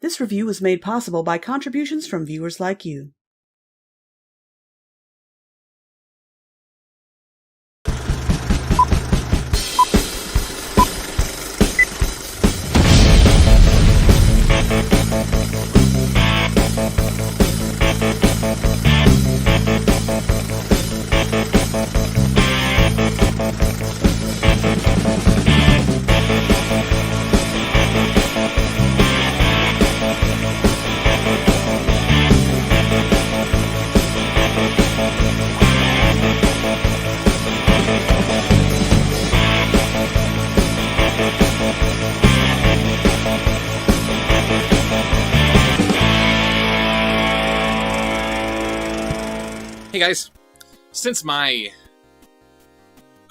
This review was made possible by contributions from viewers like you. Hey guys, since my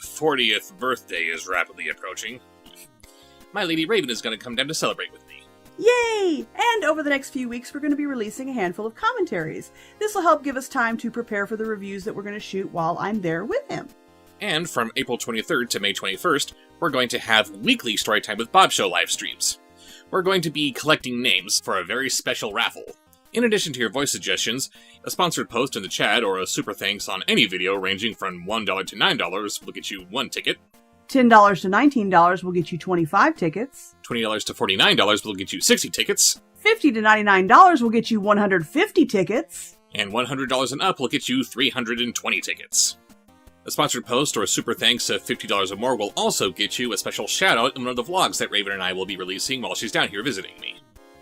40th birthday is rapidly approaching, my Lady Raven is going to come down to celebrate with me. Yay! And over the next few weeks, we're going to be releasing a handful of commentaries. This will help give us time to prepare for the reviews that we're going to shoot while I'm there with him. And from April 23rd to May 21st, we're going to have weekly Storytime with Bobsheaux live streams. We're going to be collecting names for a very special raffle. In addition to your voice suggestions, a sponsored post in the chat or a super thanks on any video ranging from $1 to $9 will get you 1 ticket. $10 to $19 will get you 25 tickets. $20 to $49 will get you 60 tickets. $50 to $99 will get you 150 tickets. And $100 and up will get you 320 tickets. A sponsored post or a super thanks of $50 or more will also get you a special shout out in one of the vlogs that Raven and I will be releasing while she's down here visiting me.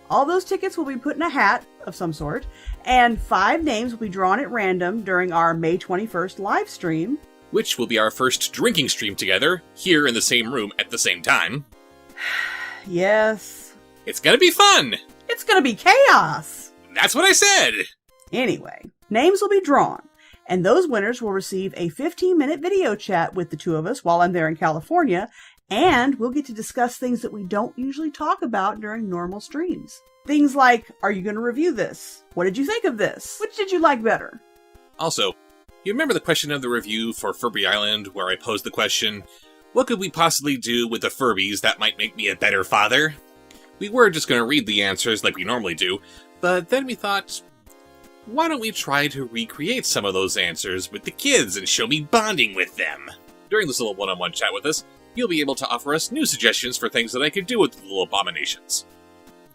All those tickets will be put in a hat of some sort, and 5 names will be drawn at random during our May 21st live stream. Which will be our first drinking stream together, here in the same room at the same time. Yes. It's gonna be fun! It's gonna be chaos! That's what I said! Anyway, names will be drawn, and those winners will receive a 15-minute video chat with the two of us while I'm there in California, and we'll get to discuss things that we don't usually talk about during normal streams. Things like, are you going to review this? What did you think of this? Which did you like better? Also, you remember the question of the review for Furby Island where I posed the question, what could we possibly do with the Furbies that might make me a better father? We were just going to read the answers like we normally do, but then we thought, why don't we try to recreate some of those answers with the kids and show me bonding with them? During this little one-on-one chat with us, you'll be able to offer us new suggestions for things that I could do with the little abominations.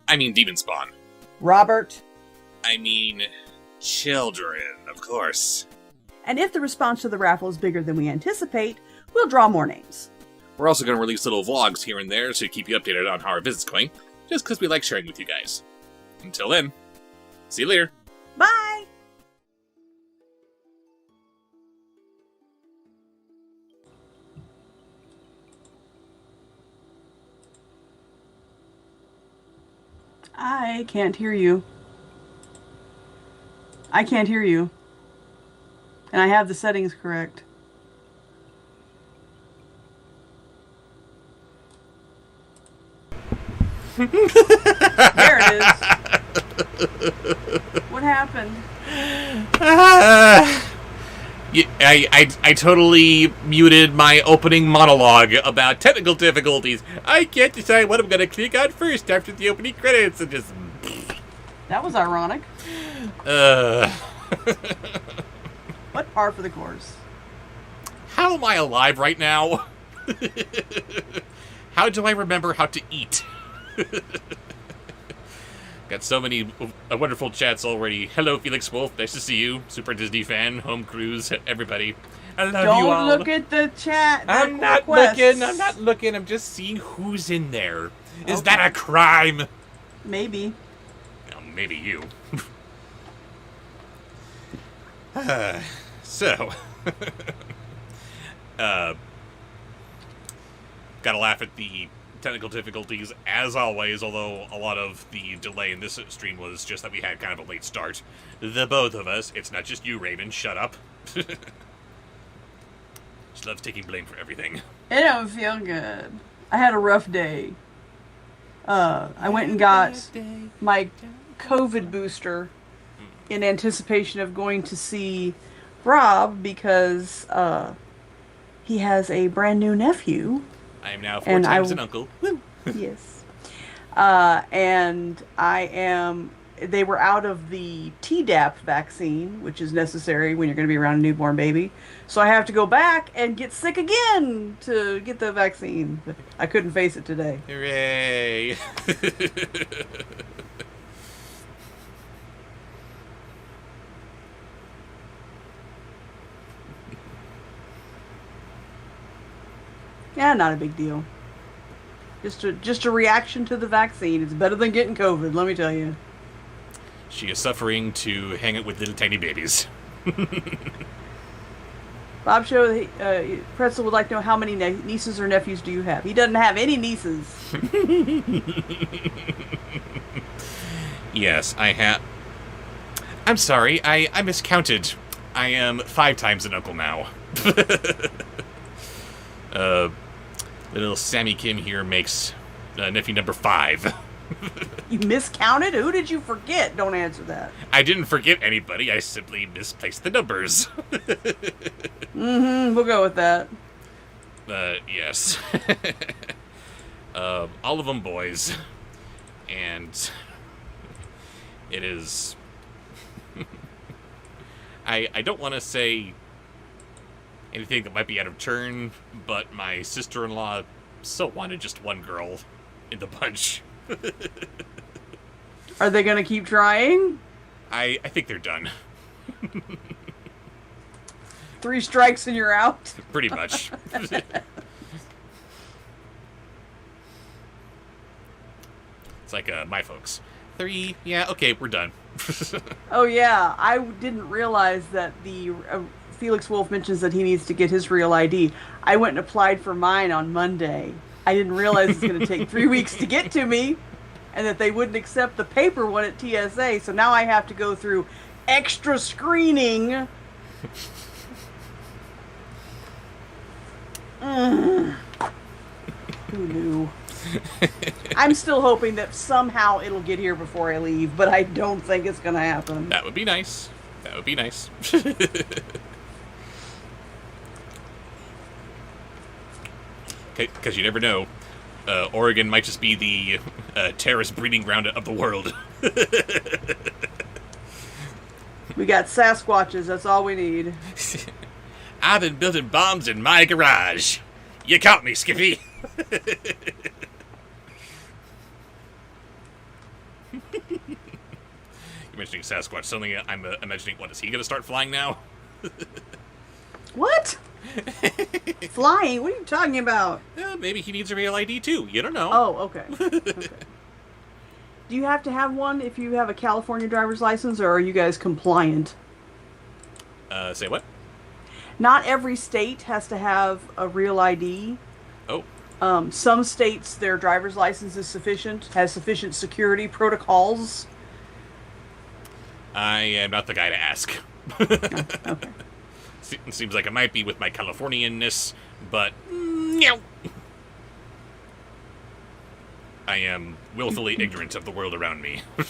I mean demon spawn. Robert. I mean children, of course. And if the response to the raffle is bigger than we anticipate, we'll draw more names. We're also going to release little vlogs here and there to keep you updated on how our visit's going, just because we like sharing with you guys. Until then, see you later. Bye! I can't hear you. I can't hear you. And I have the settings correct. There it is. What happened? I totally muted my opening monologue about technical difficulties. I can't decide what I'm going to click on first after the opening credits and just... That was ironic. What par for the course? How am I alive right now? How do I remember how to eat? Got so many wonderful chats already. Hello, Felix Wolf. Nice to see you. Super Disney fan. Home Cruise. Everybody. I love you all. Don't look at the chat. I'm not looking. I'm not looking. I'm just seeing who's in there. Is that a crime? Maybe. Well, maybe you. So. Gotta laugh at the technical difficulties, as always, although a lot of the delay in this stream was just that we had kind of a late start. The both of us. It's not just you, Raven. Shut up. She loves taking blame for everything. It don't feel good. I had a rough day. I went and got my COVID booster in anticipation of going to see Rob because he has a brand new nephew. I am now 4 times an uncle. Woo. Yes. And they were out of the Tdap vaccine, which is necessary when you're going to be around a newborn baby. So I have to go back and get sick again to get the vaccine. But I couldn't face it today. Hooray! Yeah, not a big deal. Just a reaction to the vaccine. It's better than getting COVID, let me tell you. She is suffering to hang out with little tiny babies. Bobsheaux, Pretzel would like to know how many nieces or nephews do you have? He doesn't have any nieces. Yes, I have. I'm sorry, I miscounted. I am 5 times an uncle now. Little Sammy Kim here makes nephew number 5. You miscounted? Who did you forget? Don't answer that. I didn't forget anybody. I simply misplaced the numbers. We'll go with that. Yes. All of them boys. And it is... I don't want to say anything that might be out of turn, but my sister-in-law so wanted just one girl in the bunch. Are they going to keep trying? I think they're done. 3 strikes and you're out? Pretty much. It's like my folks. 3, yeah, okay, we're done. Oh yeah, I didn't realize that the Felix Wolf mentions that he needs to get his real ID. I went and applied for mine on Monday. I didn't realize it's going to take 3 weeks to get to me, and that they wouldn't accept the paper one at TSA. So now I have to go through extra screening. Who knew? I'm still hoping that somehow it'll get here before I leave, but I don't think it's going to happen. That would be nice. That would be nice. Because you never know. Oregon might just be the terrorist breeding ground of the world. We got Sasquatches, that's all we need. I've been building bombs in my garage. You caught me, Skippy. You're mentioning Sasquatch. Suddenly I'm imagining, what, is he going to start flying now? What? Flying? What are you talking about? Maybe he needs a real ID too. You don't know. Oh, okay. Okay. Do you have to have one if you have a California driver's license, or are you guys compliant? Say what? Not every state has to have a real ID. Oh. Some states, their driver's license is sufficient, has sufficient security protocols. I am not the guy to ask. Oh, okay. Seems like it might be with my Californianness, but no. I am willfully ignorant of the world around me. I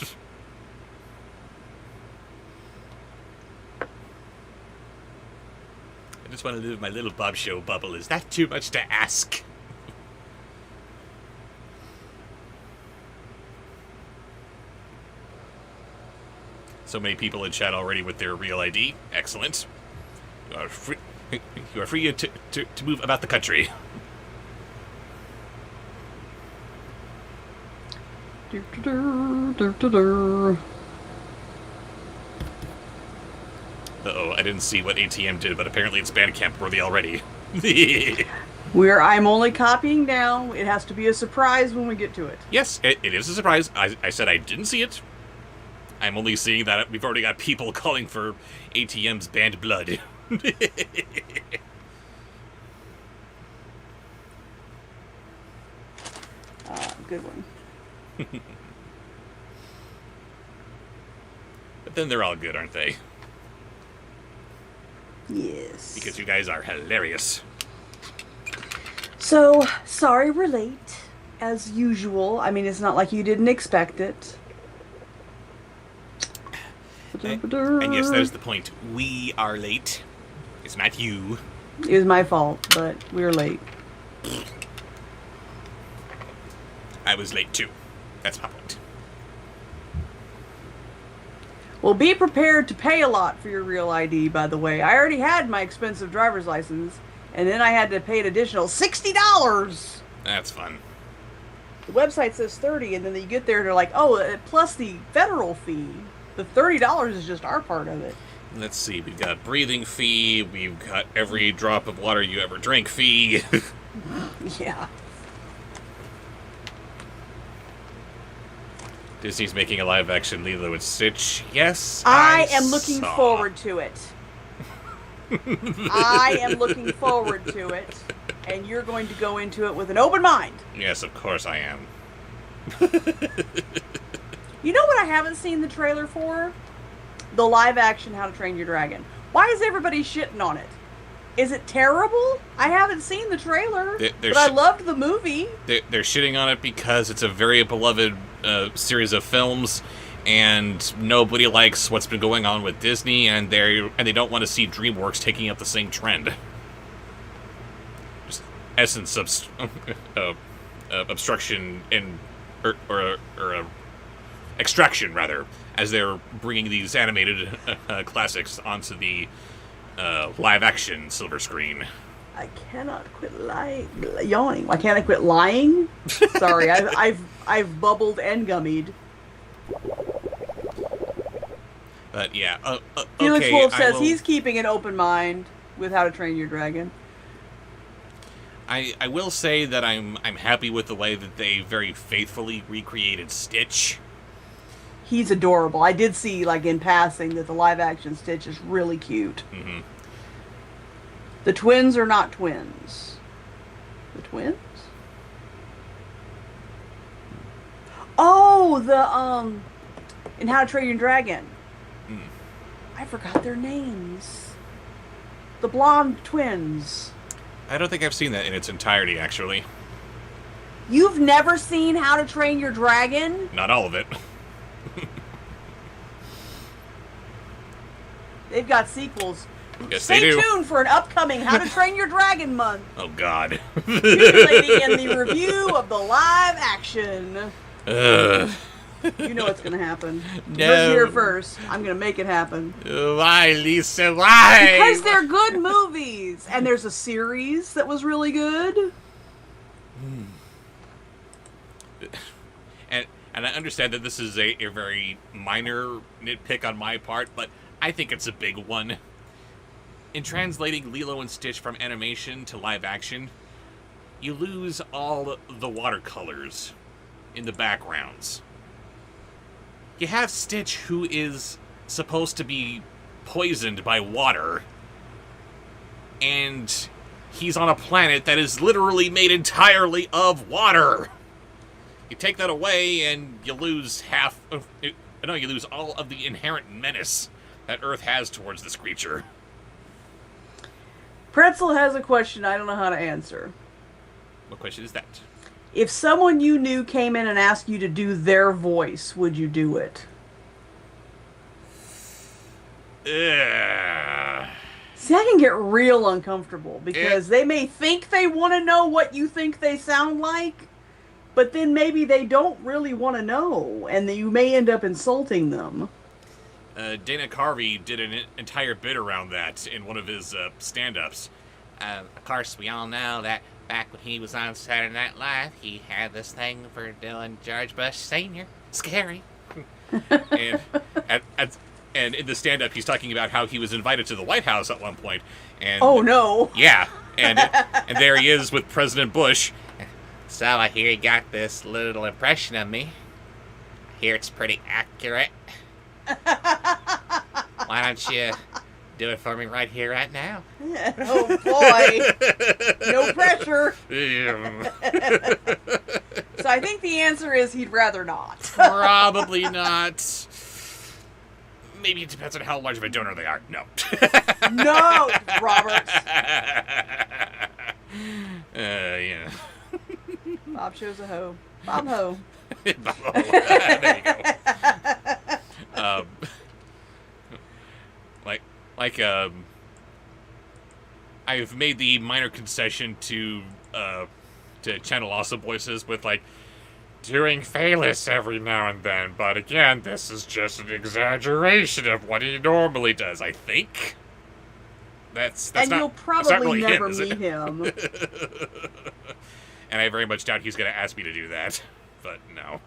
just want to live my little Bobsheaux bubble. Is that too much to ask? So many people in chat already with their real ID. Excellent. You are free to move about the country. Uh-oh, I didn't see what ATM did, but apparently it's Bandcamp worthy already. I'm only copying now. It has to be a surprise when we get to it. Yes, it is a surprise. I said I didn't see it. I'm only seeing that we've already got people calling for ATM's banned blood. Good one. But then they're all good, aren't they? Yes. Because you guys are hilarious. So, sorry we're late, as usual. I mean, it's not like you didn't expect it. And yes, that is the point. We are late. It's not you. It was my fault, but we were late. I was late too. That's my point. Well, be prepared to pay a lot for your real ID, by the way. I already had my expensive driver's license, and then I had to pay an additional $60. That's fun. The website says $30, and then you get there and they're like, oh, plus the federal fee. The $30 is just our part of it. Let's see, we've got breathing fee, we've got every drop of water you ever drink fee. Yeah. Disney's making a live-action Lilo and Stitch. Yes, I am looking forward to it. I am looking forward to it, and you're going to go into it with an open mind. Yes, of course I am. You know what I haven't seen the trailer for? The live-action How to Train Your Dragon. Why is everybody shitting on it? Is it terrible? I haven't seen the trailer, but I loved the movie. They're shitting on it because it's a very beloved series of films, and nobody likes what's been going on with Disney, and they don't want to see DreamWorks taking up the same trend. Just essence of obstruction or extraction, rather, as they're bringing these animated classics onto the live-action silver screen. I cannot quit yawning. Why can't I quit lying? Sorry, I've bubbled and gummied. But yeah, Felix okay, Wolf says he's keeping an open mind with How to Train Your Dragon. I will say that I'm happy with the way that they very faithfully recreated Stitch. He's adorable. I did see, like, in passing that the live-action Stitch is really cute. Mm-hmm. The twins are not twins. The twins? Oh, in How to Train Your Dragon. I forgot their names. The blonde twins. I don't think I've seen that in its entirety, actually. You've never seen How to Train Your Dragon? Not all of it. They've got sequels. Yes, Stay they do. tuned for an upcoming How to Train Your Dragon month. Oh, God. Accumulating in the review of the live action. You know what's going to happen. No. You're here first. I'm going to make it happen. Why, Lisa? Why? Because they're good movies. And there's a series that was really good. And I understand that this is a very minor nitpick on my part, but I think it's a big one. In translating Lilo and Stitch from animation to live action, you lose all the watercolors in the backgrounds. You have Stitch, who is supposed to be poisoned by water, and he's on a planet that is literally made entirely of water. You take that away, and you lose you lose all of the inherent menace that Earth has towards this creature. Pretzel has a question I don't know how to answer. What question is that? If someone you knew came in and asked you to do their voice, would you do it? See, I can get real uncomfortable because they may think they want to know what you think they sound like, but then maybe they don't really want to know, and you may end up insulting them. Dana Carvey did an entire bit around that in one of his stand-ups. Of course, we all know that back when he was on Saturday Night Live, he had this thing for doing George Bush Sr. Scary. And in the stand-up, he's talking about how he was invited to the White House at one point. And, oh, no. Yeah, and there he is with President Bush. So I hear he got this little impression of me. I hear it's pretty accurate. Why don't you do it for me right here, right now? Oh, boy. No pressure. So I think the answer is he'd rather not. Probably not. Maybe it depends on how large of a donor they are. No. No, Robert. Yeah. Bobsheaux's a hoe. Bob Ho. Bob Ho. There you go. I've made the minor concession to Channel Awesome Voices with, like, doing Phaelus every now and then, but again, this is just an exaggeration of what he normally does, I think. That's and not, you'll that's not probably really never him, is meet it? him. And I very much doubt he's going to ask me to do that. But no.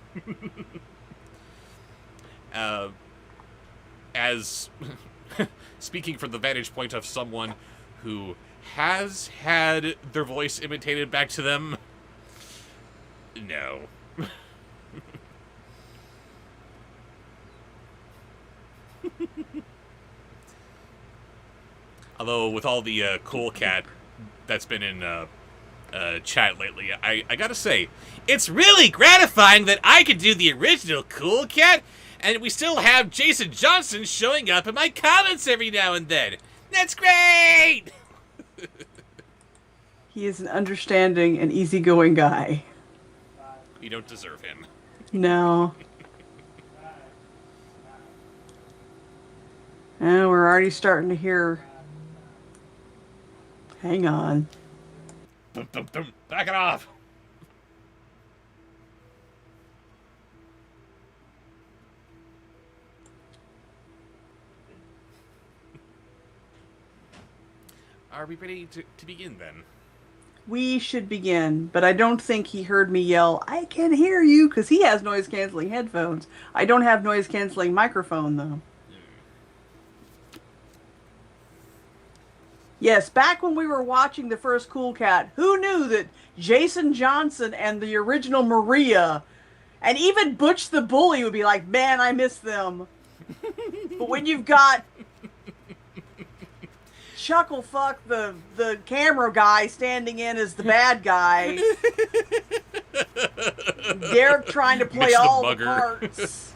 As speaking from the vantage point of someone who has had their voice imitated back to them, no. Although with all the cool cat that's been in chat lately, I gotta say, it's really gratifying that I could do the original cool cat, and we still have Jason Johnson showing up in my comments every now and then. That's great! He is an understanding and easygoing guy. You don't deserve him. No. And we're already starting to hear... Hang on. Dum, dum, dum. Back it off! Are we ready to begin, then? We should begin, but I don't think he heard me yell, I can hear you, because he has noise-canceling headphones. I don't have noise-canceling microphone, though. Yes, back when we were watching the first Cool Cat, who knew that Jason Johnson and the original Maria, and even Butch the Bully would be like, man, I miss them. But when you've got Chucklefuck, the camera guy, standing in as the bad guy, Derek trying to play all the parts,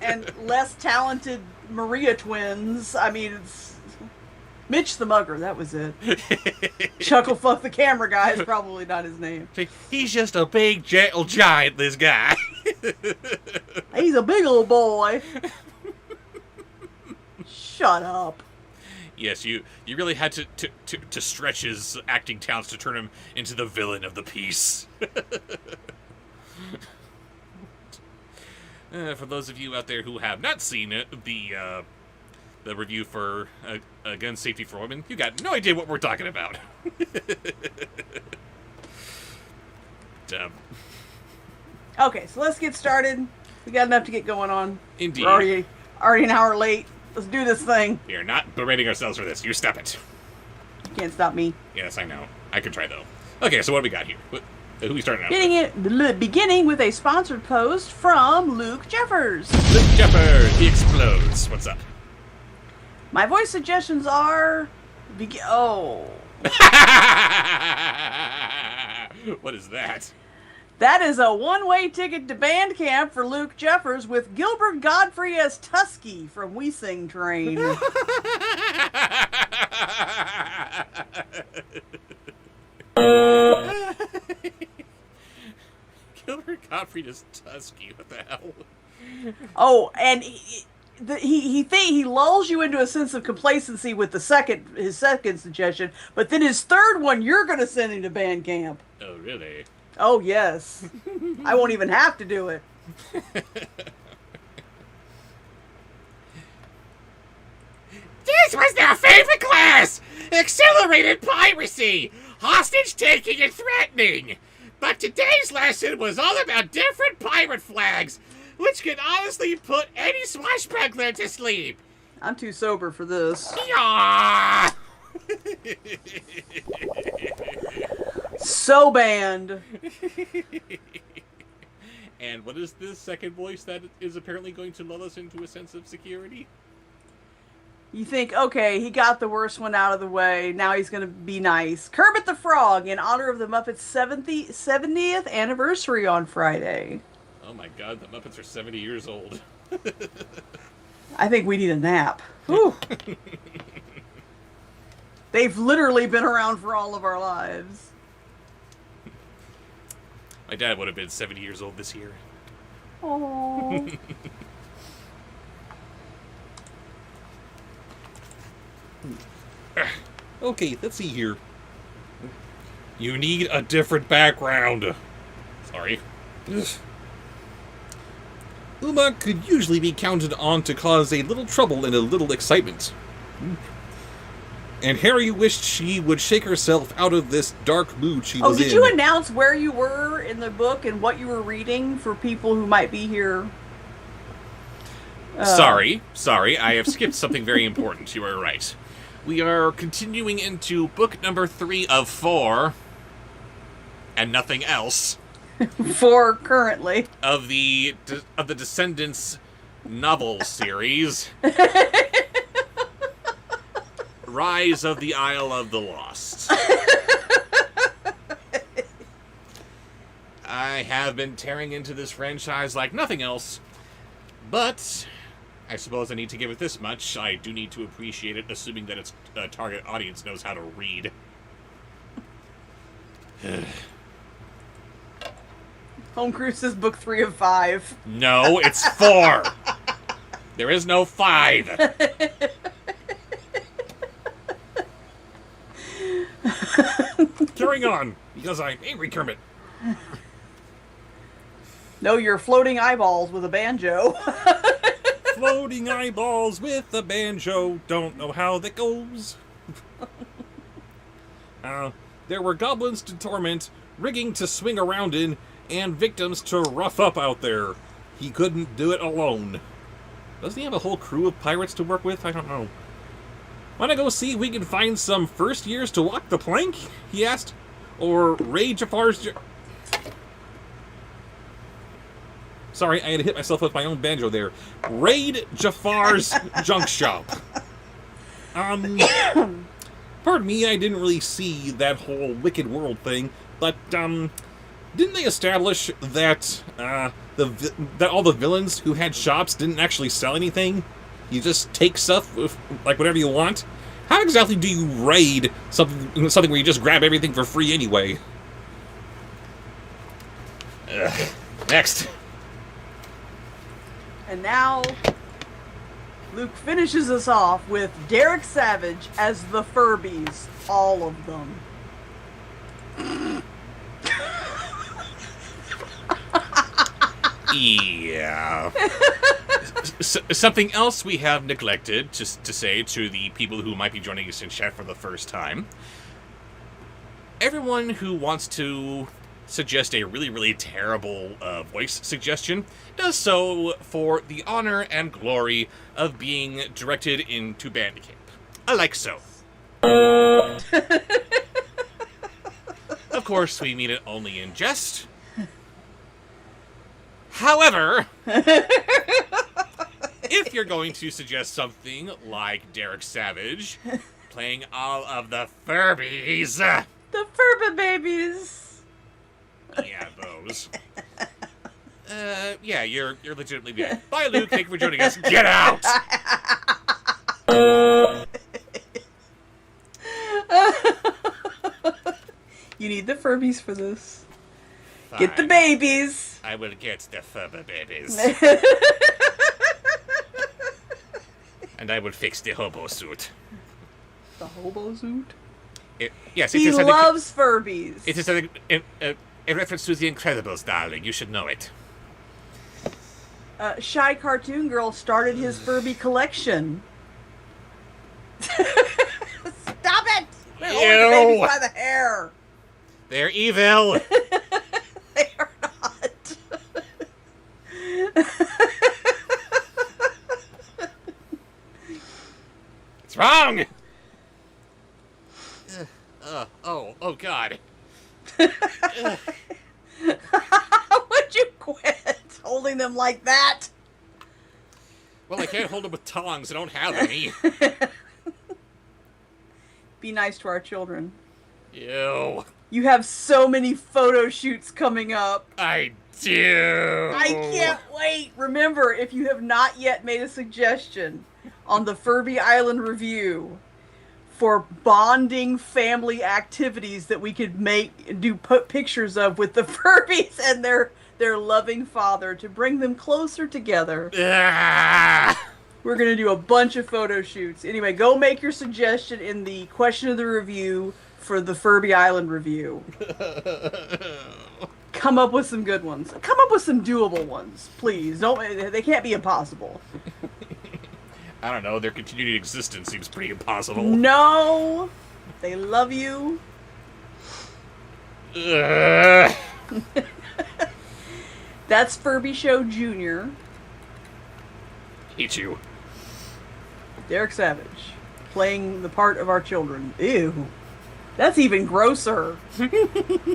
and less talented Maria twins, I mean, it's... Mitch the Mugger, that was it. Chucklefuck the camera guy is probably not his name. He's just a big, gentle giant, this guy. He's a big old boy. Shut up. Yes, you really had to stretch his acting talents to turn him into the villain of the piece. For those of you out there who have not seen it, the review for gun safety for women, you got no idea what we're talking about. Okay, so let's get started. We got enough to get going on. Indeed. We're already an hour late. Let's do this thing. We are not berating ourselves for this. You stop it. You can't stop me. Yes, I know. I can try, though. Okay, so what do we got here? Who are we starting out with? Beginning with a sponsored post from Luke Jeffers. Luke Jeffers, he explodes. What's up? My voice suggestions are... Oh. What is that? That is a one-way ticket to band camp for Luke Jeffers with Gilbert Godfrey as Tusky from We Sing Train. Gilbert Godfrey as Tusky. What the hell? Oh, and he lulls you into a sense of complacency with his second suggestion, but then his third one, you're going to send him to band camp. Oh, really? Oh, yes. I won't even have to do it. This was their favorite class! Accelerated piracy! Hostage taking and threatening! But today's lesson was all about different pirate flags, which can honestly put any swashbuckler to sleep. I'm too sober for this. Yaw! So banned. And what is this second voice that is apparently going to lull us into a sense of security? You think, okay, he got the worst one out of the way, now he's going to be nice. Kermit the Frog, in honor of the Muppets' 70th anniversary on Friday. Oh my god, the Muppets are 70 years old. I think we need a nap. Whew. They've literally been around for all of our lives. My dad would have been 70 years old this year. Oh. Okay, let's see here. You need a different background. Sorry. Ugh. Uma could usually be counted on to cause a little trouble and a little excitement. And Harry wished she would shake herself out of this dark mood she was in. Oh, did you announce where you were in the book and what you were reading for people who might be here? Sorry, I have skipped something very important. You are right. We are continuing into book number 3 of 4, and nothing else. 4 currently. Of the Descendants novel series. Rise of the Isle of the Lost. I have been tearing into this franchise like nothing else, but I suppose I need to give it this much. I do need to appreciate it, assuming that its target audience knows how to read. Home Cruise is book 3 of 5. No, it's 4. There is no 5. Carrying on, because I'm angry Kermit. No, you're floating eyeballs with a banjo. Floating eyeballs with a banjo. Don't know how that goes. There were goblins to torment, rigging to swing around in, and victims to rough up out there. He couldn't do it alone. Doesn't he have a whole crew of pirates to work with? I don't know. Wanna go see if we can find some first years to walk the plank? He asked. Or raid Jafar's... Sorry, I had to hit myself with my own banjo there. Raid Jafar's junk shop. Pardon me, I didn't really see that whole Wicked World thing, but, didn't they establish that, that all the villains who had shops didn't actually sell anything? You just take stuff, like whatever you want? How exactly do you raid something where you just grab everything for free anyway? Next. And now, Luke finishes us off with Derek Savage as the Furbies. All of them. Yeah. Something else we have neglected just to say to the people who might be joining us in chat for the first time. Everyone who wants to suggest a really, really terrible voice suggestion does so for the honor and glory of being directed into Bandicamp. Like so. Of course, we mean it only in jest. However, if you're going to suggest something like Derek Savage playing all of the Furbies... The Furba babies! Yeah, those. Yeah, you're legitimately bad. Bye, Luke. Thank you for joining us. Get out! You need the Furbies for this. Fine. Get the babies! I will get the Furba babies. And I will fix the hobo suit. The hobo suit? Yes, he loves Furbies. It is a reference to The Incredibles, darling. You should know it. Shy Cartoon Girl started his Furby collection. Stop it! They're holding the babies by the hair. They're evil. They are not. What's wrong? Oh God. Would you quit holding them like that? Well, I can't hold them with tongs. I don't have any. Be nice to our children. Ew. You have so many photo shoots coming up. I do. I can't wait. Remember, if you have not yet made a suggestion on the Furby Island review for bonding family activities that we could put pictures of with the Furbies and their loving father to bring them closer together. We're going to do a bunch of photo shoots. Anyway, go make your suggestion in the question of the review for the Furby Island review. Come up with some good ones. Come up with some doable ones, please. They can't be impossible. I don't know. Their continued existence seems pretty impossible. No, they love you. That's Bobsheaux Jr. Hate you. Derek Savage, playing the part of our children. Ew. That's even grosser.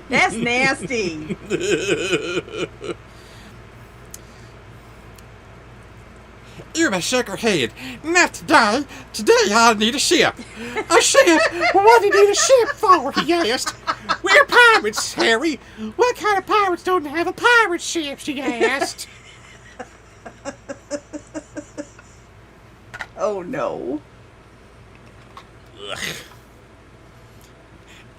That's nasty. Irma shook her head. Not today. Today I need a ship. A ship? What do you need a ship for? He asked. We're pirates, Harry. What kind of pirates don't have a pirate ship? She asked. Oh no. Ugh.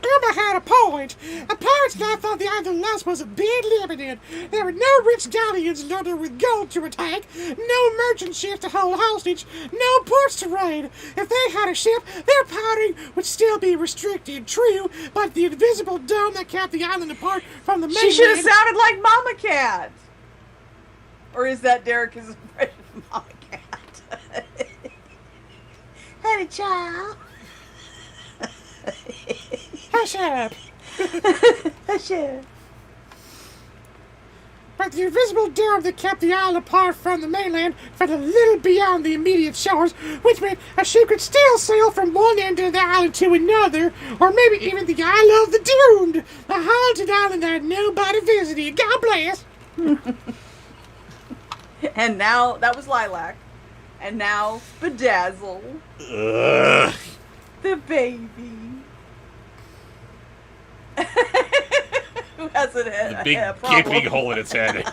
Irma had a point. A pirate's life on the island of Lost was a bit limited. There were no rich galleons loaded with gold to attack, no merchant ships to hold hostage, no ports to raid. If they had a ship, their pirating would still be restricted, true, but the invisible dome that kept the island apart from the mainland... She should have sounded like Mama Cat. Or is that Derek's impression of Mama Cat? Honey child. Hush up. Hush up. But the invisible dome that kept the island apart from the mainland fell a little beyond the immediate shores, which meant a ship could still sail from one end of the island to another, or maybe even the Isle of the Doomed, the haunted island that nobody visited. God bless. And now, that was Lilac. And now, Bedazzled. Ugh. The baby. Who has a head? The big gaping hole in its head. I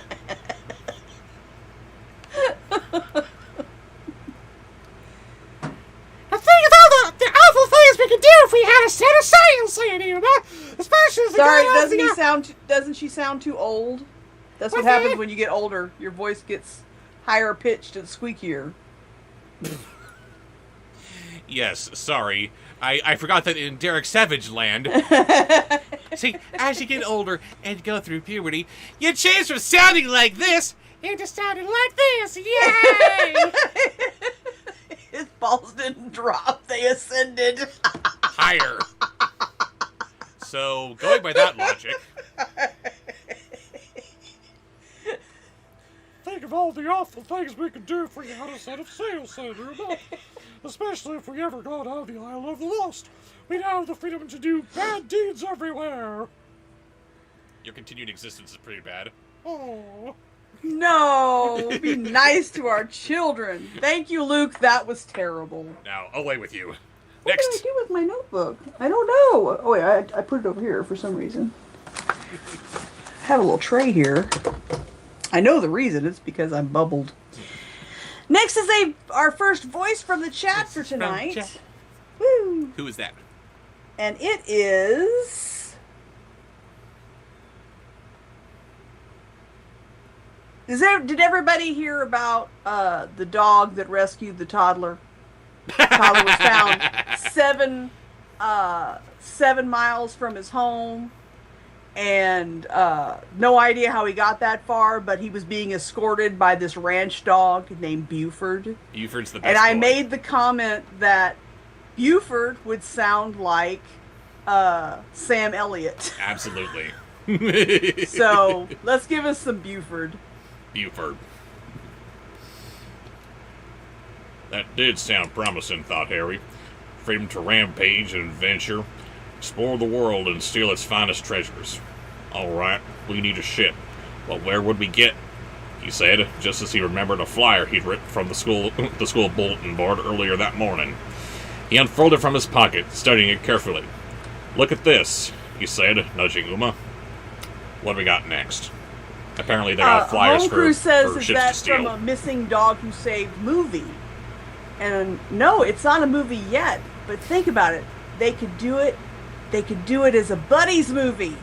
think of all the awful things we could do if we had a set of sails, saying Irma. Especially as the Sorry, guy doesn't she sound too old? That's what What's happens that? when you get older. Your voice gets higher pitched and squeakier. Yes, sorry. I forgot that in Derek Savage land. See, as you get older and go through puberty, you change from sounding like this into sounding like this. Yay! His balls didn't drop; they ascended. higher. So, going by that logic, Think of all the awful things we could do if we had a set of sails, said Irma. Especially if we ever got out of the Isle of the Lost. We'd have the freedom to do bad deeds everywhere. your continued existence is pretty bad. Oh. No, be nice to our children. Thank you, Luke. That was terrible. Now, away with you. What Next. did I do with my notebook? I don't know. Oh, yeah, I put it over here for some reason. I have a little tray here. I know the reason. It's because I'm bubbled. Next is our first voice from the chat for tonight. Chat. Woo! Who is that? And it is... Did everybody hear about the dog that rescued the toddler? The toddler was found 7 miles from his home, and no idea how he got that far, but he was being escorted by this ranch dog named Buford. Buford's the best And I boy. made the comment that Buford would sound like Sam Elliott. Absolutely. So let's give us some Buford. Buford. That did sound promising, thought Harry. Freedom to rampage and adventure, explore the world and steal its finest treasures. All right, we need a ship. Well, where would we get? He said, just as he remembered a flyer he'd ripped from the school bulletin board earlier that morning. He unfolded from his pocket, studying it carefully. Look at this, he said, nudging Uma. What do we got next? Apparently they got flyers Home Crew says for is ships that to steal. from a Missing Dog Who Saved movie. And no, it's not a movie yet. But think about it. They could do it. They could do it as a buddies movie.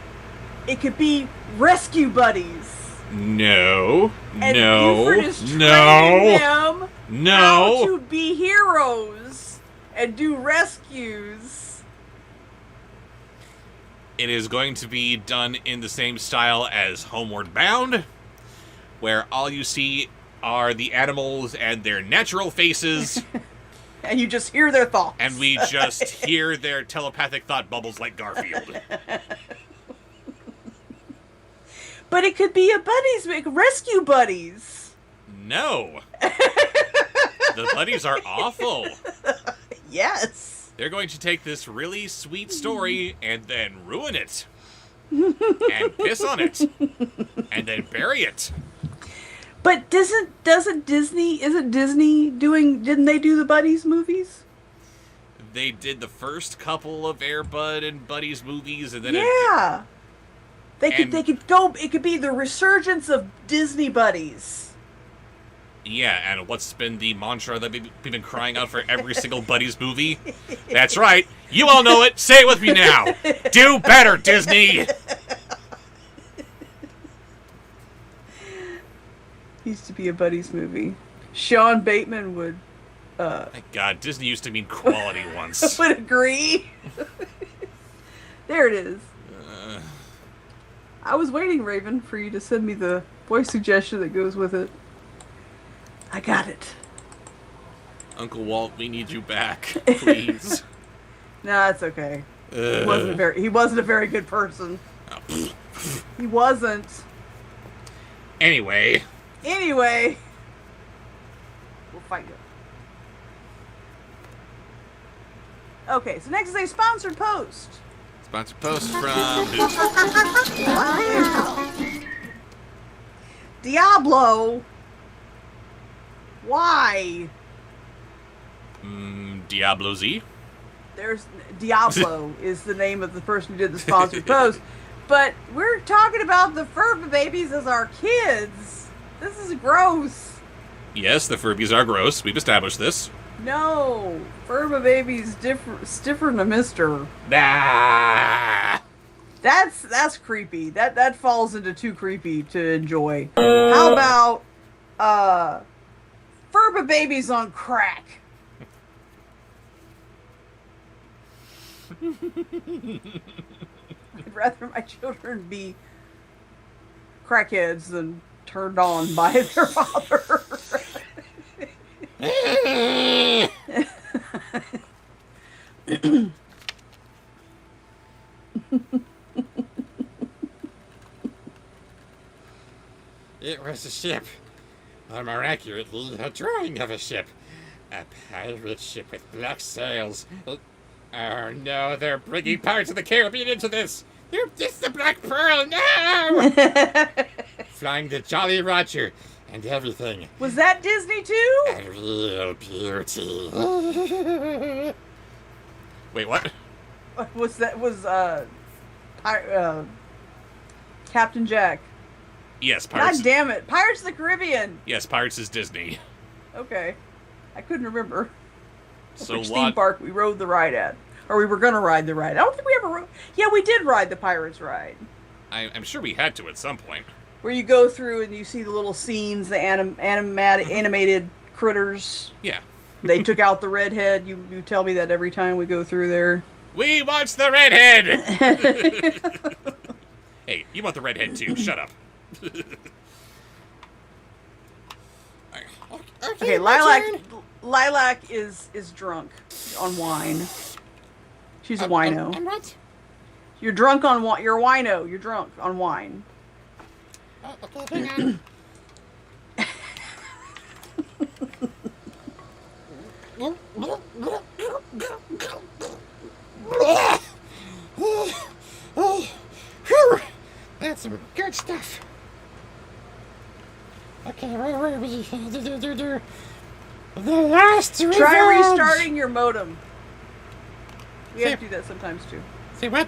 It could be Rescue Buddies. No. And No. Buford is training No. them No. how to be heroes and do rescues. It is going to be done in the same style as Homeward Bound, where all you see are the animals and their natural faces. And you just hear their thoughts. And we just hear their telepathic thought bubbles like Garfield. But it could be rescue buddies. No. The buddies are awful. Yes. They're going to take this really sweet story and then ruin it. And piss on it. And then bury it. But isn't Disney didn't they do the Buddies movies? They did the first couple of Air Bud and Buddies movies, and then they could be the resurgence of Disney Buddies. Yeah, and what's been the mantra that we've been crying out for every single Buddies movie? That's right. You all know it. Say it with me now. Do better, Disney. Used to be a Buddies movie. Sean Bateman would Thank God, Disney used to mean quality once. would agree. There it is. I was waiting, Raven, for you to send me the voice suggestion that goes with it. I got it. Uncle Walt, we need you back, please. Nah, it's okay. He wasn't a very good person. Oh, He wasn't. Anyway, we'll find it. Okay, so next is a sponsored post. sponsored post from Diablo. Why? Diablo Z. There's Diablo is the name of the person who did the sponsored post. But we're talking about the Furby babies as our kids. This is gross. Yes, the Furbies are gross. We've established this. No, Furby babies stiffer than a mister. Nah. That's creepy. That falls into too creepy to enjoy. How about Furby babies on crack? I'd rather my children be crackheads than turned on by their father. It was a ship. Or more accurately, a drawing of a ship. A pirate ship with black sails. Oh no, they're bringing Pirates of the Caribbean into this! It's the Black Pearl, no! Flying the Jolly Roger and everything. Was that Disney too? A real beauty. Wait, what? Was Captain Jack? Yes, Pirates. God damn it! Pirates of the Caribbean. Yes, Pirates is Disney. Okay, I couldn't remember So which what? theme park we rode the ride at, or we were gonna ride the ride. I don't think we ever rode. Yeah, we did ride the Pirates ride, I'm sure we had to at some point. where you go through and you see the little scenes, the animated critters. Yeah. They took out the redhead. You tell me that every time we go through there. We want the redhead! Hey, you want the redhead too. Shut up. Okay, Lilac is drunk on wine. She's a wino. And what? You're drunk on wine. You're a wino. You're drunk on wine. Okay, hang on. That's some good stuff. Okay, where were we? The last revenge. Try restarting your modem. We have to do that sometimes too. Say what?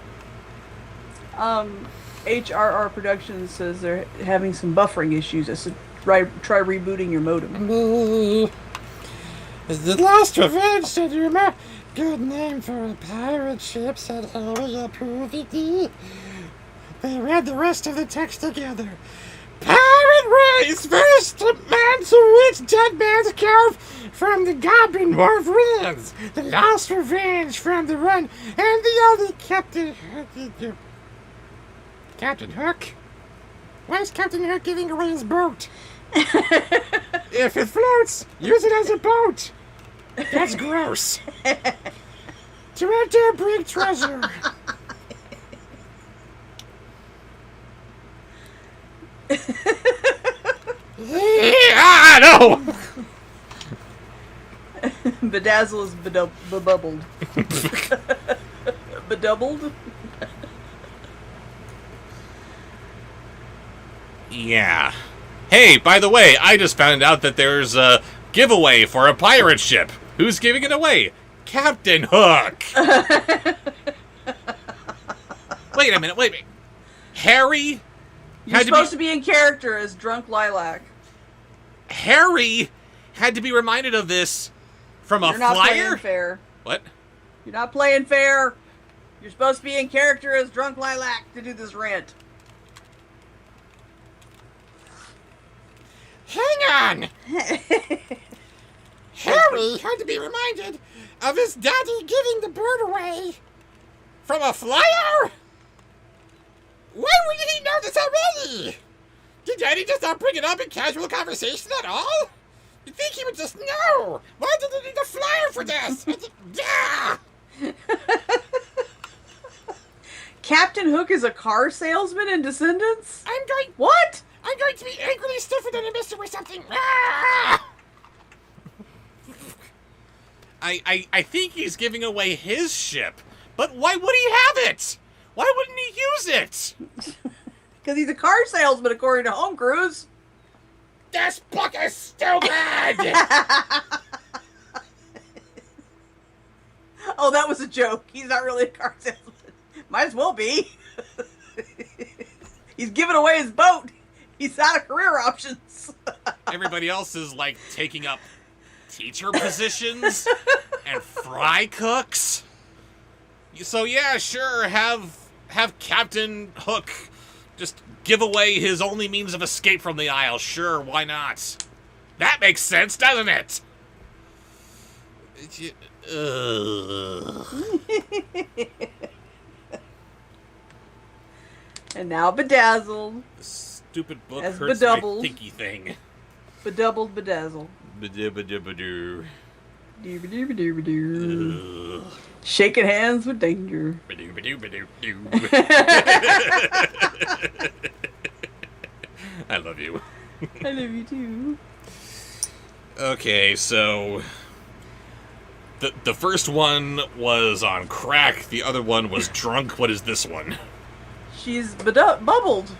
HRR Productions says they're having some buffering issues. So try rebooting your modem. The last revenge, said you remember? Good name for a pirate ship, said Harry approvingly. They read the rest of the text together. Pirate race first man to reach Dead Man's Cove from the Goblin Wharf Ruins. The last revenge from the run, and the only captain. Captain Hook? Why is Captain Hook giving away his boat? If it floats, use it as a boat. That's gross. To enter bring treasure. No! Bedazzle is bubbled. Bedoubled? Yeah. Hey, by the way, I just found out that there's a giveaway for a pirate ship. Who's giving it away? Captain Hook! Wait a minute. Harry? You're supposed to be in character as Drunk Lilac. Harry had to be reminded of this from a flyer? You're not playing fair. What? You're not playing fair. You're supposed to be in character as Drunk Lilac to do this rant. Hang on! Harry had to be reminded of his daddy giving the bird away from a flyer? Why wouldn't he know this already? Did Daddy just not bring it up in casual conversation at all? You'd think he would just know. Why did he need a flyer for this? Captain Hook is a car salesman in Descendants? What? I'm going to be angrily stiffer than a mister or something. Ah! I think he's giving away his ship. But why would he have it? Why wouldn't he use it? Because he's a car salesman, according to Home Cruise. This book is stupid! Oh, that was a joke. He's not really a car salesman. Might as well be. He's giving away his boat. He's out of career options. Everybody else is, like, taking up teacher positions and fry cooks. So, yeah, sure, have Captain Hook just give away his only means of escape from the Isle. Sure, why not? That makes sense, doesn't it? And now Bedazzled. This stupid book as hurts bedoubled. my thinky thing. Bedoubled, Bedazzled. Ba-da-ba-da-ba-doo. Doo-ba-doo-ba-doo-ba-doo. Shaking hands with danger. Ba-doo-ba-doo-ba-doo-doo. I love you. I love you too. Okay, so the first one was on crack, the other one was drunk. What is this one? She's bubbled.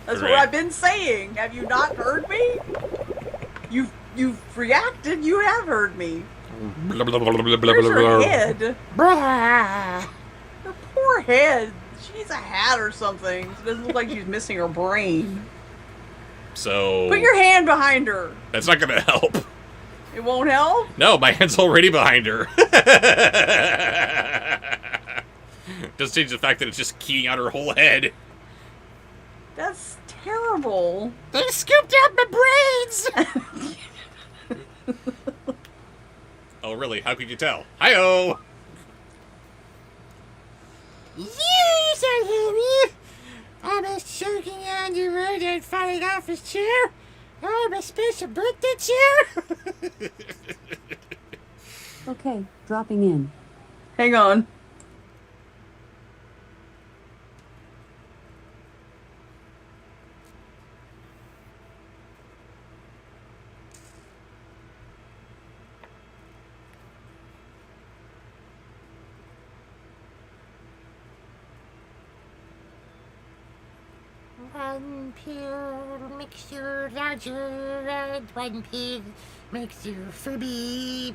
That's what Correct. I've been saying. Have you not heard me? You've reacted. You have heard me. Where's her head? Her poor head. She needs a hat or something. It doesn't look like she's missing her brain. So Put your hand behind her. that's not gonna help. It won't help? No, my hand's already behind her. Doesn't change the fact that it's just keying out her whole head. That's terrible. They scooped out my brains! Oh, really? How could you tell? Hi-oh! You said Harry! Almost choking on the road and falling off his chair. Oh, my special birthday chair! Okay, dropping in. Hang on. One pill makes you larger, and one pill makes you Furby.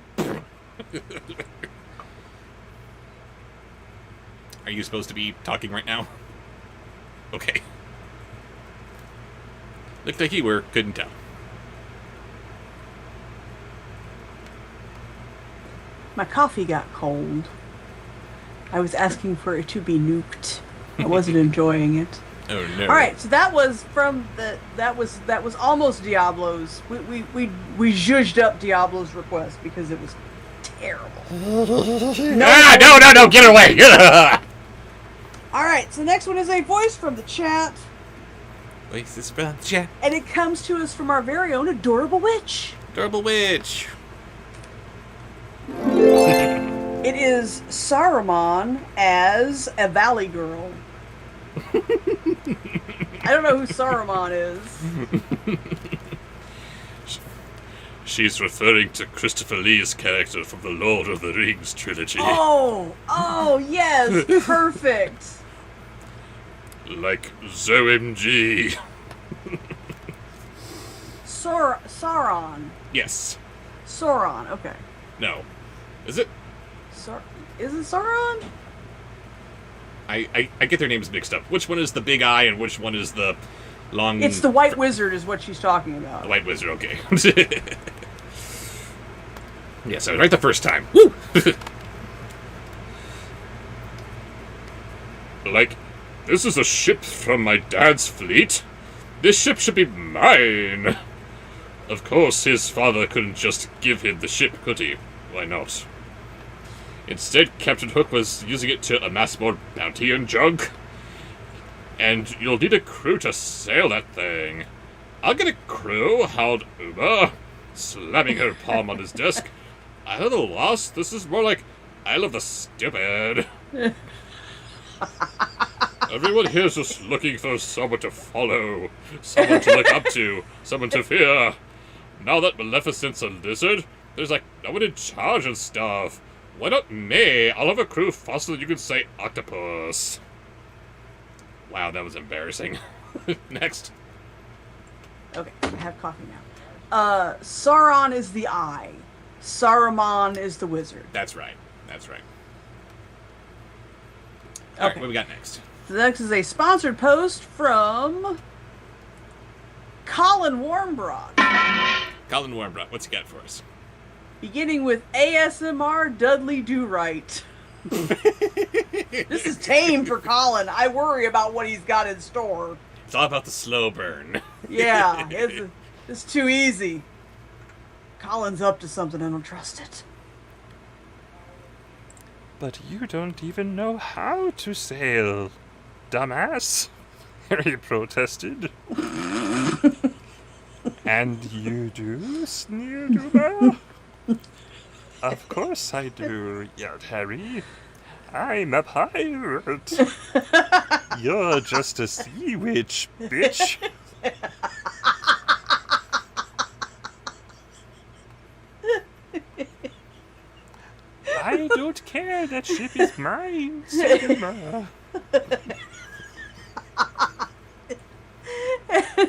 Are you supposed to be talking right now? Okay. Looked like you were. Couldn't tell. My coffee got cold. I was asking for it to be nuked. I wasn't enjoying it. Oh no! All right, so that was from that was almost Diablo's. We zhuzhed up Diablo's request because it was terrible. No! Get away! Alright, so the next one is a voice from the chat. Voices from the chat. And it comes to us from our very own Adorable Witch. Adorable Witch. It is Saruman as a Valley Girl. I don't know who Saruman is. She's referring to Christopher Lee's character from the Lord of the Rings trilogy. Oh, yes, perfect. Like ZOMG. Sauron. Yes. Sauron, okay. No. Is it? Is it Sauron? I get their names mixed up. Which one is the big eye and which one is the long... It's the White Wizard is what she's talking about. The White Wizard, okay. Yes, I was right the first time. Woo! Like, this is a ship from my dad's fleet. This ship should be mine. Of course, his father couldn't just give him the ship, could he? Why not? Instead, Captain Hook was using it to amass more bounty and junk. And you'll need a crew to sail that thing. I'll get a crew, howled Uma, slamming her palm on his desk. I'm at a loss. This is more like Isle of the Stupid. Everyone here's just looking for someone to follow, someone to look up to, someone to fear. Now that Maleficent's a lizard, there's like no one in charge and stuff. Why not me? I'll have a crew faster than you can say octopus. Wow, that was embarrassing. Next. Okay, I have coffee now. Sauron is the eye. Saruman is the wizard. That's right. That's right. Okay. Alright, what do we got next? The next is a sponsored post from Colin Warmbrock. Colin Warmbrough, what's he got for us? Beginning with ASMR Dudley Do Right. This is tame for Colin. I worry about what he's got in store. It's all about the slow burn. Yeah, it's too easy. Colin's up to something, I don't trust it. But you don't even know how to sail, dumbass, Harry protested. And you do, sneered Uma. Of course I do, yelled Harry. I'm a pirate. You're just a sea witch, bitch. I don't care, that ship is mine, said Uma.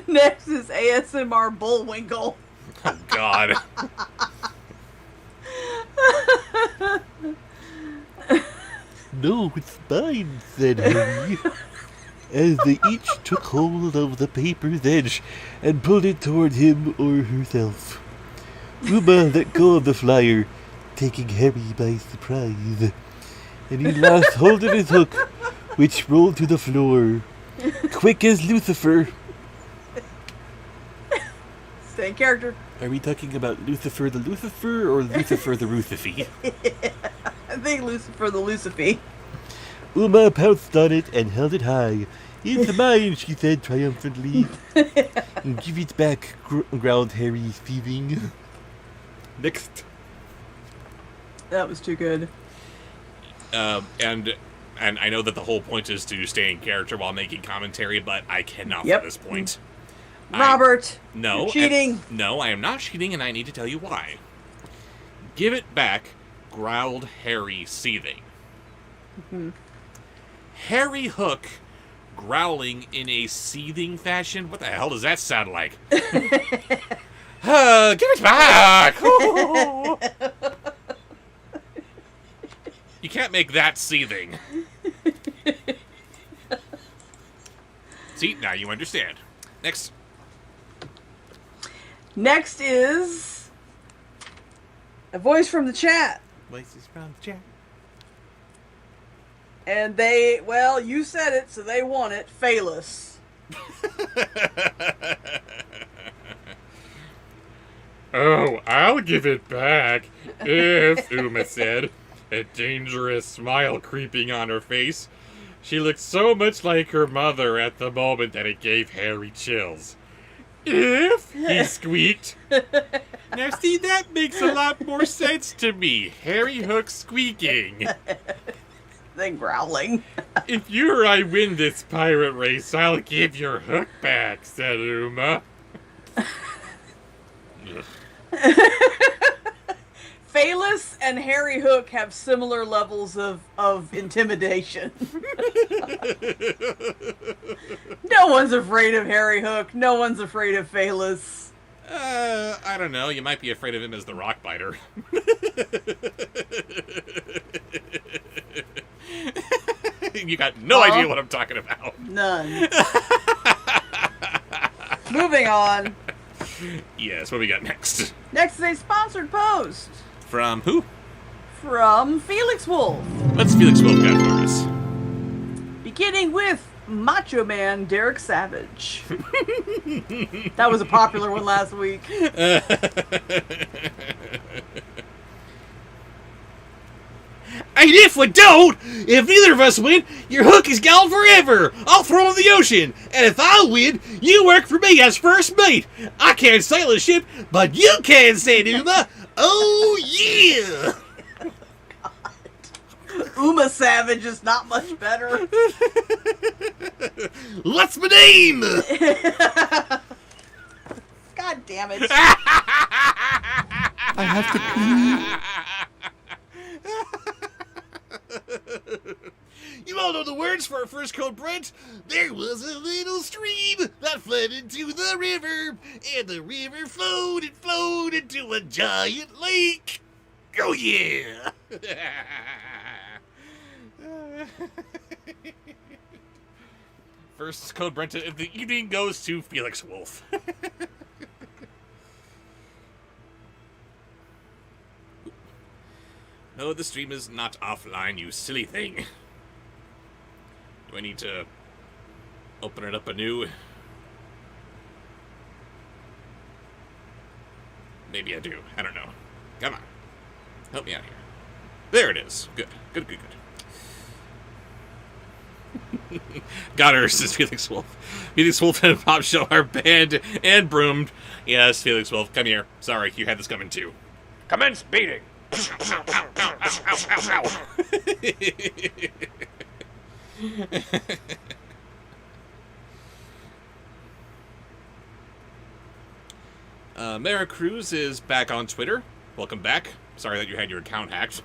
Next is ASMR Bullwinkle. Oh, God. No, it's mine, said Harry, as they each took hold of the paper's edge and pulled it toward him or herself. Uma let go of the flyer, taking Harry by surprise, and he lost hold of his hook, which rolled to the floor, quick as Lucifer. Stay in character. Are we talking about Lucifer the Lucifer or Lucifer the Rucifer? I think Lucifer the Lucifer. Uma pounced on it and held it high. It's mine, she said triumphantly. Give it back, growled Harry, thieving. Next. That was too good. And I know that the whole point is to stay in character while making commentary, but I cannot Yep. at this point. Robert, No. you're cheating. No, I am not cheating, and I need to tell you why. Give it back, growled Harry, seething. Harry Hook growling in a seething fashion? What the hell does that sound like? Give it back! You can't make that seething. See, now you understand. Next. Next is a voice from the chat. Voices from the chat. And they, well, you said it, so they want it. Phalus. Oh, I'll give it back, if, Uma said, a dangerous smile creeping on her face. She looked so much like her mother at the moment that it gave Harry chills. If, he squeaked. Now see, that makes a lot more sense to me. Harry Hook squeaking. Then growling. If you or I win this pirate race, I'll give your hook back, said Uma. Phalus and Harry Hook have similar levels of intimidation. No one's afraid of Harry Hook. No one's afraid of Phalus. I don't know. You might be afraid of him as the rock biter. You got no idea what I'm talking about. None. Moving on. Yes, what we got next? Next is a sponsored post. From who? From Felix Wolf. What's Felix Wolf got for us? Beginning with Macho Man Derek Savage. That was a popular one last week. And if we don't, if neither of us win, your hook is gone forever. I'll throw him in the ocean. And if I win, you work for me as first mate. I can't sail a ship, but you can, said Uma. Oh, yeah. Uma Savage is not much better. What's my name? God damn it. I have to pee. You all know the words for our first code, Brent. There was a little stream that flowed into the river, and the river flowed and flowed into a giant lake. Oh, yeah. First code, Brent. The evening goes to Felix Wolf. No, the stream is not offline, you silly thing. Do I need to open it up anew? Maybe I do. I don't know. Come on. Help me out here. There it is. Good. Good, good, good. Got her, says Felix Wolf. Felix Wolf and Bobsheaux are banned and broomed. Yes, Felix Wolf, come here. Sorry, you had this coming too. Commence beating. Mara Cruz is back on Twitter. Welcome back. Sorry that you had your account hacked.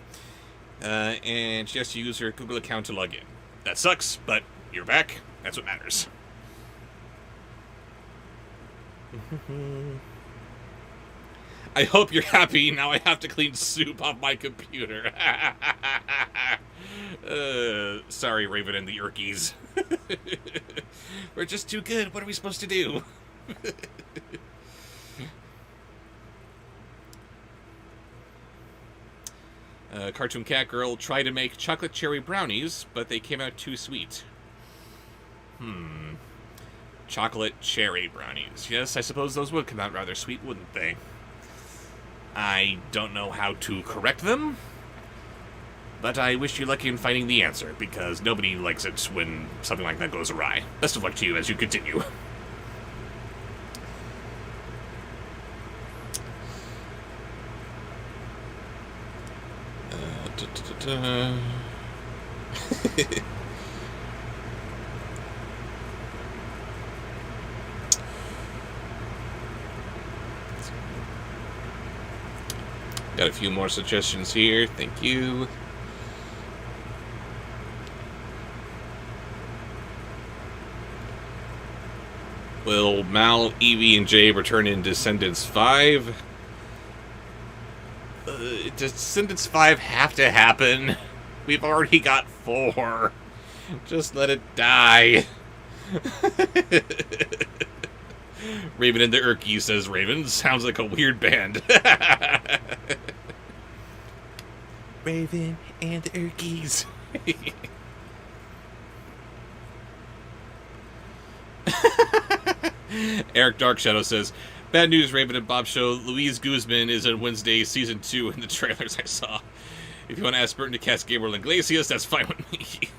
And she has to use her Google account to log in. That sucks, but you're back. That's what matters. I hope you're happy. Now I have to clean soup off my computer. Sorry, Raven and the Urkies. We're just too good. What are we supposed to do? Cartoon Cat Girl tried to make chocolate cherry brownies, but they came out too sweet. Chocolate cherry brownies. Yes, I suppose those would come out rather sweet, wouldn't they? I don't know how to correct them, but I wish you luck in finding the answer, because nobody likes it when something like that goes awry. Best of luck to you as you continue. Got a few more suggestions here. Thank you. Will Mal, Evie, and Jay return in Descendants 5? Does Descendants 5 have to happen? We've already got 4. Just let it die. Raven and the Urky, says Raven. Sounds like a weird band. Raven and the Urkies. Eric Darkshadow says, bad news, Raven and Bobsheaux. Louise Guzman is in Wednesday Season 2 in the trailers I saw. If you want to ask Burton to cast Gabriel Iglesias, that's fine with me.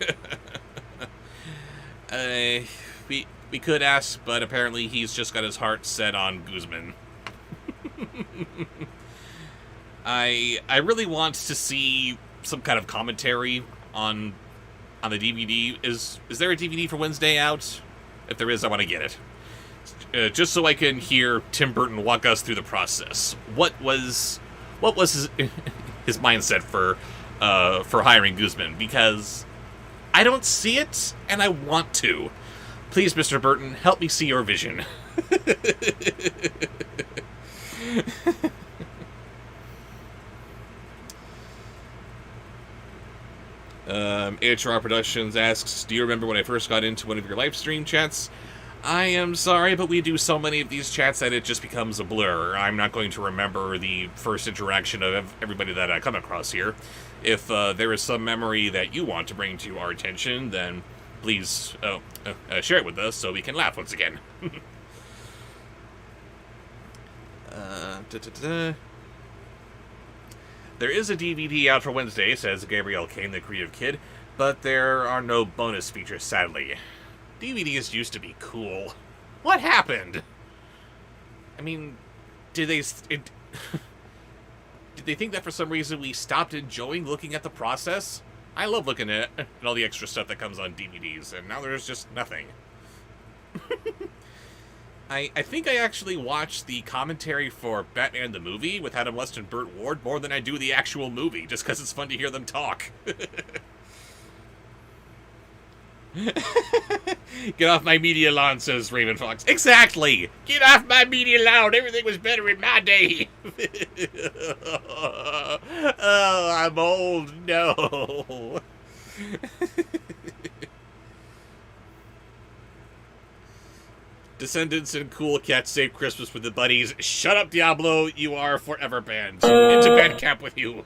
We could ask, but apparently he's just got his heart set on Guzman. I really want to see some kind of commentary on the DVD. Is there a DVD for Wednesday out? If there is, I want to get it. Just so I can hear Tim Burton walk us through the process. What was his mindset for hiring Guzman? Because I don't see it, and I want to. Please, Mr. Burton, help me see your vision. AHR Productions asks, do you remember when I first got into one of your live stream chats? I am sorry, but we do so many of these chats that it just becomes a blur. I'm not going to remember the first interaction of everybody that I come across here. If there is some memory that you want to bring to our attention, then please share it with us so we can laugh once again. There is a DVD out for Wednesday, says Gabrielle Kane, the creative kid, but there are no bonus features, sadly. DVDs used to be cool. What happened? I mean, did they think that for some reason we stopped enjoying looking at the process? I love looking at all the extra stuff that comes on DVDs, and now there's just nothing. I think I actually watched the commentary for Batman the movie with Adam West and Burt Ward more than I do the actual movie, just because it's fun to hear them talk. Get off my media lawn, says Raymond Fox. Exactly! Get off my media lawn! Everything was better in my day! Oh, I'm old. No. Descendants and Cool Cat save Christmas with the buddies. Shut up, Diablo. You are forever banned. Into band camp with you.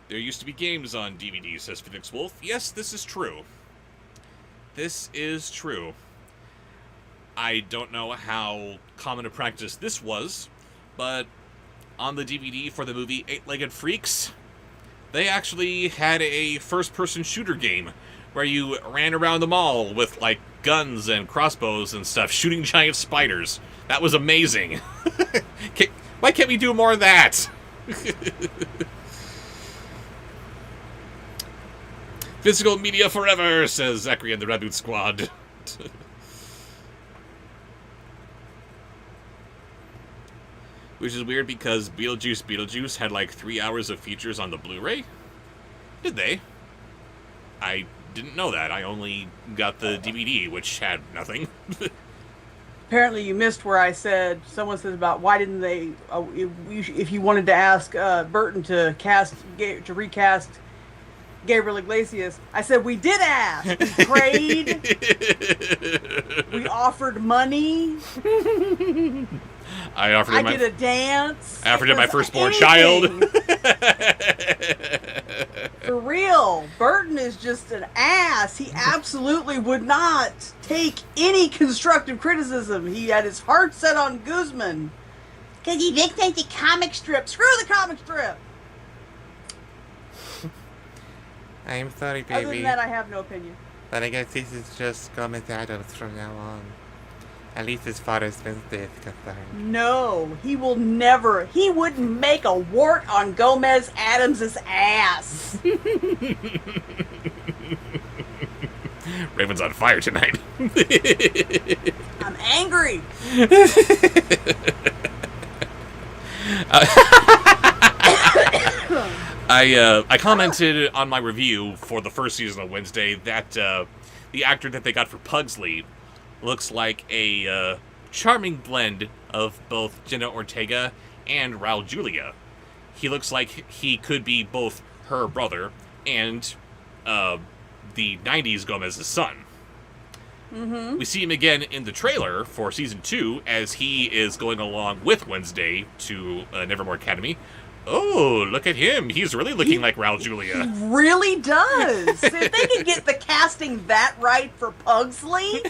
There used to be games on DVD, says Phoenix Wolf. Yes, this is true. This is true. I don't know how common a practice this was, but on the DVD for the movie Eight-Legged Freaks, they actually had a first-person shooter game where you ran around the mall with, like, guns and crossbows and stuff, shooting giant spiders. That was amazing. Why can't we do more of that? Physical media forever, says Zachary and the Reboot Squad. Which is weird because Beetlejuice had like 3 hours of features on the Blu-ray? Did they? I didn't know that. I only got the DVD, which had nothing. Apparently you missed where I said, someone says about why didn't they, if you wanted to ask Burton to recast Gabriel Iglesias, I said we did ask. We prayed. We offered money. I did a dance. I offered him my firstborn child. For real, Burton is just an ass. He absolutely would not take any constructive criticism. He had his heart set on Guzman. Because he dictates the comic strip. Screw the comic strip. I am sorry, baby. Other than that, I have no opinion. But I guess this is just Gomez Adams from now on. At least as far as Wednesday is concerned. No, he will never. He wouldn't make a wart on Gomez Adams' ass. Raven's on fire tonight. I'm angry. I commented on my review for the first season of Wednesday that the actor that they got for Pugsley looks like a charming blend of both Jenna Ortega and Raul Julia. He looks like he could be both her brother and the 90s Gomez's son. Mm-hmm. We see him again in the trailer for Season 2 as he is going along with Wednesday to Nevermore Academy. Oh, look at him. He's really looking like Raul Julia. He really does. If they could get the casting that right for Pugsley,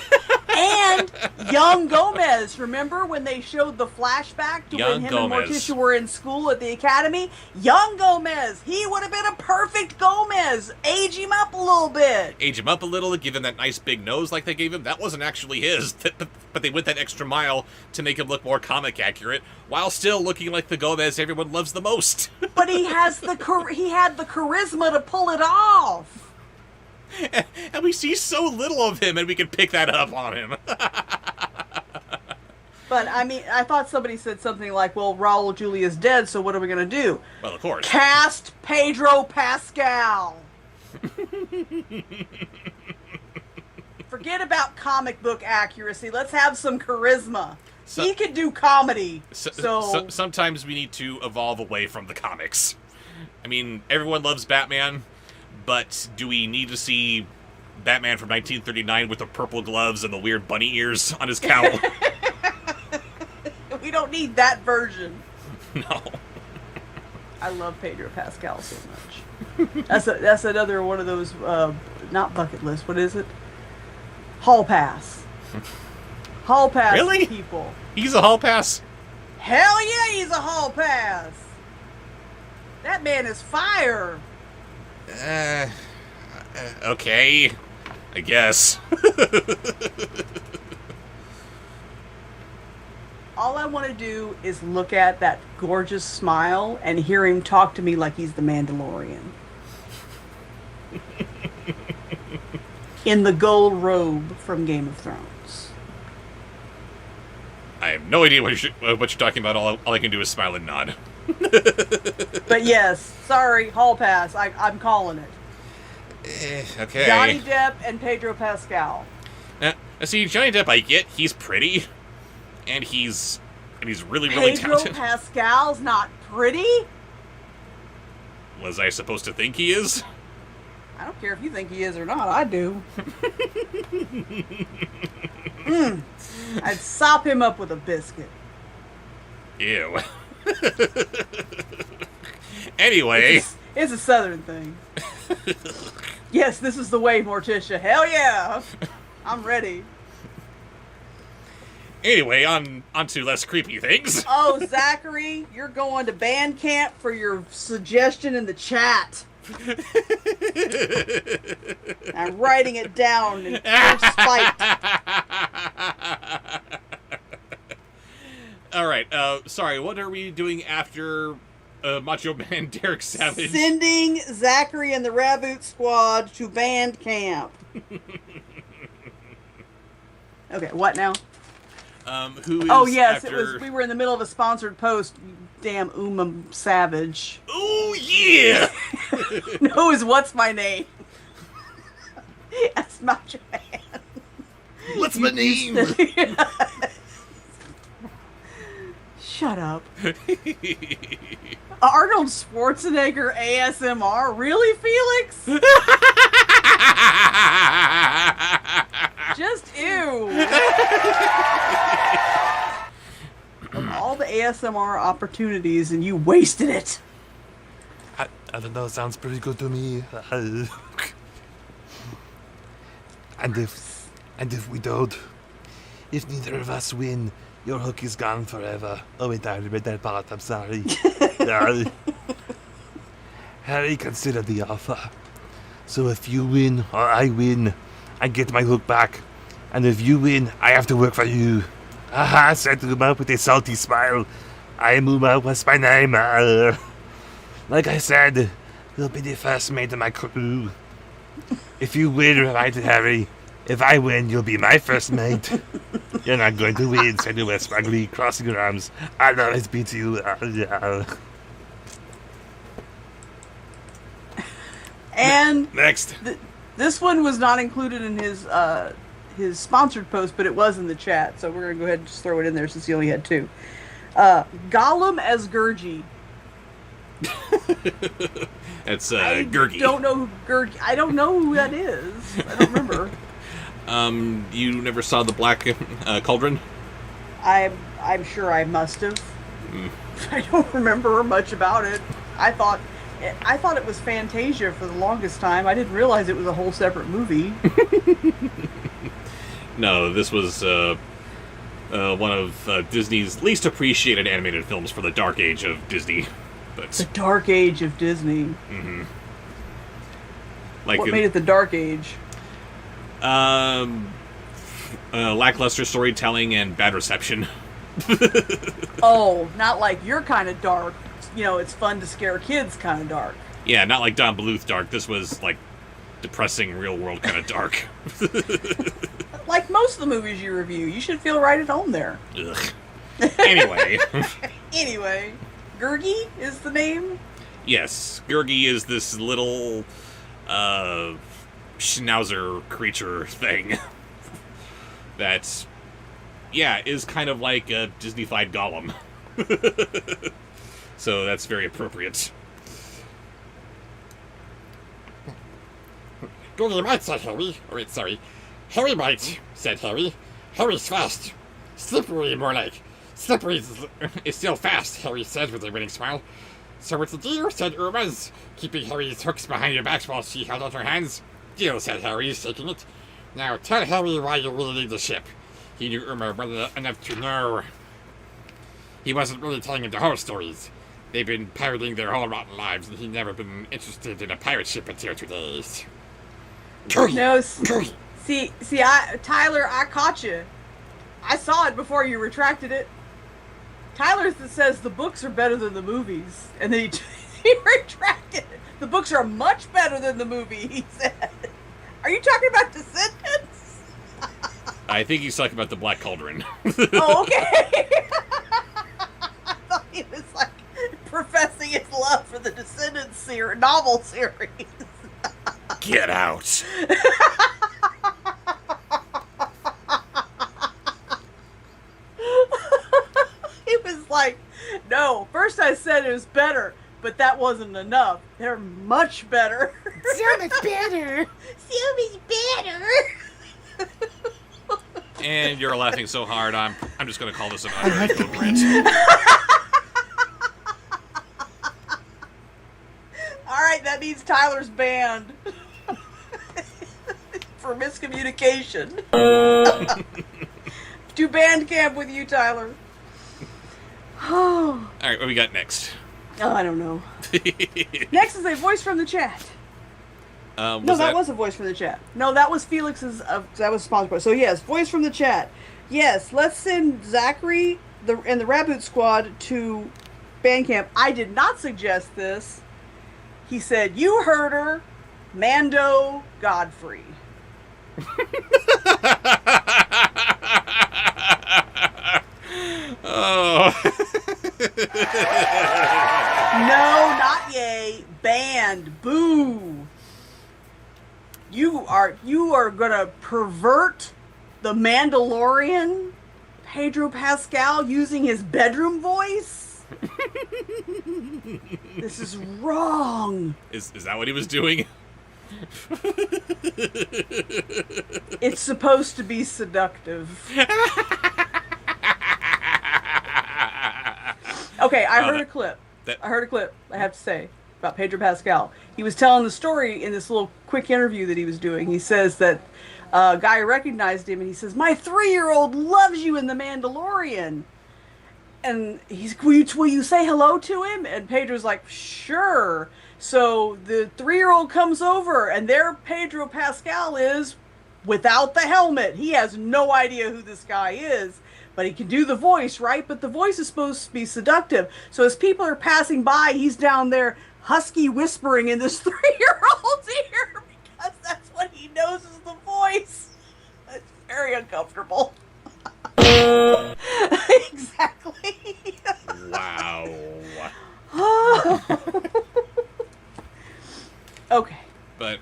And young Gomez. Remember when they showed the flashback to when him and Morticia were in school at the academy? Young Gomez. He would have been a perfect Gomez. Age him up a little bit. Age him up a little, give him that nice big nose like they gave him. That wasn't actually his, but they went that extra mile to make him look more comic accurate, while still looking like the Gomez everyone loves the most. But he had the charisma to pull it off. And we see so little of him, and we can pick that up on him. But, I mean, I thought somebody said something like, well, Raul Julia's dead, so what are we going to do? Well, of course. Cast Pedro Pascal. Forget about comic book accuracy. Let's have some charisma. He can do comedy. So sometimes we need to evolve away from the comics. I mean, everyone loves Batman, but do we need to see Batman from 1939 with the purple gloves and the weird bunny ears on his cowl? We don't need that version. No. I love Pedro Pascal so much. That's another one of those, not bucket list, what is it? Hall pass. Hall pass Really? People. He's a hall pass? Hell yeah, he's a hall pass. That man is fire. Okay. I guess. All I want to do is look at that gorgeous smile and hear him talk to me like he's the Mandalorian. In the gold robe from Game of Thrones. I have no idea what you're talking about. All I can do is smile and nod. But yes, sorry, hall pass. I'm calling it. Okay. Johnny Depp and Pedro Pascal. See, Johnny Depp, I get. He's pretty. And he's really, really Pedro talented. Pascal's not pretty? Was I supposed to think he is? I don't care if you think he is or not. I do. I'd sop him up with a biscuit. Ew. Anyway. It's a southern thing. Yes, this is the way, Morticia. Hell yeah. I'm ready. Anyway, on to less creepy things. Oh, Zachary, you're going to band camp for your suggestion in the chat. I'm writing it down in pure spite. All right. Sorry. What are we doing after Macho Man Derek Savage? Sending Zachary and the Raboot Squad to band camp. Okay, what now? Who is oh yes, after... it was. We were in the middle of a sponsored post. You damn Savage. Oh yeah. No, is what's my name? That's Macho Man. What's my name? Shut up. Arnold Schwarzenegger ASMR? Really, Felix? Just ew. Of all the ASMR opportunities, and you wasted it. I don't know, sounds pretty good to me. And if we don't, if neither of us win, your hook is gone forever. Oh wait, I read that part, I'm sorry. Harry, consider the offer. So if you win or I win, I get my hook back. And if you win, I have to work for you. Aha, said Uma with a salty smile. I am Uma, what's my name? Like I said, you'll be the first mate of my crew. If you win, right, Harry? If I win, you'll be my first mate. You're not going to win, said Uma smugly, crossing her arms. I'll always beat you. And next. This one was not included in his sponsored post, but it was in the chat, so we're going to go ahead and just throw it in there since he only had two. Gollum as Gurgi. That's Gurgi. I don't know who that is. I don't remember. You never saw the Black Cauldron? I'm sure I must have. I don't remember much about it. I thought it was Fantasia for the longest time. I didn't realize it was a whole separate movie. No, this was one of Disney's least appreciated animated films for the dark age of Disney. But The dark age of Disney. mm-hmm. Like What made it the dark age? Lackluster storytelling and bad reception. Oh, not like your kind of dark. You know, it's fun to scare kids kind of dark. Yeah, not like Don Bluth dark. This was like depressing, real world kind of dark. Like most of the movies you review, you should feel right at home there. Ugh. Anyway. Anyway, Gurgi is the name? Yes, Gurgi is this little schnauzer creature thing that, yeah, is kind of like a Disney-fied Gollum. So that's very appropriate. Gurgi might, said Harry. Wait, sorry. Harry might, said Harry. Harry's fast. Slippery, more like. Slippery is still fast, Harry said with a winning smile. So it's a deal, said Urma's, keeping Harry's hooks behind her back while she held out her hands. Deal, said Harry, shaking it. Now tell Harry why you really need the ship. He knew Irma well enough to know. He wasn't really telling him the whole stories. They've been pirating their whole rotten lives, and he'd never been interested in a pirate ship until 2 days. No, see, Tyler, I caught you. I saw it before you retracted it. Tyler says the books are better than the movies, and then he retracted it. The books are much better than the movie, he said. Are you talking about Descendants? I think he's talking about the Black Cauldron. Oh, okay. I thought he was like professing his love for the Descendants novel series. Get out. He was like, no, first I said it was better, but that wasn't enough. They're much better. So much better. So much better. And you're laughing so hard, I'm just going to call this an inappropriate. All right, that needs Tyler's banned for miscommunication. Do band camp with you, Tyler. Oh, All right, what we got next? I don't know. Next is a voice from the chat. Was that was a voice from the chat. No, that was Felix's. That was Spongebob. So yes, voice from the chat. Yes, let's send Zachary and the Raboot Squad to Bandcamp. I did not suggest this. He said, "You heard her, Mando Godfrey." Oh. No, not yay. Banned. Boo. You are gonna pervert the Mandalorian, Pedro Pascal, using his bedroom voice? This is wrong. Is that what he was doing? It's supposed to be seductive. Okay, I heard a clip. I have to say, about Pedro Pascal. He was telling the story in this little quick interview that he was doing. He says that a guy recognized him, and he says, "My 3-year-old loves you in The Mandalorian." And he's, will you say hello to him? And Pedro's like, "Sure." So the 3-year-old comes over, and there Pedro Pascal is without the helmet. He has no idea who this guy is. But he can do the voice, right? But the voice is supposed to be seductive. So as people are passing by, he's down there husky whispering in this 3-year-old's ear because that's what he knows is the voice. It's very uncomfortable. Exactly. Wow. Okay. But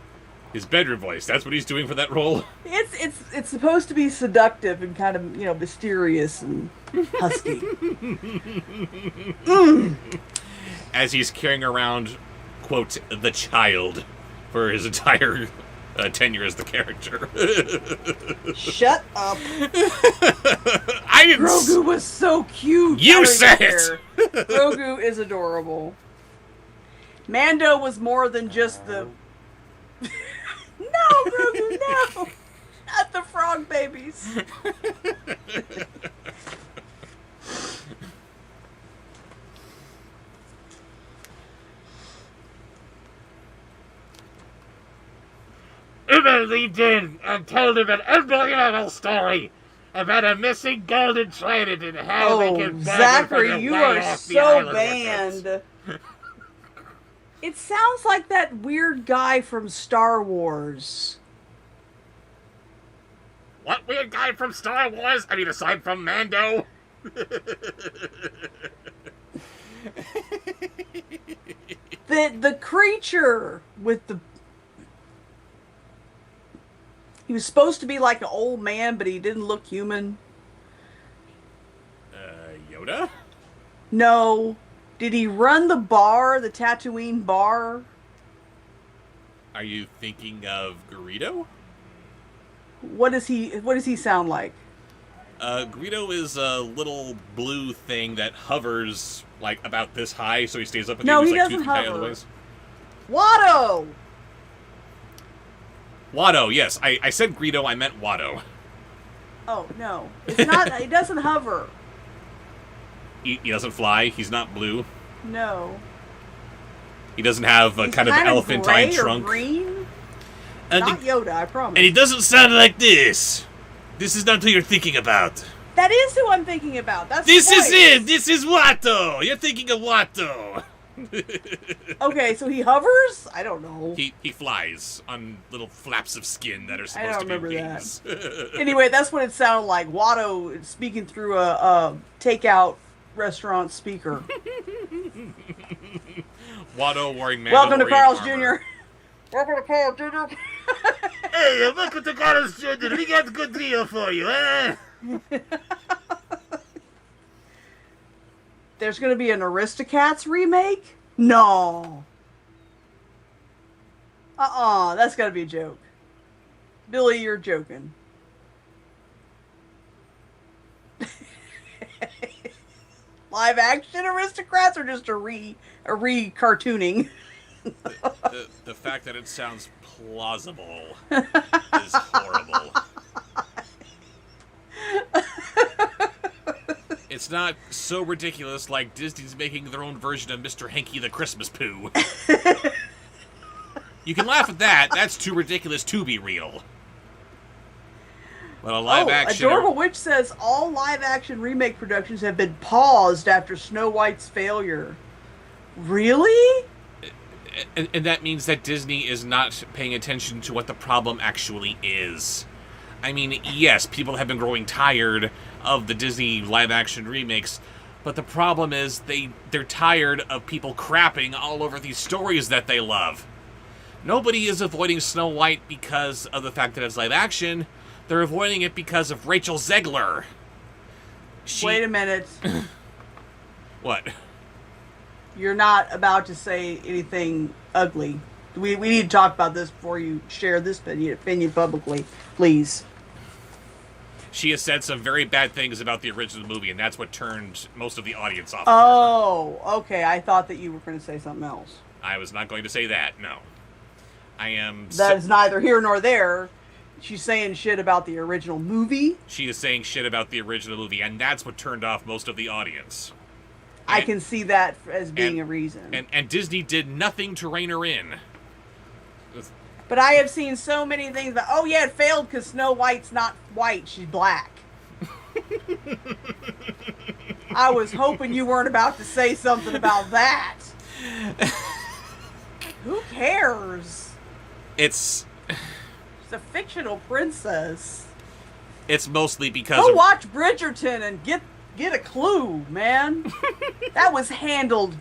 his bedroom voice, that's what he's doing for that role? It's supposed to be seductive and kind of, mysterious and husky. As he's carrying around, quote, the child for his entire tenure as the character. Shut up. I didn't Grogu was so cute. You said it! Grogu is adorable. Mando was more than just the... No, Grogu, no! Shut The frog babies. Uma leaned in and told him an unbelievable story about a missing golden trident and how they can Zachary, you are so banned. banned. It sounds like that weird guy from Star Wars. What weird guy from Star Wars? I mean, aside from Mando. The creature with the... He was supposed to be like an old man, but he didn't look human. Yoda? No. Did he run the bar, the Tatooine bar? Are you thinking of Greedo? What does he sound like? Greedo is a little blue thing that hovers, like, about this high, so he stays up with No, you. he He's, like, doesn't 2 feet high hover. otherwise. Watto! Watto, yes. I said Greedo, I meant Watto. Oh, no. It's not, it doesn't hover. He doesn't fly, he's not blue. No. He doesn't have a He's kind of kinda elephantine gray trunk. Or green? And Not Yoda, I promise. he doesn't sound like this. This is not who you're thinking about. That is who I'm thinking about. That's This the is voice. it! This is Watto! You're thinking of Watto! Okay, so he hovers? I don't know. He flies on little flaps of skin that are I supposed don't to be remember wings. Anyway, that's what it sounded like. Watto speaking through a takeout restaurant speaker. Watto wearing Welcome to Mandalorian Carl's armor. Jr. Welcome to Carl's Jr. Hey, welcome to Carlos Jr. We got a good deal for you, eh? There's going to be an Aristocats remake? No. That's got to be a joke. Billy, you're joking. Live action Aristocrats or just a re-cartooning? The fact that it sounds plausible is horrible. It's not so ridiculous like Disney's making their own version of Mr. Hanky the Christmas Pooh. You can laugh at that. That's too ridiculous to be real. But a live action... Adorable Witch says all live action remake productions have been paused after Snow White's failure. Really? And that means that Disney is not paying attention to what the problem actually is. I mean, yes, people have been growing tired of the Disney live-action remakes, but the problem is they're tired of people crapping all over these stories that they love. Nobody is avoiding Snow White because of the fact that it's live-action. They're avoiding it because of Rachel Zegler. Wait a minute. What? You're not about to say anything ugly. We need to talk about this before you share this opinion publicly, please. She has said some very bad things about the original movie, and that's what turned most of the audience off. Oh, okay. I thought that you were going to say something else. I was not going to say that, no. I am... That is neither here nor there. She's saying shit about the original movie. She is saying shit about the original movie, and that's what turned off most of the audience. I can see that as being a reason. And Disney did nothing to rein her in. But I have seen so many things that, oh yeah, it failed because Snow White's not white, she's black. I was hoping you weren't about to say something about that. Who cares? It's She's a fictional princess. It's mostly because Go of... watch Bridgerton and get a clue, man. That was handled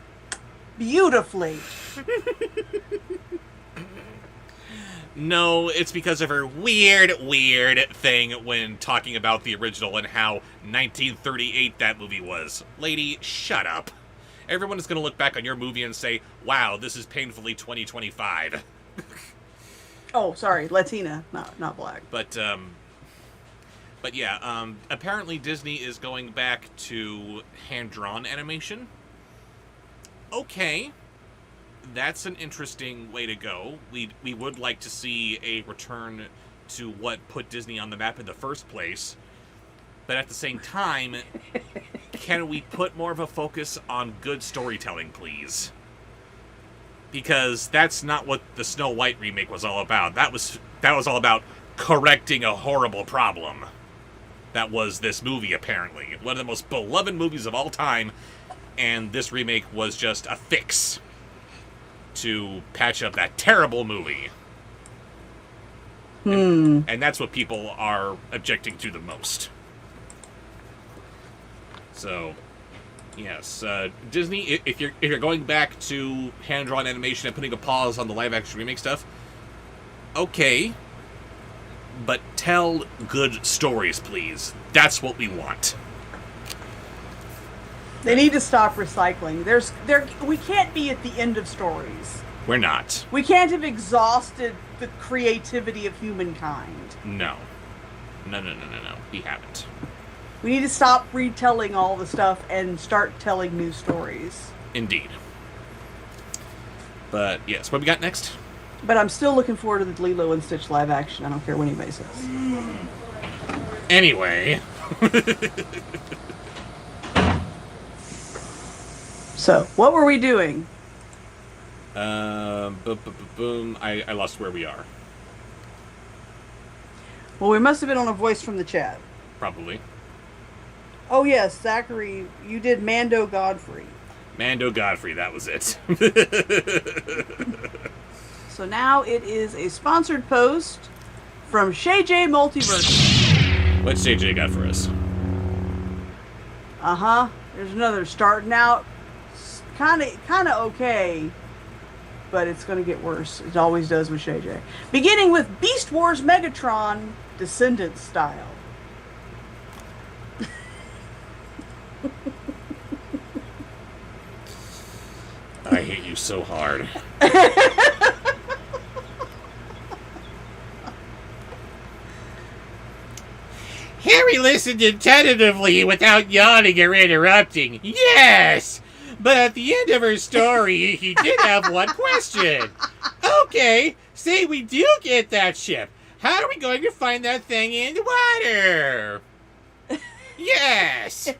beautifully. No, it's because of her weird thing when talking about the original and how 1938 that movie was. Lady, shut up. Everyone is going to look back on your movie and say, wow, this is painfully 2025. Oh, sorry, Latina, not black. But yeah, apparently Disney is going back to hand-drawn animation. Okay. That's an interesting way to go. We would like to see a return to what put Disney on the map in the first place. But at the same time, can we put more of a focus on good storytelling, please? Because that's not what the Snow White remake was all about. That was all about correcting a horrible problem. That was this movie, apparently. One of the most beloved movies of all time, and this remake was just a fix to patch up that terrible movie. And that's what people are objecting to the most. So, yes, Disney, if you're going back to hand-drawn animation and putting a pause on the live-action remake stuff, okay, but tell good stories, please. That's what we want. They need to stop recycling. We can't be at the end of stories. We're not. We can't have exhausted the creativity of humankind. No. No. We haven't. We need to stop retelling all the stuff and start telling new stories. Indeed. But, yes, what we got next? But I'm still looking forward to the Lilo and Stitch live action. I don't care what anybody says. Anyway. So, what were we doing? Boom. I lost where we are. Well, we must have been on a voice from the chat. Probably. Oh, yes, Zachary, you did Mando Godfrey. Mando Godfrey, that was it. So now it is a sponsored post from Shay J Multiverse. What's JJ got for us? There's another starting out. Kind of okay, but it's going to get worse. It always does with Shay J. Beginning with Beast Wars Megatron Descendants style. I hate you so hard. Harry listened attentively without yawning or interrupting. Yes! But at the end of her story, he did have one question. Okay, say we do get that ship. How are we going to find that thing in the water? Yes!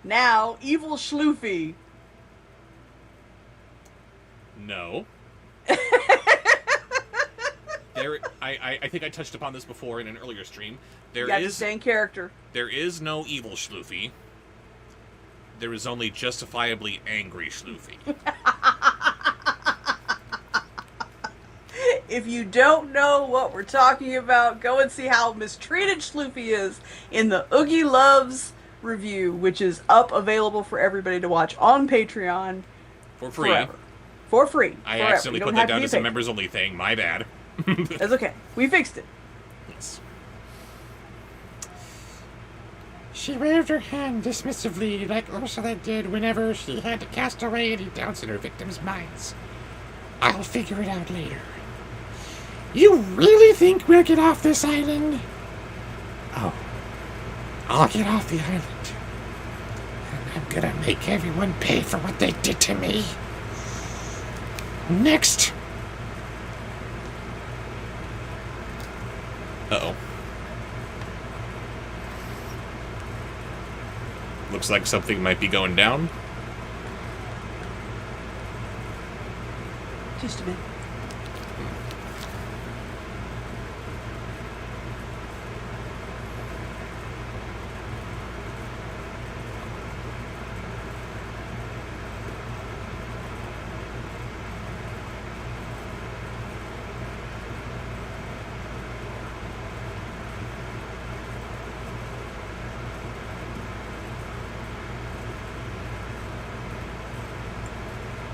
Now, Evil Schloofy. No. I think I touched upon this before in an earlier stream. You got the same character. There is no evil Schloofy. There is only justifiably angry Schloofy. If you don't know what we're talking about, go and see how mistreated Schloofy is in the Oogie Loves review, which is available for everybody to watch on Patreon. For free. Forever. For free. I forever. accidentally put that down as a members only thing. My bad. That's okay. We fixed it. Yes. She waved her hand dismissively, like Ursula did whenever she had to cast away any doubts in her victims' minds. I'll figure it out later. You really think we'll get off this island? Oh, I'll get off the island. And I'm gonna make everyone pay for what they did to me. Next. Uh-oh. Looks like something might be going down. Just a bit.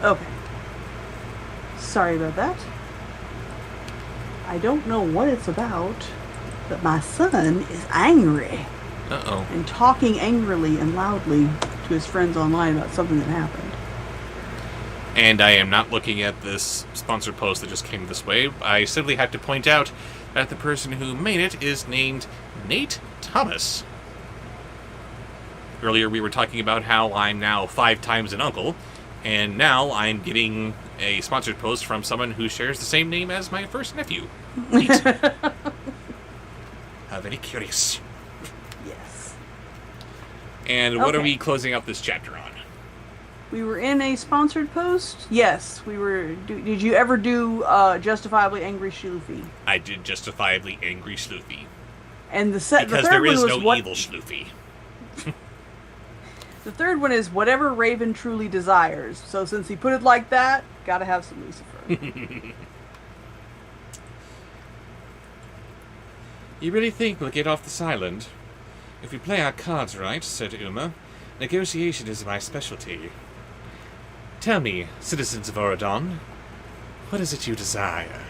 Okay. Sorry about that. I don't know what it's about, but my son is angry. Uh-oh. And talking angrily and loudly to his friends online about something that happened. And I am not looking at this sponsored post that just came this way. I simply have to point out that the person who made it is named Nate Thomas. Earlier we were talking about how I'm now 5 times an uncle, and now I'm getting a sponsored post from someone who shares the same name as my first nephew. Neat. Very curious. Yes. And what are Okay. we closing out this chapter on? We were in a sponsored post. Yes, we were. Did you ever do Justifiably Angry Schloofy? I did Justifiably Angry Schloofy. And the Because third there one is was no what? evil Schloofy. The third one is Whatever Raven Truly Desires. So since he put it like that, gotta have some Lucifer. You really think we'll get off this island? If we play our cards right, said Uma, negotiation is my specialty. Tell me, citizens of Oradon, what is it you desire?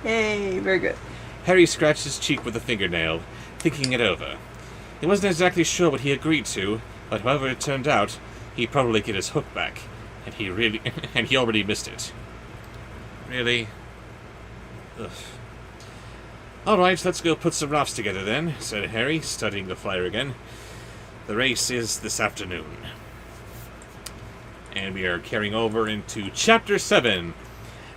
Hey, very good. Harry scratched his cheek with a fingernail, thinking it over. He wasn't exactly sure what he agreed to, but however it turned out, he'd probably get his hook back, and he already missed it. Really? Ugh. All right, let's go put some rafts together then, said Harry, studying the flyer again. The race is this afternoon. And we are carrying over into Chapter 7.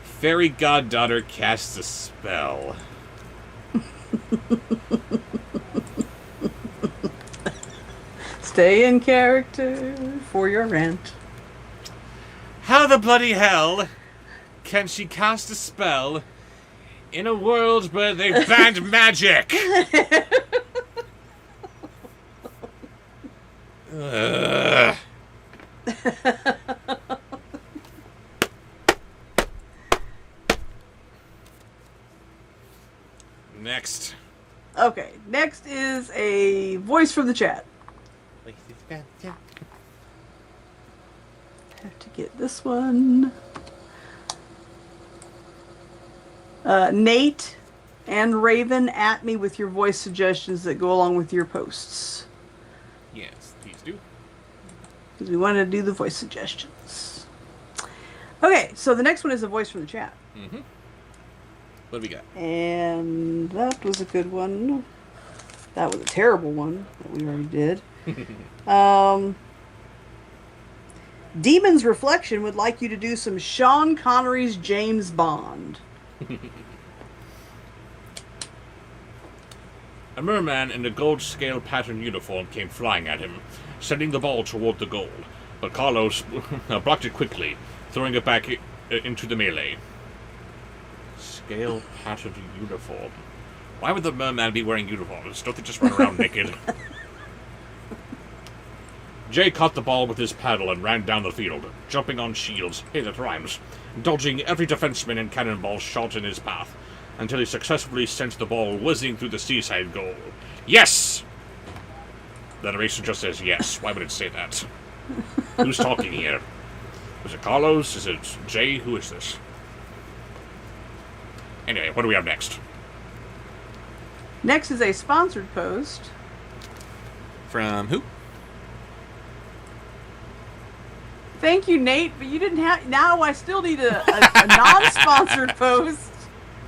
Fairy Goddaughter casts a spell. Stay in character for your rant. How the bloody hell can she cast a spell in a world where they banned magic? Ugh. Next. Okay, next is a voice from the chat. Have to get this one. Nate and Raven, at me with your voice suggestions that go along with your posts. Yes, please do. Because we wanted to do the voice suggestions. Okay, so the next one is a voice from the chat. Mm-hmm. What do we got? And that was a good one. That was a terrible one that we already did. Demon's Reflection would like you to do some Sean Connery's James Bond. A merman in a gold scale pattern uniform came flying at him, sending the ball toward the goal, but Carlos blocked it quickly, throwing it back into the melee. Scale patterned uniform. Why would the merman be wearing uniforms? Don't they just run around naked? Jay caught the ball with his paddle and ran down the field, jumping on shields, hey, that rhymes, dodging every defenseman and cannonball shot in his path, until he successfully sent the ball whizzing through the seaside goal. Yes! The narration just says yes. Why would it say that? Who's talking here? Is it Carlos? Is it Jay? Who is this? Anyway, what do we have next? Next is a sponsored post. From who? Thank you, Nate, but you didn't have... Now I still need a non-sponsored post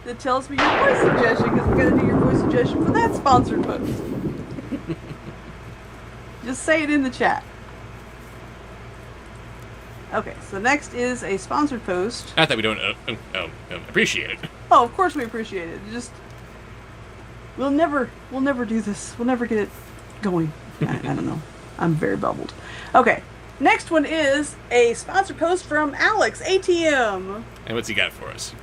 that tells me your voice suggestion, because I'm going to do your voice suggestion for that sponsored post. Just say it in the chat. Okay, so next is a sponsored post. Not that we don't appreciate it. Oh, of course we appreciate it. Just... We'll never do this. We'll never get it going. I don't know. I'm very bubbled. Okay. Next one is a sponsored post from Alex, ATM. And what's he got for us?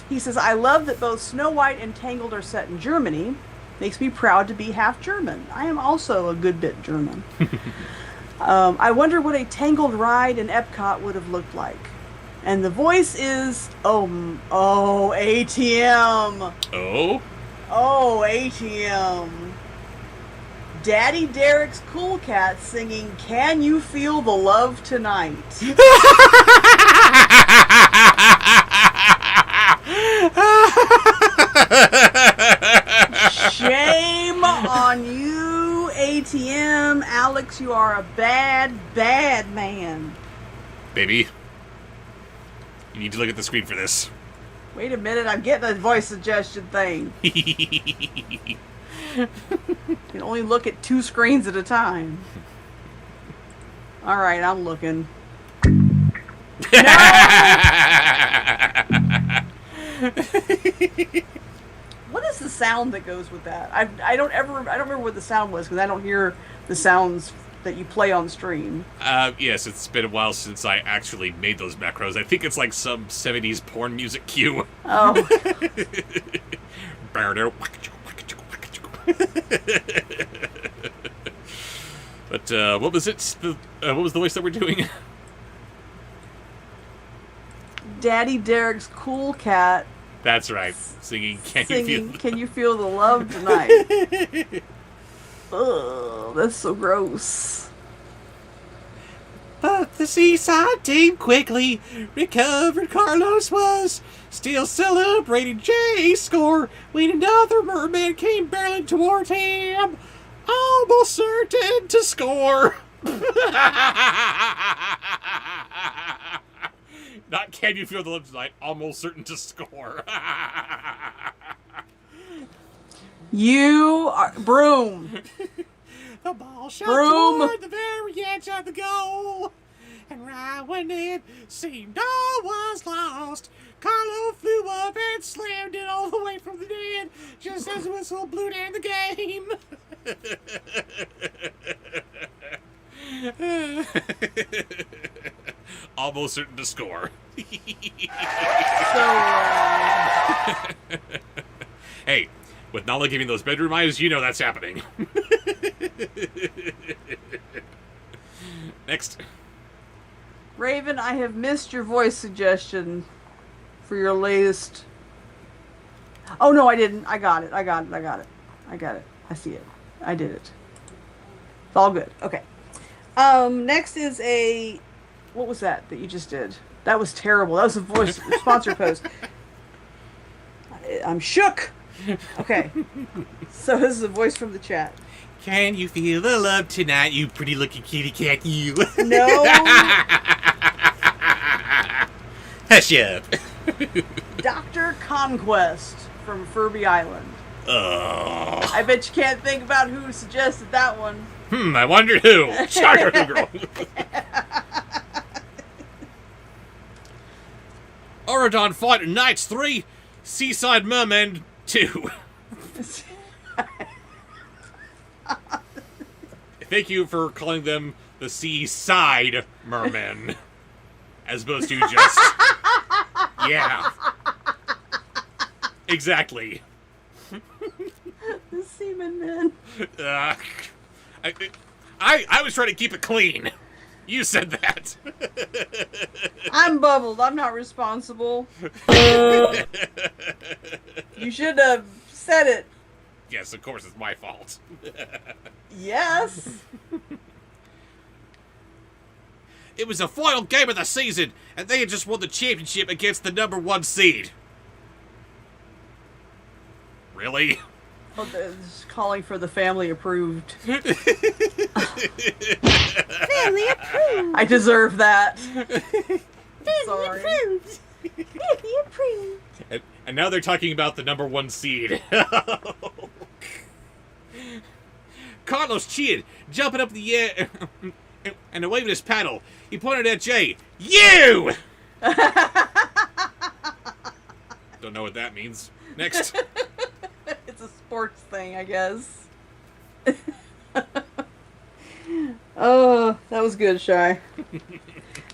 He says, I love that both Snow White and Tangled are set in Germany. Makes me proud to be half German. I am also a good bit German. I wonder what a Tangled ride in Epcot would have looked like. And the voice is, ATM. Oh? Oh, ATM. Daddy Derek's Cool Cat singing Can You Feel the Love Tonight? Shame on you, ATM. Alex, you are a bad, bad man. Baby, you need to look at the screen for this. Wait a minute, I'm getting a voice suggestion thing. You can only look at 2 screens at a time. Alright, I'm looking. What is the sound that goes with that? I don't remember what the sound was because I don't hear the sounds that you play on stream. Yes, it's been a while since I actually made those macros. I think it's like some 70s porn music cue. Oh. But what was it? What was the voice that we're doing? Daddy Derek's cool cat. That's right. Singing Can you feel the love tonight? Ugh, that's so gross. But the seaside team quickly recovered. Carlos was still celebrating Jay's score when another merman came barreling toward him, almost certain to score. Not can you feel the love tonight, almost certain to score. You are broom. The ball shot Broom. toward the very edge of the goal, and right when it seemed all was lost, Carlo flew up and slammed it all the way from the net, just as the whistle blew to end the game. Almost certain to score. Hey, with Nala giving those bedroom eyes, you know that's happening. Next. Raven, I have missed your voice suggestion for your latest. Oh no, I didn't. I got it. I see it. I did it. It's all good. Okay. Next is a. What was that you just did? That was terrible. That was a voice sponsor post. I'm shook. Okay. So this is a voice from the chat. Can you feel the love tonight, you pretty looking kitty cat, you? No. Hush up. Dr. Conquest from Furby Island. Oh. I bet you can't think about who suggested that one. I wondered who. Shocker, girl. Auradon Fighter Knights 3, Seaside Merman 2. Thank you for calling them the Seaside Mermen, as opposed to just... Yeah. Exactly. The Seaman Men. I was trying to keep it clean. You said that. I'm bubbled. I'm not responsible. You should have said it. Yes, of course, it's my fault. Yes. It was the final game of the season, and they had just won the championship against the number 1 seed. Really? Oh, this is calling for the family approved. Family approved. I deserve that. Family approved. Family approved. And now they're talking about the number 1 seed. Carlos cheated, jumping up in the air and waving his paddle. He pointed at Jay. You! Don't know what that means. Next. It's a sports thing, I guess. Oh, that was good, Shy.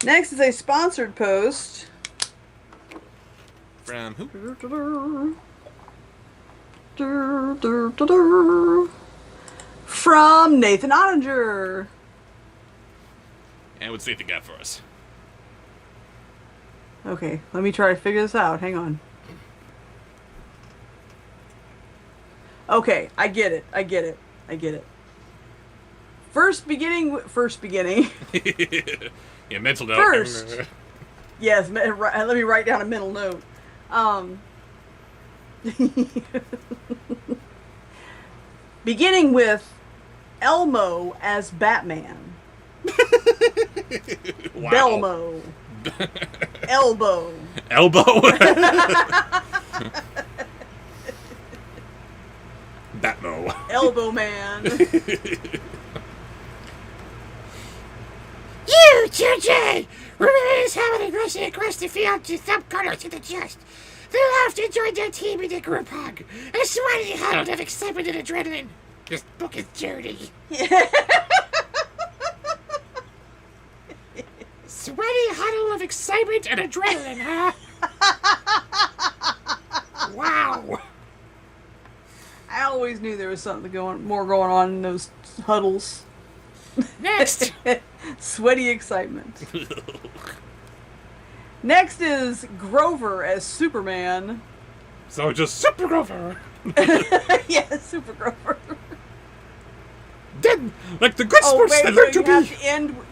Next is a sponsored post. From who? From Nathan Ottinger. And what's Nathan got for us? Okay, let me try to figure this out. Hang on. Okay, I get it. First beginning. Yeah, mental note. First. Yes, let me write down a mental note. Beginning with Elmo as Batman. Wow. Belmo. Elbow. Batmo. Elbow Man. You, JJ! Remember this happening rushing across the field to thump Carlos in the chest. They laughed and joined their team in a group hug. A sweaty huddle of excitement and adrenaline. This book is dirty. Sweaty huddle of excitement and adrenaline, huh? Wow. I always knew there was something more going on in those huddles. Next. Sweaty excitement. Next is Grover as Superman. So just Super Grover. Yeah, Super Grover. Then, like the good sports wait, that learn to you be.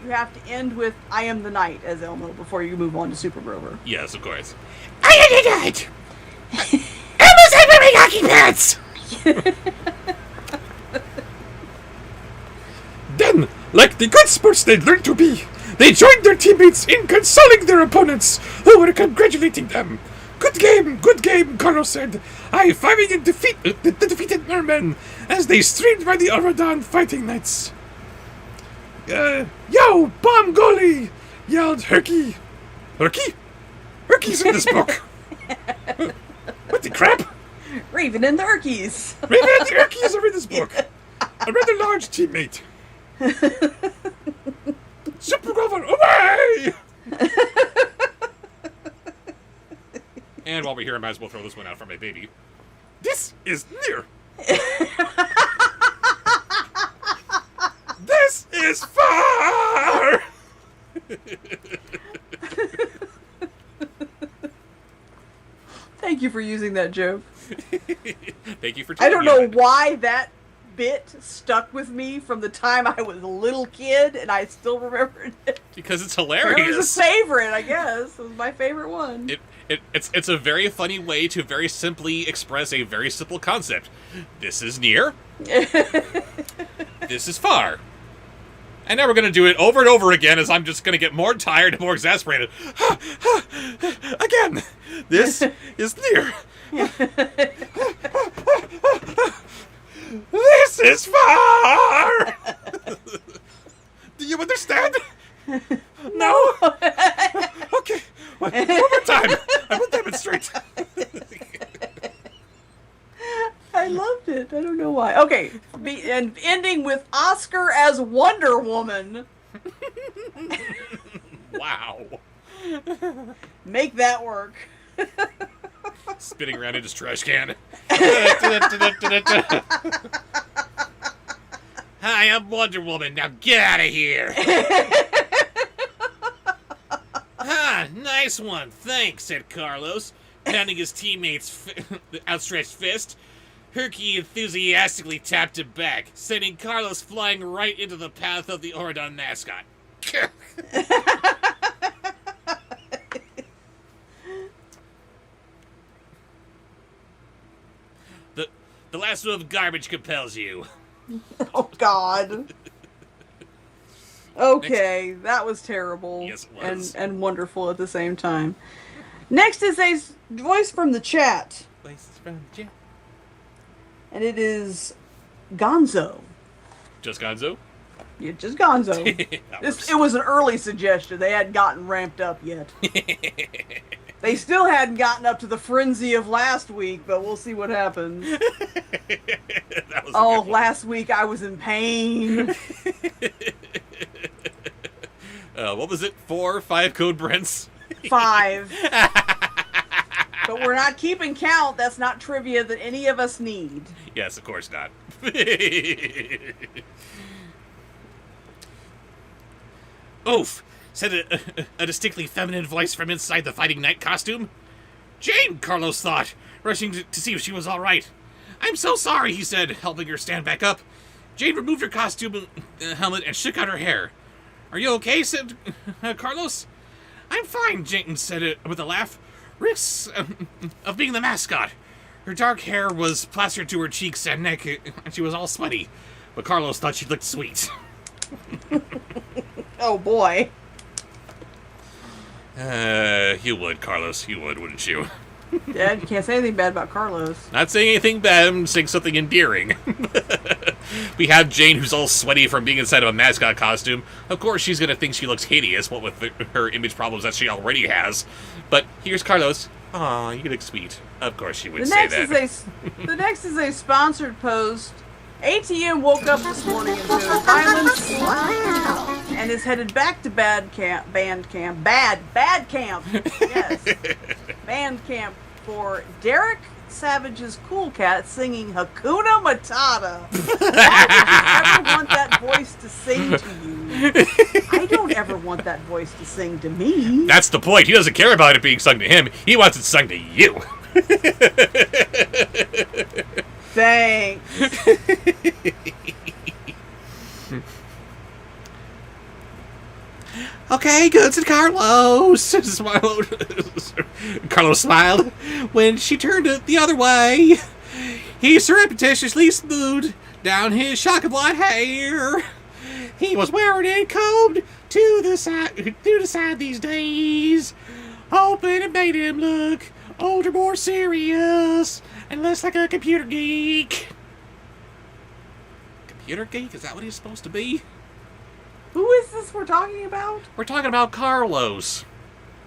have to end with I am the knight as Elmo before you move on to Super Grover. Yes, of course. I am the knight. Elmo's had wearing hockey pants. Then, like the good sports they learn to be, they joined their teammates in consoling their opponents, who were congratulating them. Good game, Carlos said, high-fiving the defeated mermen as they streamed by the Auradon fighting knights. Yo, bomb goalie! Yelled Herky. Herky? Herky's in this book. What the crap? Raven and the Urkies. Raven and the Urkies are in this book. A rather large teammate. Super Grover, away! And while we're here, I might as well throw this one out for my baby. This is near. This is far. Thank you for using that joke. Thank you for I don't telling know me. why that bit stuck with me from the time I was a little kid, and I still remembered it. Because it's It was hilarious. a favorite, I guess. It was my favorite one. It's a very funny way to very simply express a very simple concept. This is near. This is far. And now we're going to do it over and over again as I'm just going to get more tired and more exasperated. Again, this is near. This is far. Do you understand? No? Okay. One more time. I will demonstrate. I loved it. I don't know why. Okay, and ending with Oscar as Wonder Woman. Wow. Make that work. Spinning around in his trash can. Hi, I'm Wonder Woman. Now get out of here. Ah, nice one. Thanks, said Carlos, pounding his teammate's outstretched fist. Herky enthusiastically tapped him back, sending Carlos flying right into the path of the Auradon mascot. The lasso of garbage compels you. Oh, God. Okay, that was terrible. Yes, it was. And wonderful at the same time. Next is a voice from the chat. And it is Gonzo. Just Gonzo? Yeah, just Gonzo. Works. It was an early suggestion. They hadn't gotten ramped up yet. They still hadn't gotten up to the frenzy of last week, but we'll see what happens. That was Oh, last week I was in pain. What was it? 4 or 5 code Brents? 5. But we're not keeping count. That's not trivia that any of us need. Yes, of course not. Oof! Said a distinctly feminine voice from inside the fighting knight costume. Jane, Carlos thought, rushing to see if she was all right. I'm so sorry, he said, helping her stand back up. Jane removed her costume helmet and shook out her hair. Are you okay? Said Carlos. I'm fine, Jane said with a laugh. Risks of being the mascot. Her dark hair was plastered to her cheeks and neck, and she was all sweaty. But Carlos thought she looked sweet. Oh, boy. You would, Carlos. You would, wouldn't you? Dad, you can't say anything bad about Carlos. Not saying anything bad, I'm saying something endearing. But We have Jane, who's all sweaty from being inside of a mascot costume. Of course, she's gonna think she looks hideous, what with her image problems that she already has. But here's Carlos. Aw, you look sweet. Of course she would say that. The next is a sponsored post. ATM woke up this morning into violence and is headed back to band camp. Yes. Band camp for Derek Savage's Cool Cat singing Hakuna Matata. Why would you ever want that voice to sing to you? I don't ever want that voice to sing to me. That's the point. He doesn't care about it being sung to him. He wants it sung to you. Thanks. Okay, good, said Carlos. Carlos smiled when she turned it the other way. He surreptitiously smoothed down his shock of blonde hair. He was wearing it combed to the side these days, hoping it made him look older, more serious, and less like a computer geek. Computer geek? Is that what he's supposed to be? Who is this we're talking about? We're talking about Carlos.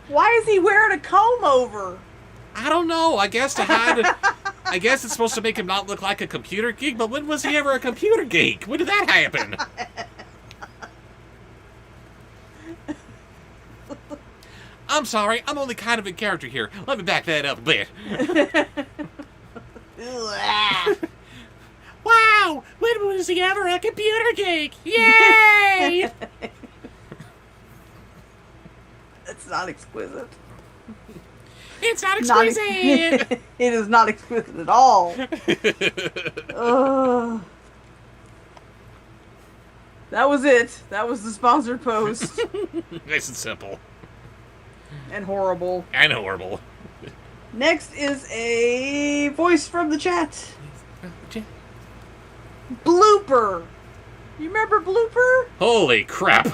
Why is he wearing a comb over? I don't know. I guess to hide. I guess it's supposed to make him not look like a computer geek. But when was he ever a computer geek? When did that happen? I'm sorry. I'm only kind of in character here. Let me back that up a bit. Wow! When was he ever a computer geek? Yay! It's not exquisite. It's not exquisite! It is not exquisite at all. That was it. That was the sponsored post. Nice and simple. And horrible. And horrible. Next is a voice from the chat. Blooper. You remember Blooper? Holy crap.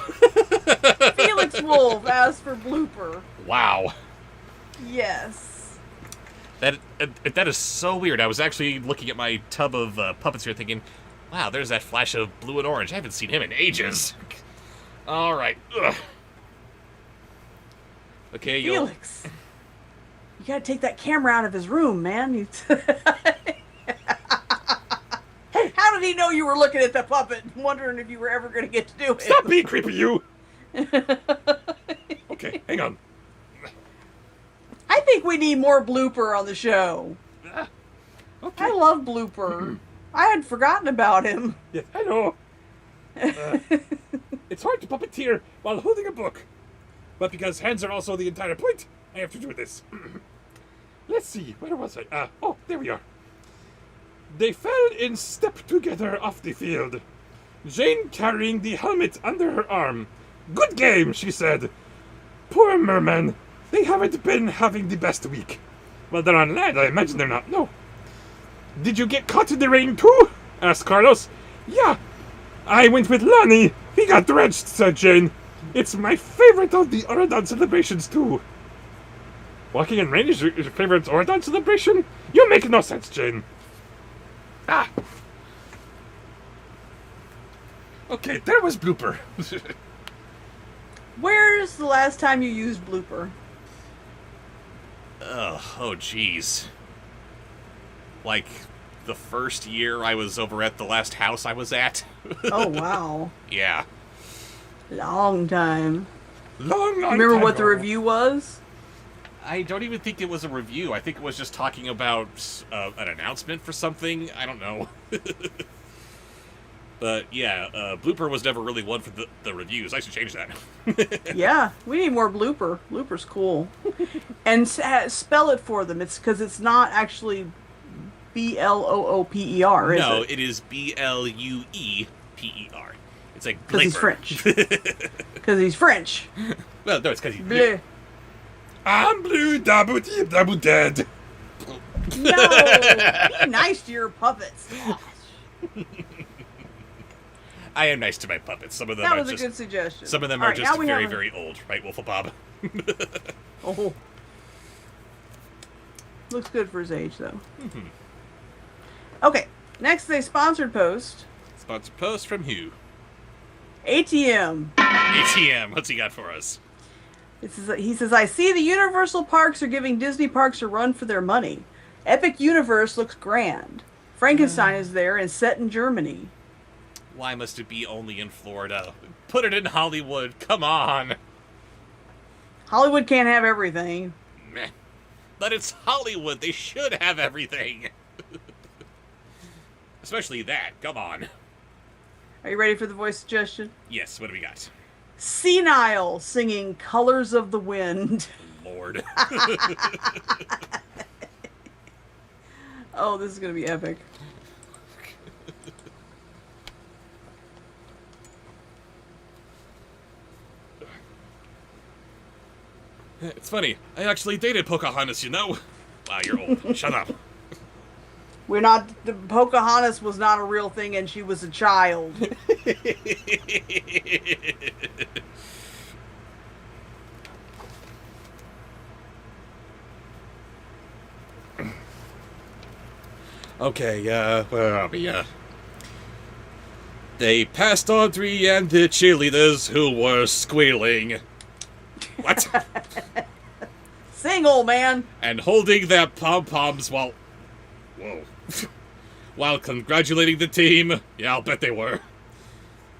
Felix Wolf asked for Blooper. Wow. Yes. That is so weird. I was actually looking at my tub of puppets here thinking, wow, there's that flash of blue and orange. I haven't seen him in ages. All right. Ugh. Okay, Felix. You gotta take that camera out of his room, man. How did he know you were looking at the puppet and wondering if you were ever going to get to do it? Stop being creepy, you! Okay, hang on. I think we need more Blooper on the show. Okay. I love Blooper. I had forgotten about him. Yes, I know. It's hard to puppeteer while holding a book. But because hands are also the entire point, I have to do this. Let's see, where was I? Oh, there we are. They fell in step together off the field. Jane carrying the helmet under her arm. Good game, she said. Poor mermen. They haven't been having the best week. Well, they're on land. I imagine they're not. No. Did you get caught in the rain too? Asked Carlos. Yeah. I went with Lonnie. He got drenched, said Jane. It's my favorite of the Oradon celebrations too. Walking in rain is your favorite Oradon celebration? You make no sense, Jane. Ah. Okay, there was Blooper. Where's the last time you used Blooper? Oh, jeez. Like, the first year I was over at the last house I was at. Oh, wow. Yeah. Long time. Long Remember time what the ago. review was? I don't even think it was a review. I think it was just talking about an announcement for something. I don't know. But yeah, Blooper was never really one for the reviews. I should change that. Yeah, we need more Blooper. Blooper's cool. And spell it for them. It's because it's not actually Blooper, is No, it? it is Blueper. It's like Because he's French. Because he's French. Well, no, it's because he's Bleu. I'm blue, double deep, double dead. No! Be nice to your puppets. I am nice to my puppets. Some of them That are was a just good suggestion. some of them All are right, just now we very, have very old, right, Wolfabob? Oh. Looks good for his age, though. Mm-hmm. Okay, next is a sponsored post. Sponsored post from who? ATM. ATM, what's he got for us? He says, I see the Universal Parks are giving Disney Parks a run for their money. Epic Universe looks grand. Frankenstein is there and set in Germany. Why must it be only in Florida? Put it in Hollywood, come on! Hollywood can't have everything. Meh. But it's Hollywood, they should have everything! Especially that, come on. Are you ready for the voice suggestion? Yes, what do we got? Senile singing Colors of the Wind. Lord. Oh, this is going to be epic. It's funny, I actually dated Pocahontas, you know? Wow, you're old. Shut up. We're not... The Pocahontas was not a real thing and she was a child. Okay, where are we? They passed Audrey and the cheerleaders who were squealing. What? Sing, old man. And holding their pom-poms while... Whoa. While congratulating the team. Yeah, I'll bet they were.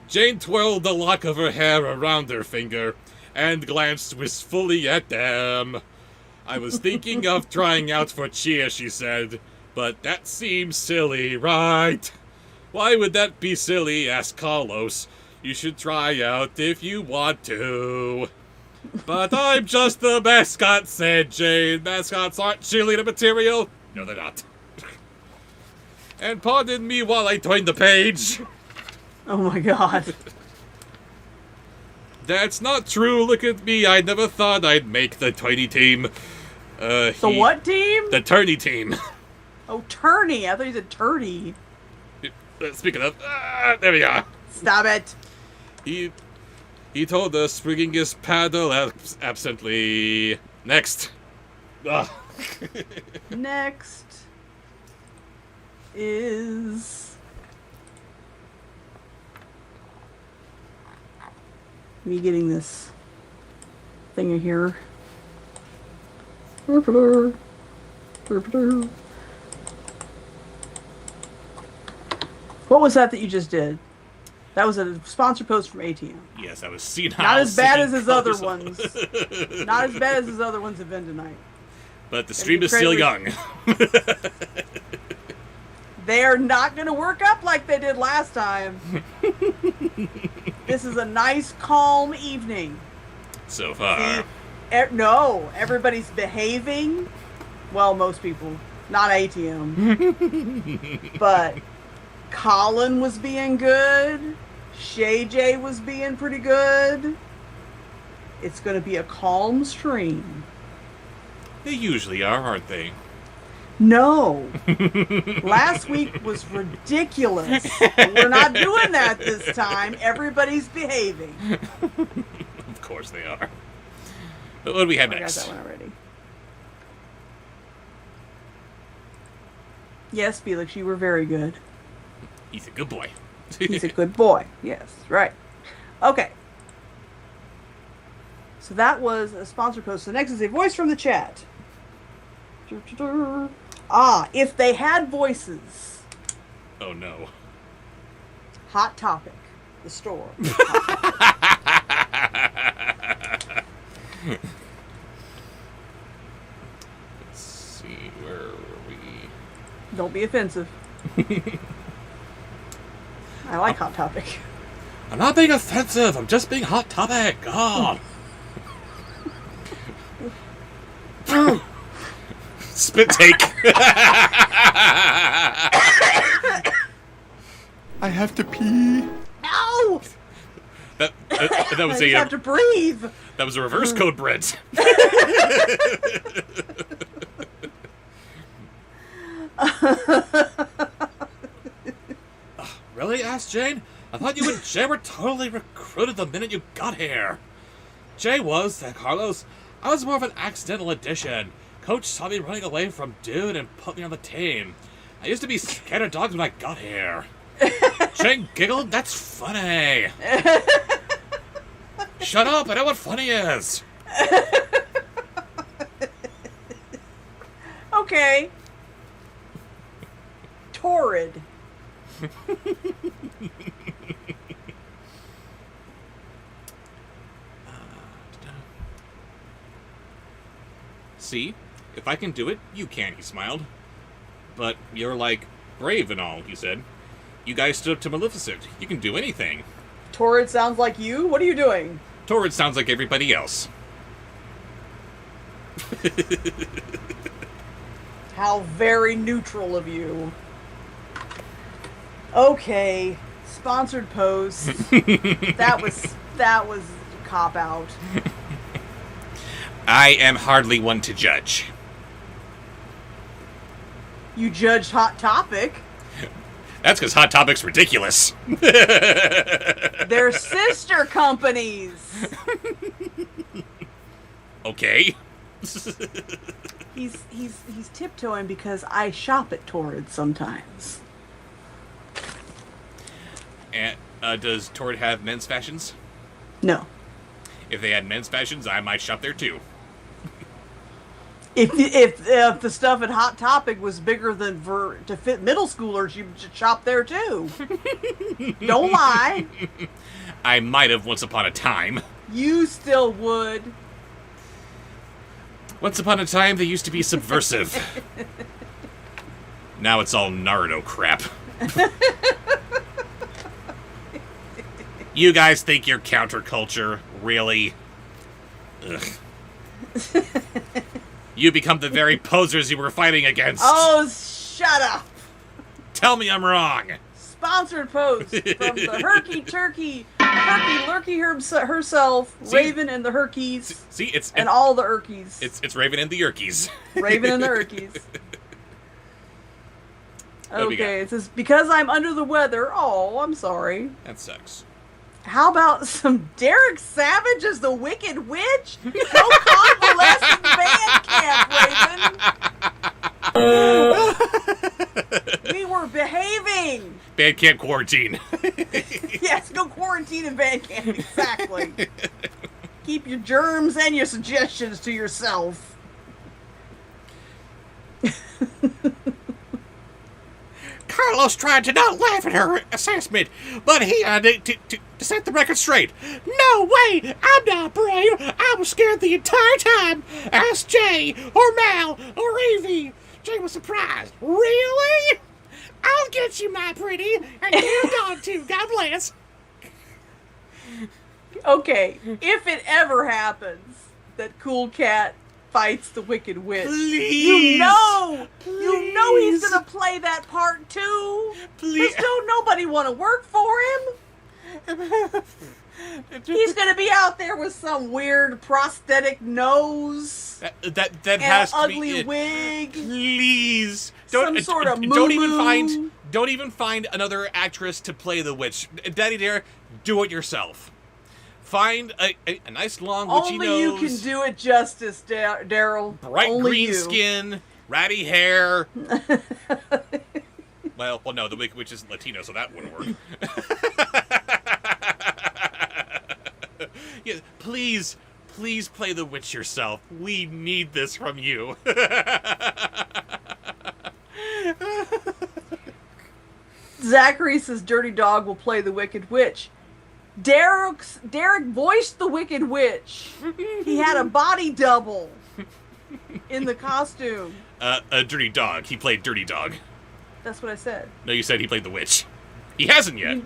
Jane twirled the lock of her hair around her finger and glanced wistfully at them. I was thinking of trying out for cheer, she said, but that seems silly, right? Why would that be silly? Asked Carlos. You should try out if you want to. But I'm just the mascot, said Jane. Mascots aren't cheerleader material. No, they're not. And pardon me while I turn the page. Oh my god. That's not true. Look at me. I never thought I'd make the tiny team. The what team? The tourney team. Oh, tourney. I thought you said turdy. Speaking of, there we are. Stop it. He told us, swinging his paddle absently. Next. Next is... me getting this thing here. What was that you just did? That was a sponsor post from ATM. Yes, that was seen. Not as bad as his other ones. Not as bad as his other ones have been tonight. But the stream is still young. They are not going to work up like they did last time. This is a nice, calm evening. So far. No, everybody's behaving. Well, most people. Not ATM. But Colin was being good. Shay J was being pretty good. It's going to be a calm stream. They usually are, aren't they? No. Last week was ridiculous. We're not doing that this time. Everybody's behaving. Of course they are. But what do we have next? I got that one already. Yes, Felix, you were very good. He's a good boy. He's a good boy. Yes, right. Okay. So that was a sponsor post. So next is a voice from the chat. If they had voices. Oh no. Hot Topic. The store. Let's see, where are we? Don't be offensive. I like Hot Topic. I'm not being offensive, I'm just being Hot Topic. God. Spit take. I have to pee. No! That was You have to breathe. That was a reverse code, Brent. Really? Asked Jane. I thought you and Jay were totally recruited the minute you got here. Jay was, said Carlos. I was more of an accidental addition. Coach saw me running away from Dude and put me on the team. I used to be scared of dogs when I got here. Chang giggled? That's funny. Shut up, I know what funny is. Okay. Torrid. See? If I can do it, you can, he smiled. But you're, like, brave and all, he said. You guys stood up to Maleficent. You can do anything. Torrid sounds like you? What are you doing? Torrid sounds like everybody else. How very neutral of you. Okay. Sponsored post. that was a cop-out. I am hardly one to judge. You judged Hot Topic. That's because Hot Topic's ridiculous. They're sister companies. Okay. He's tiptoeing because I shop at Torrid sometimes. And does Torrid have men's fashions? No. If they had men's fashions, I might shop there too. If the stuff at Hot Topic was bigger than to fit middle schoolers, you should shop there too. Don't lie. I might have once upon a time. You still would. Once upon a time, they used to be subversive. Now it's all Naruto crap. You guys think you're counterculture? Really? Ugh. You become the very posers you were fighting against. Oh, shut up. Tell me I'm wrong. Sponsored post from the Herky Lurky herself, See? Raven and the Herkies. See, it's and all the Urkies. It's Raven and the Yerkies. Raven and the Urkies. What do we got? Okay, it says, because I'm under the weather. Oh, I'm sorry. That sucks. How about some Derek Savage as the Wicked Witch? No convalescent band camp, Raven. We were behaving. Band camp quarantine. Yes, go quarantine in band camp. Exactly. Keep your germs and your suggestions to yourself. Carlos tried to not laugh at her assessment, but he to set the record straight. No way! I'm not brave! I was scared the entire time! Ask Jay, or Mal, or Evie. Jay was surprised. Really? I'll get you, my pretty, and your dog too. God bless. Okay, if it ever happens that Cool Cat fights the Wicked Witch, Please! you know he's gonna play that part too. Please! Don't nobody want to work for him. He's gonna be out there with some weird prosthetic nose That and has an to ugly be wig. Please Some sort of don't even moo-moo. find another actress to play the witch. Daddy Derek, do it yourself. Find a nice long witchy Only nose. you can do it justice, Daryl. Bright Only green you. skin, ratty hair. well, no, the Wicked Witch isn't Latino, so that wouldn't work. Yeah, please play the witch yourself. We need this from you. Zachary says Dirty Dog will play the Wicked Witch. Derek voiced the Wicked Witch. He had a body double in the costume. A Dirty Dog. He played Dirty Dog. That's what I said. No, you said he played the witch. He hasn't yet.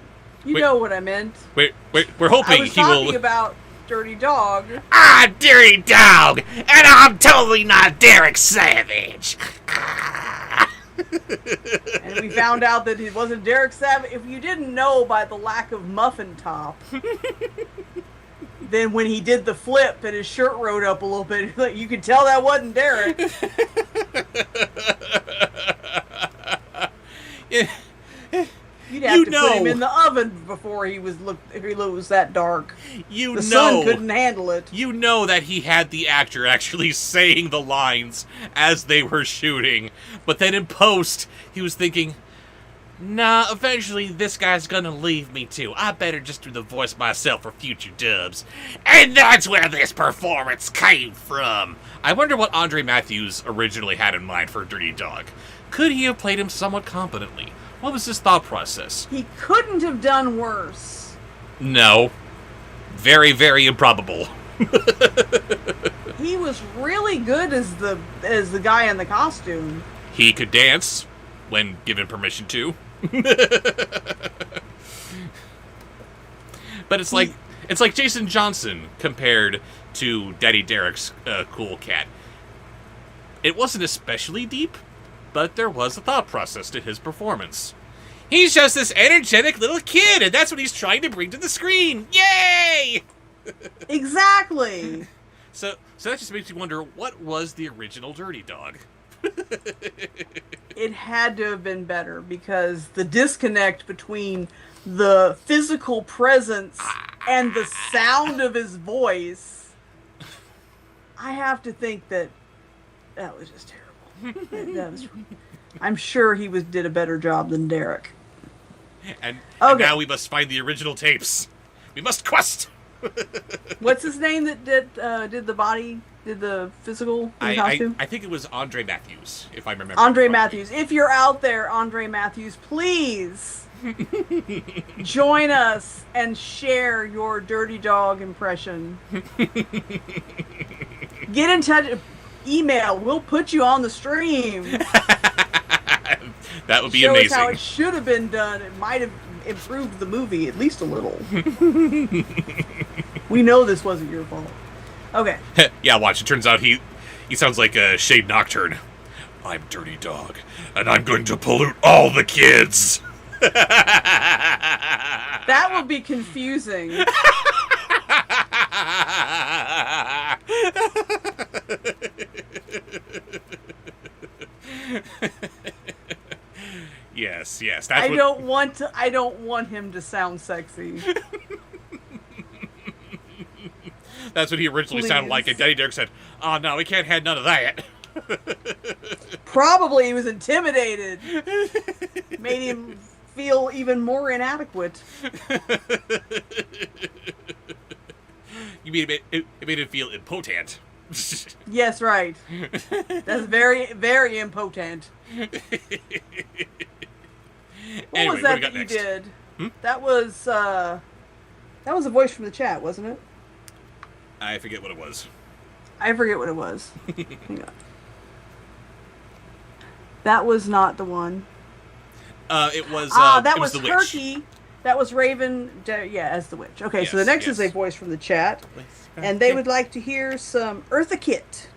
You Wait. know what I meant. We're I hoping was he talking will. about Dirty Dog. I'm Dirty Dog, and I'm totally not Derek Savage. And we found out that it wasn't Derek Savage. If you didn't know by the lack of muffin top, then when he did the flip and his shirt rode up a little bit, you could tell that wasn't Derek. You'd have to put him in the oven before he was that dark. The sun couldn't handle it. You know that he had the actor actually saying the lines as they were shooting, but then in post he was thinking, Nah, eventually this guy's gonna leave me too. I better just do the voice myself for future dubs. And that's where this performance came from. I wonder what Andre Matthews originally had in mind for Dirty Dog. Could he have played him somewhat competently? What was his thought process? He couldn't have done worse. No. Very, very improbable. He was really good as the guy in the costume. He could dance when given permission to. But it's like Jason Johnson compared to Daddy Derek's cool cat. It wasn't especially deep, but there was a thought process to his performance. He's just this energetic little kid, and that's what he's trying to bring to the screen. Yay! Exactly. So that just makes you wonder, what was the original Dirty Dog? It had to have been better because the disconnect between the physical presence and the sound of his voice, I have to think that was just terrible. I'm sure he did a better job than Derek. And now we must find the original tapes. We must quest. What's his name that did the physical costume? I think it was Andre Matthews, if I remember. Andre Matthews. If you're out there, Andre Matthews, please join us and share your Dirty Dog impression. Get in touch. Email. We'll put you on the stream. That would be Show amazing. us how it should have been done. It might have improved the movie at least a little. We know this wasn't your fault. Okay. Yeah, watch. It turns out he sounds like a Shade Nocturne. I'm Dirty Dog, and I'm going to pollute all the kids. That would be confusing. Yes. That's I don't want him to sound sexy. That's what he originally sounded like, and Daddy Derek said, "Oh no, we can't have none of that." Probably he was intimidated. Made him feel even more inadequate. You mean it made him feel impotent? Yes, right. That's very, very impotent. What was that you did? That was a voice from the chat, wasn't it? I forget what it was. Hang on. That was not the one. It was. That it was the Turkey. witch. That was Raven. As the witch. Okay, so the next is a voice from the chat, and they would like to hear some Eartha Kitt.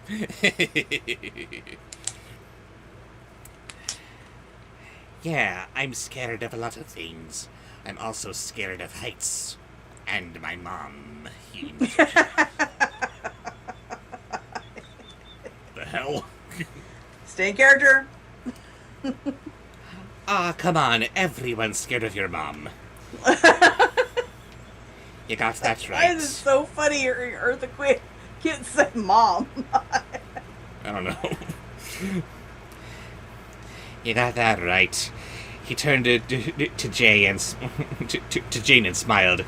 Yeah, I'm scared of a lot of things. I'm also scared of heights. And my mom. The hell? Stay in character. Ah, come on. Everyone's scared of your mom. You got that right. Why is it so funny hearing Eartha Kitt say mom? I don't know. You got that right. He turned to Jay and to Jane and smiled.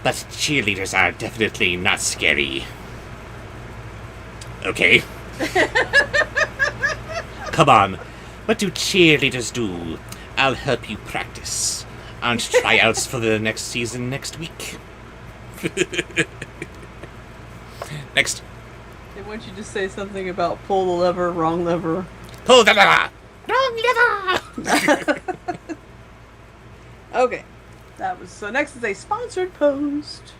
But cheerleaders are definitely not scary. Okay. Come on. What do cheerleaders do? I'll help you practice. On tryouts for the next season next week. Next. They want you to say something about pull the lever, wrong lever. Pull the lever! Wrong lever! Okay. That was so. Next is a sponsored post.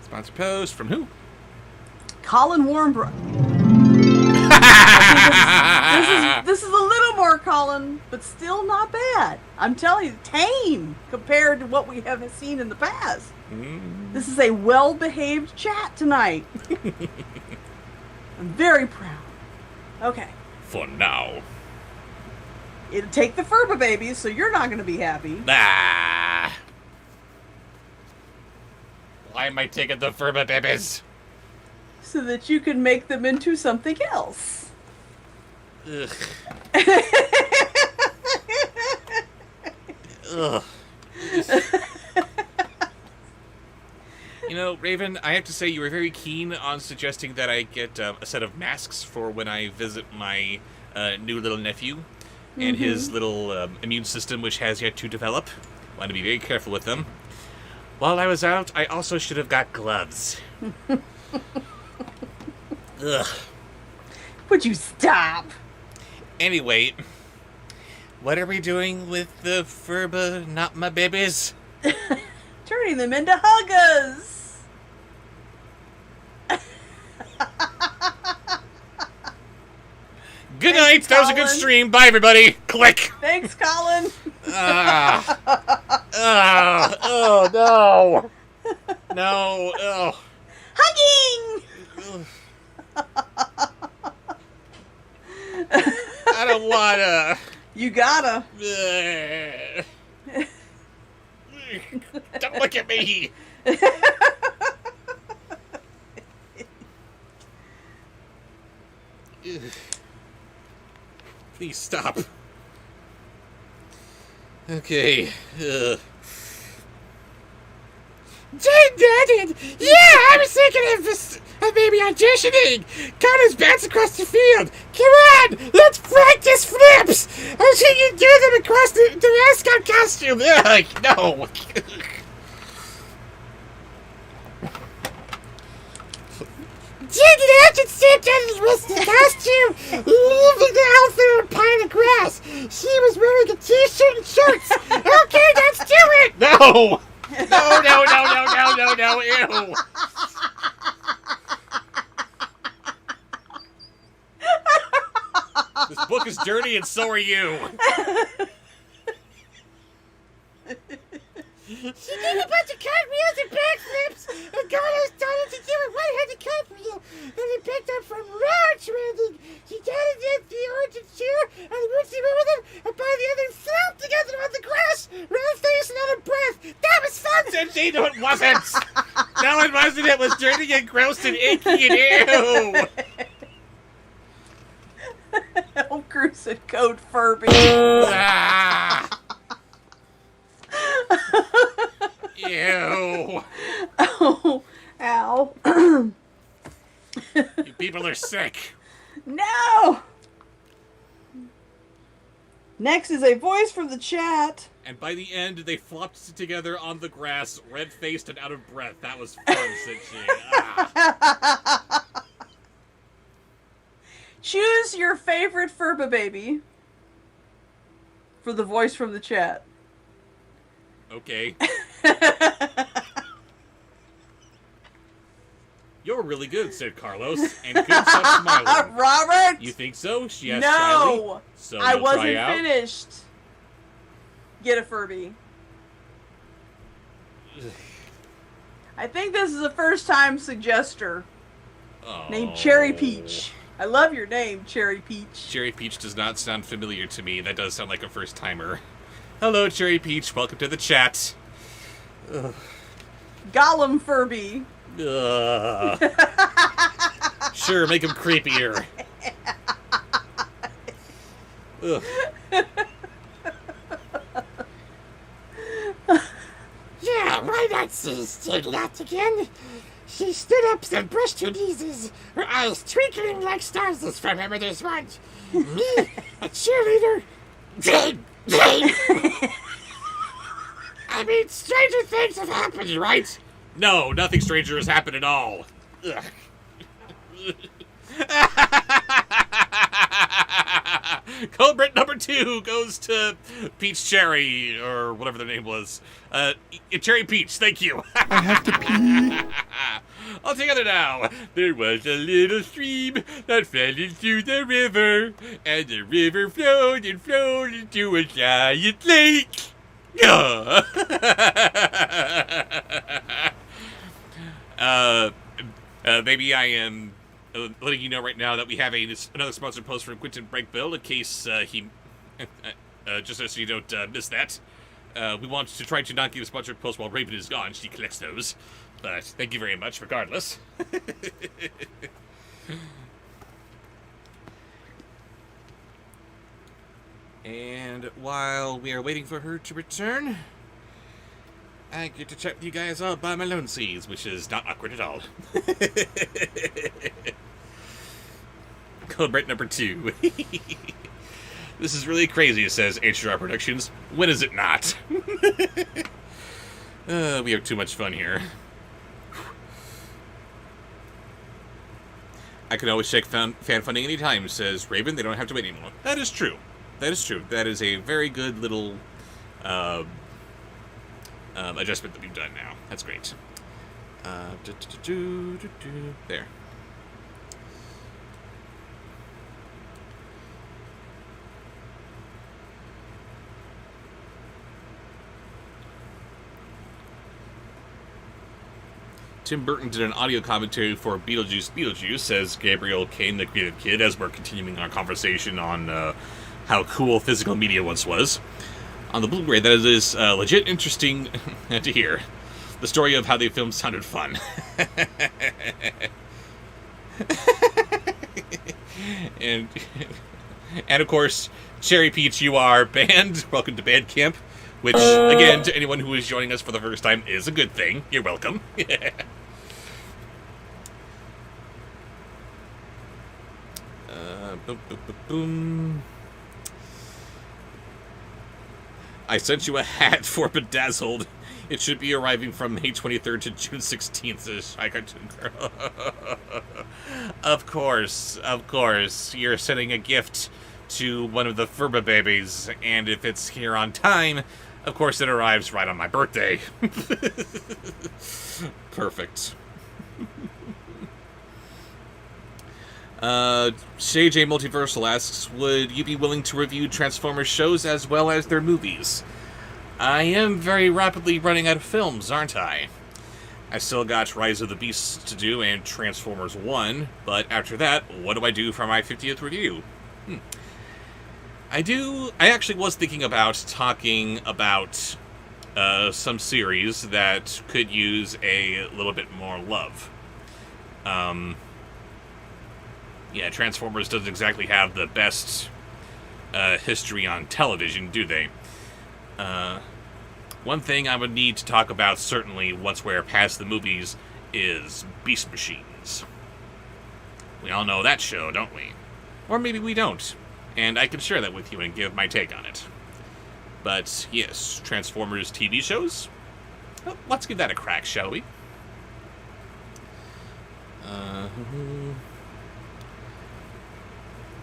Sponsored post from who? Colin Warmbrook. This is a little more Colin, but still not bad. I'm telling you, tame compared to what we have seen in the past. This is a well-behaved chat tonight. I'm very proud. Okay. For now. It'll take the Furba babies, so you're not going to be happy. Ah. Why am I taking the Furba babies? So that you can make them into something else. Ugh. Ugh. You know, Raven, I have to say you were very keen on suggesting that I get a set of masks for when I visit my new little nephew and his little immune system, which has yet to develop. I want to be very careful with them. While I was out, I also should have got gloves. Ugh. Would you stop? Anyway, what are we doing with the Furba not my babies? Turning them into huggers. Good night. That was a good Colin. stream. Bye, everybody. Click. Thanks, Colin. Oh, no. No. Oh. Hugging! I don't wanna. You gotta. Don't look at me. Please stop. Okay. Daddy! Yeah, I was thinking of maybe auditioning. Connor's bouncing across the field. Come on, let's practice flips. I'll see you do them across the mascot costume. Ugh, no. Take an action step down the rest of the costume, leaving the outfit on a pile of grass. She was wearing a t-shirt and shorts. Okay, let's do it. No. No, ew. This book is dirty and so are you. She did a bunch of cartwheels and backflips, and Carlos started to do a one-handed cartwheel, and he picked up from roach landing. She started at the origin chair, and the roots came over them, and by the other flopped together on the grass, round face and out of breath. That was fun! Cindy, no, it wasn't. No, it wasn't. It was dirty and gross and icky and ew. Elf Cruise and Code Furby. Ah. Ew. Oh, ow. You people are sick. No! Next is a voice from the chat. And by the end, they flopped together on the grass, red-faced and out of breath. That was fun, Cindy. Ah. Choose your favorite Furba baby for the voice from the chat. Okay. You're really good, said Carlos, and good stop smiling. Robert! You think so? She asked No! shyly. So I you'll wasn't try out? finished. Get a Furby. I think this is a first-time suggester named Cherry Peach. I love your name, Cherry Peach. Cherry Peach does not sound familiar to me. That does sound like a first-timer. Hello, Cherry Peach. Welcome to the chat. Gollum Furby. Sure, make him creepier. Ugh. Yeah, why not see Sadie out again? She stood up and brushed her knees, her eyes twinkling like stars from her mother's wand. Me, a cheerleader. I mean, stranger things have happened, right? No, nothing stranger has happened at all. Ugh. Culprit number 2 goes to Peach Cherry, or whatever their name was. Cherry Peach, thank you. I have to pee. All together now. There was a little stream that fell into the river, and the river flowed and flowed into a giant lake. Maybe I am letting you know right now that we have another sponsored post from Quentin Breakbill in case he just so you don't miss that. We want to try to not give a sponsored post while Raven is gone. She collects those. But thank you very much, regardless. And while we are waiting for her to return, I get to chat with you guys all by my lone seas, which is not awkward at all. Code break number 2. This is really crazy, says HR Productions. When is it not? We have too much fun here. I can always check fan funding anytime, says Raven. They don't have to wait anymore. That is true. That is true. That is a very good little adjustment that we've done now. That's great. There. Tim Burton did an audio commentary for Beetlejuice, says Gabriel Kane, the creative kid, as we're continuing our conversation on how cool physical media once was. On the Blu-ray, that is legit interesting to hear. The story of how they filmed sounded fun. and of course, Cherry Peach, you are banned. Welcome to Band Camp. Which, again, to anyone who is joining us for the first time, is a good thing. You're welcome. Boom, boom, boom, boom. I sent you a hat for Bedazzled. It should be arriving from May 23rd to June 16th, says Shy Cartoon Girl. Of course. You're sending a gift to one of the Furba babies, and if it's here on time, of course it arrives right on my birthday. Perfect. Shay J Multiversal asks, would you be willing to review Transformers shows as well as their movies? I am very rapidly running out of films, aren't I? I still got Rise of the Beasts to do and Transformers 1, but after that, what do I do for my 50th review? I actually was thinking about talking about some series that could use a little bit more love. Yeah, Transformers doesn't exactly have the best history on television, do they? One thing I would need to talk about, certainly, once we're past the movies, is Beast Machines. We all know that show, don't we? Or maybe we don't. And I can share that with you and give my take on it. But, yes, Transformers TV shows? Well, let's give that a crack, shall we?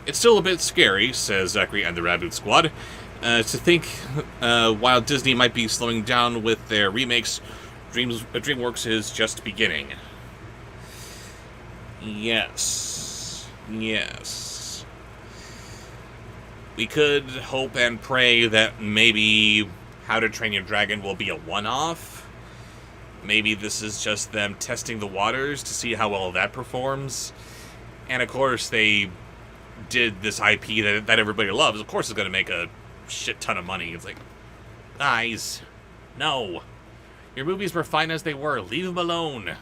It's still a bit scary, says Zachary and the Rabbit Squad, to think while Disney might be slowing down with their remakes, DreamWorks is just beginning. Yes. We could hope and pray that maybe How to Train Your Dragon will be a one-off. Maybe this is just them testing the waters to see how well that performs. And of course, they did this IP that everybody loves. Of course it's going to make a shit ton of money. It's like, guys, no. Your movies were fine as they were. Leave them alone.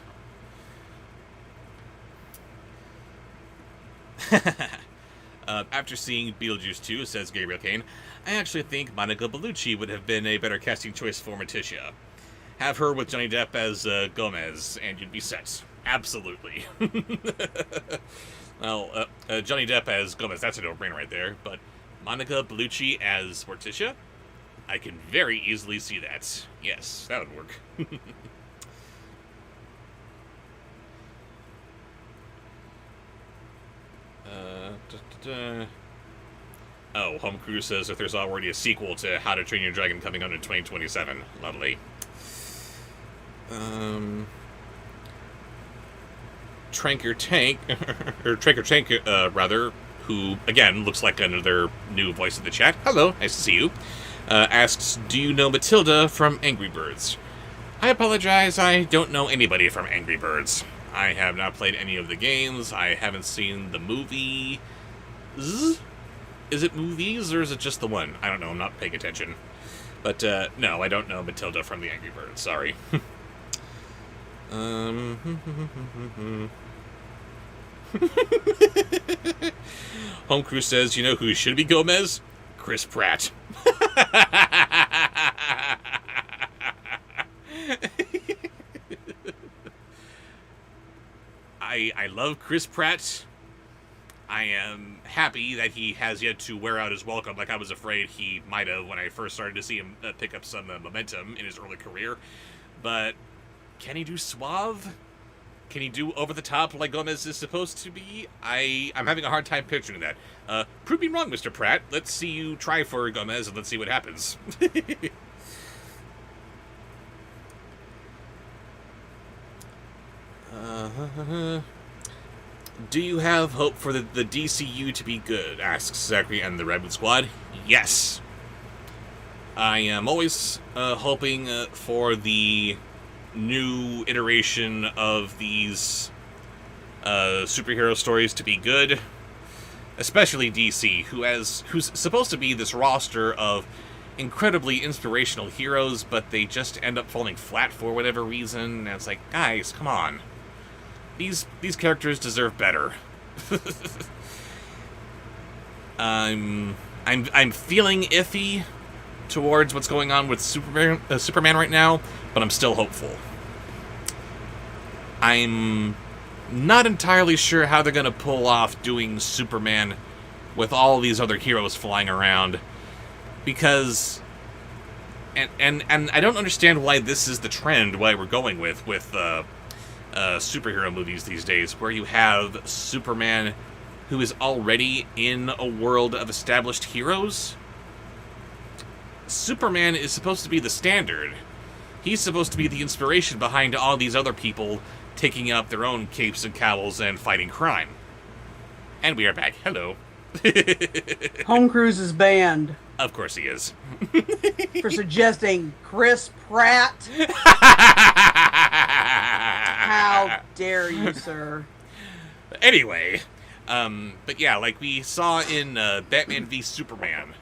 After seeing Beetlejuice 2, says Gabriel Kane, I actually think Monica Bellucci would have been a better casting choice for Morticia. Have her with Johnny Depp as Gomez, and you'd be set. Absolutely. Well, Johnny Depp as Gomez, that's a no-brainer right there, but Monica Bellucci as Morticia? I can very easily see that. Yes, that would work. Oh, Home Crew says that there's already a sequel to How to Train Your Dragon coming out in 2027. Lovely. Tranker Tank, rather, who, again, looks like another new voice in the chat. Hello, nice to see you. Asks, do you know Matilda from Angry Birds? I apologize, I don't know anybody from Angry Birds. I have not played any of the games. I haven't seen the movie. Is it movies, or is it just the one? I don't know, I'm not paying attention. But, no, I don't know Matilda from the Angry Birds, sorry. Home Crew says, you know who should be Gomez? Chris Pratt. I love Chris Pratt. I am happy that he has yet to wear out his welcome like I was afraid he might have when I first started to see him pick up some momentum in his early career. But can he do suave? Can he do over the top like Gomez is supposed to be? I'm having a hard time picturing that. Prove me wrong, Mr. Pratt. Let's see you try for Gomez and let's see what happens. Do you have hope for the DCU to be good? Asks Zachary and the Redwood Squad. Yes. I am always hoping for the new iteration of these superhero stories to be good. Especially DC, who's supposed to be this roster of incredibly inspirational heroes, but they just end up falling flat for whatever reason. And it's like, guys, come on. These characters deserve better. I'm feeling iffy towards what's going on with Superman right now, but I'm still hopeful. I'm not entirely sure how they're gonna pull off doing Superman with all these other heroes flying around, because and I don't understand why this is the trend, why we're going with superhero movies these days, where you have Superman who is already in a world of established heroes. Superman is supposed to be the standard. He's supposed to be the inspiration behind all these other people taking up their own capes and cowls and fighting crime. And we are back. Hello. Home Cruise is banned. Of course he is. For suggesting Chris Pratt. How dare you, sir? Anyway, but yeah, like we saw in Batman v Superman,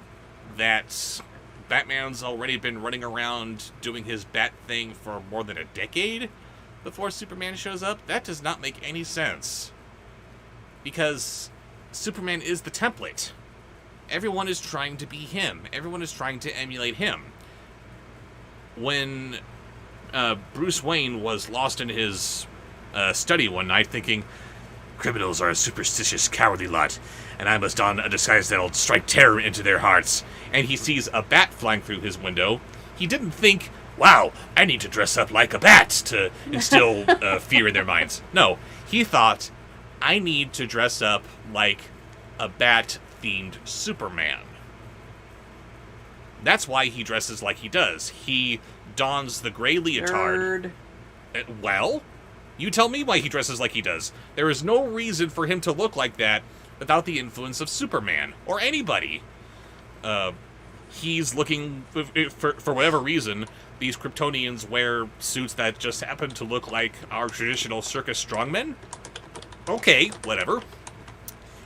that Batman's already been running around doing his bat thing for more than a decade before Superman shows up. That does not make any sense. Because Superman is the template. Everyone is trying to be him. Everyone is trying to emulate him. When Bruce Wayne was lost in his study one night thinking, criminals are a superstitious, cowardly lot, and I must don a disguise that'll strike terror into their hearts, and he sees a bat flying through his window, he didn't think, wow, I need to dress up like a bat to instill fear in their minds. No, he thought, I need to dress up like a bat-themed Superman. That's why he dresses like he does. He dons the gray leotard. Well, you tell me why he dresses like he does. There is no reason for him to look like that without the influence of Superman or anybody. He's looking, for whatever reason, these Kryptonians wear suits that just happen to look like our traditional circus strongmen. Okay, whatever.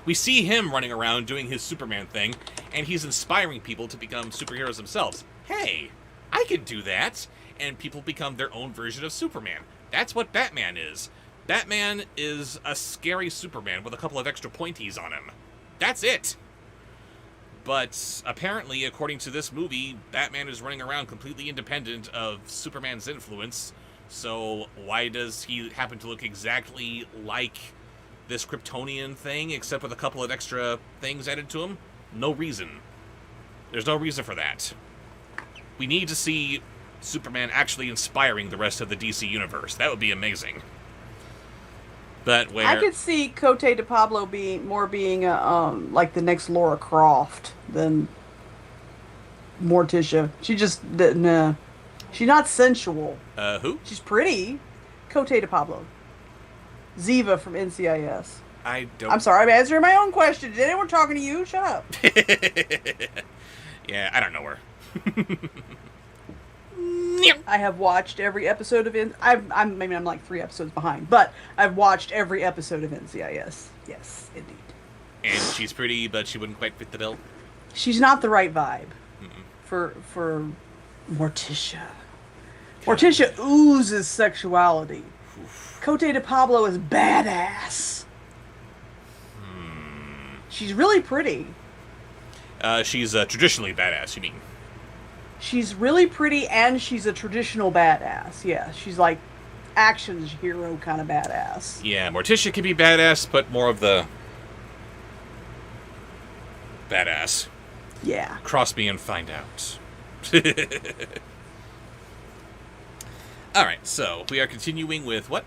We see him running around doing his Superman thing, and he's inspiring people to become superheroes themselves. Hey, I can do that! And people become their own version of Superman. That's what Batman is. Batman is a scary Superman with a couple of extra pointies on him. That's it! But apparently, according to this movie, Batman is running around completely independent of Superman's influence, so why does he happen to look exactly like this Kryptonian thing, except with a couple of extra things added to him? No reason. There's no reason for that. We need to see Superman actually inspiring the rest of the DC universe. That would be amazing. But where I could see Cote de Pablo being like the next Laura Croft than Morticia. She just nah. She's not sensual. Who? She's pretty. Cote de Pablo. Ziva from NCIS. I don't... I'm sorry, I'm answering my own question. Did anyone talking to you? Shut up. Yeah, I don't know her. I have watched every episode of I'm like 3 episodes behind, but I've watched every episode of NCIS. Yes, indeed. And she's pretty, but she wouldn't quite fit the bill? She's not the right vibe for Morticia. Morticia oozes sexuality. Cote de Pablo is badass. She's really pretty. She's traditionally badass, you mean? She's really pretty, and she's a traditional badass. Yeah, she's like action hero kind of badass. Yeah, Morticia can be badass, but more of the badass. Yeah. Cross me and find out. Alright, so we are continuing with what?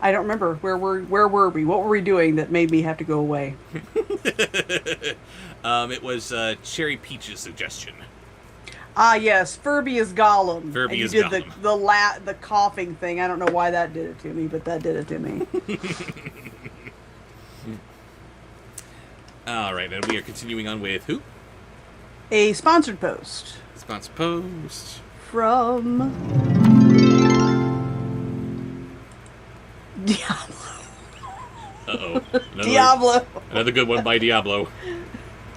I don't remember. Where were we? What were we doing that made me have to go away? It was Cherry Peach's suggestion. Ah, yes. Furby is Gollum. Furby is did Gollum. the coughing thing. I don't know why that did it to me, but that did it to me. Alright, and we are continuing on with who? A sponsored post. Sponsor post. From Diablo. Uh-oh. Diablo. Another good one by Diablo.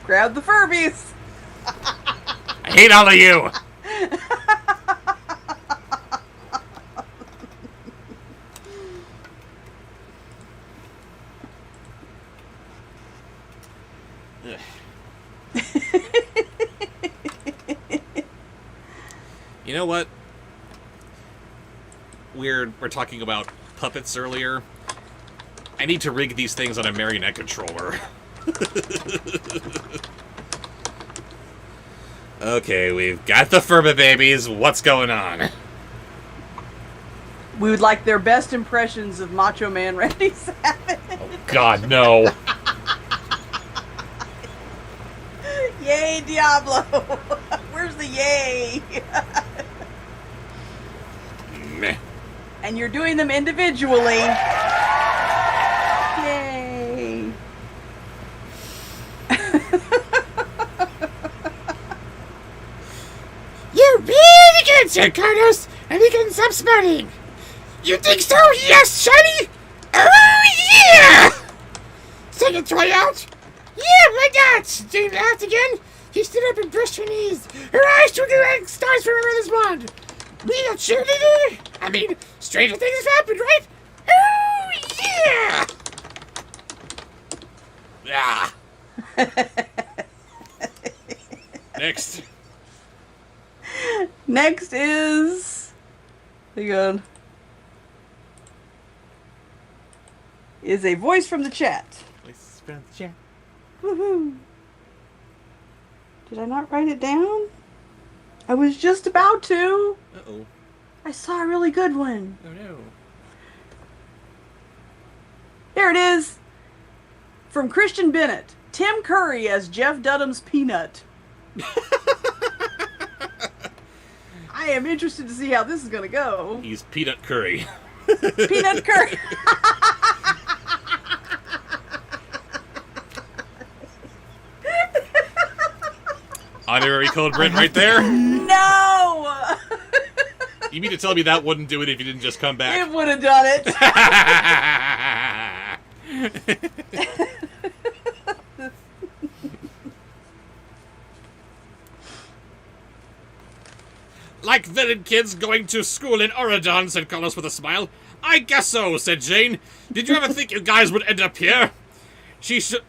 Grab the Furbies. I hate all of you! You know what? We're talking about puppets earlier. I need to rig these things on a marionette controller. Okay, we've got the Furby babies. What's going on? We would like their best impressions of Macho Man Randy Savage. Oh, God, no. Yay, Diablo! Where's the yay? Meh. And you're doing them individually. Yay! You're really good, Sir Carlos, and you can stop smiling. You think so? Yes, Shiny? Oh, yeah! Second try out? Yeah, why not? Do you laugh again? He stood up and brushed her knees. Her eyes turned like stars from her mother's wand. Me a cheerleader? I mean, stranger things have happened, right? Oh, yeah! Ah. Next. Next is... Hang on. Is a voice from the chat. Voice from the chat. Woohoo! Did I not write it down? I was just about to. Uh-oh. I saw a really good one. Oh, no. Here it is. From Christian Bennett. Tim Curry as Jeff Dunham's Peanut. I am interested to see how this is going to go. He's Peanut Curry. Peanut Curry. Honorary code Brent right there. No! You mean to tell me that wouldn't do it if you didn't just come back? It would have done it. Like villain kids going to school in Oregon, said Carlos with a smile. I guess so, said Jane. Did you ever think you guys would end up here? He shook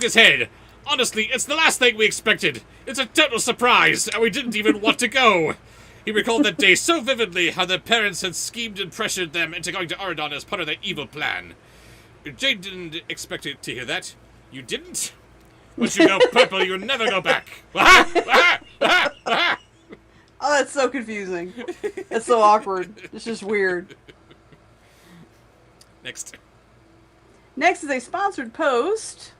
his head. Honestly, it's the last thing we expected. It's a total surprise, and we didn't even want to go. He recalled that day so vividly, how their parents had schemed and pressured them into going to Oregon as part of their evil plan. Jane didn't expect to hear that. You didn't? Once you go purple, you never go back. Oh, that's so confusing. That's so awkward. It's just weird. Next. Next is a sponsored post.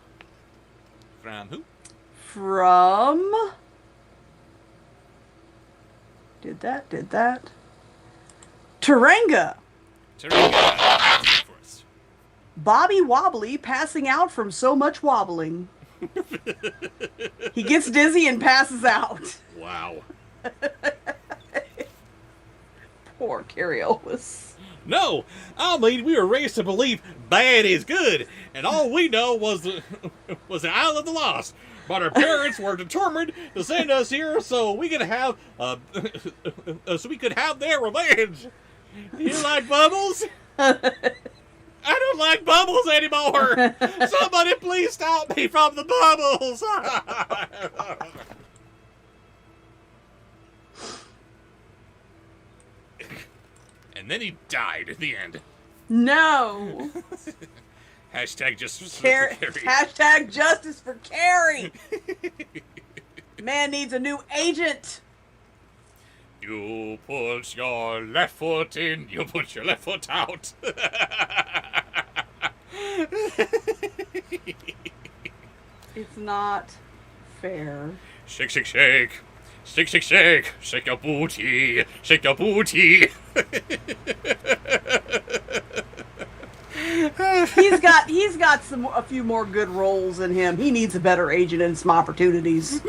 From who? From... Did that. Taranga. Taranga. Bobby Wobbly passing out from so much wobbling. He gets dizzy and passes out. Wow. Poor Carrie Elwes. No, I mean, we were raised to believe bad is good, and all we know was the Isle of the Lost. But our parents were determined to send us here so we could have their revenge. You like bubbles? I don't like bubbles anymore. Somebody please stop me from the bubbles. And then he died at the end. No. Hashtag justice for Carrie. Carrie. Hashtag justice for Carrie. Man needs a new agent. You put your left foot in, you put your left foot out. It's not fair. Shake, shake, shake. Shake, shake, shake. Shake your booty. Shake your booty. He's got a few more good roles in him. He needs a better agent and some opportunities.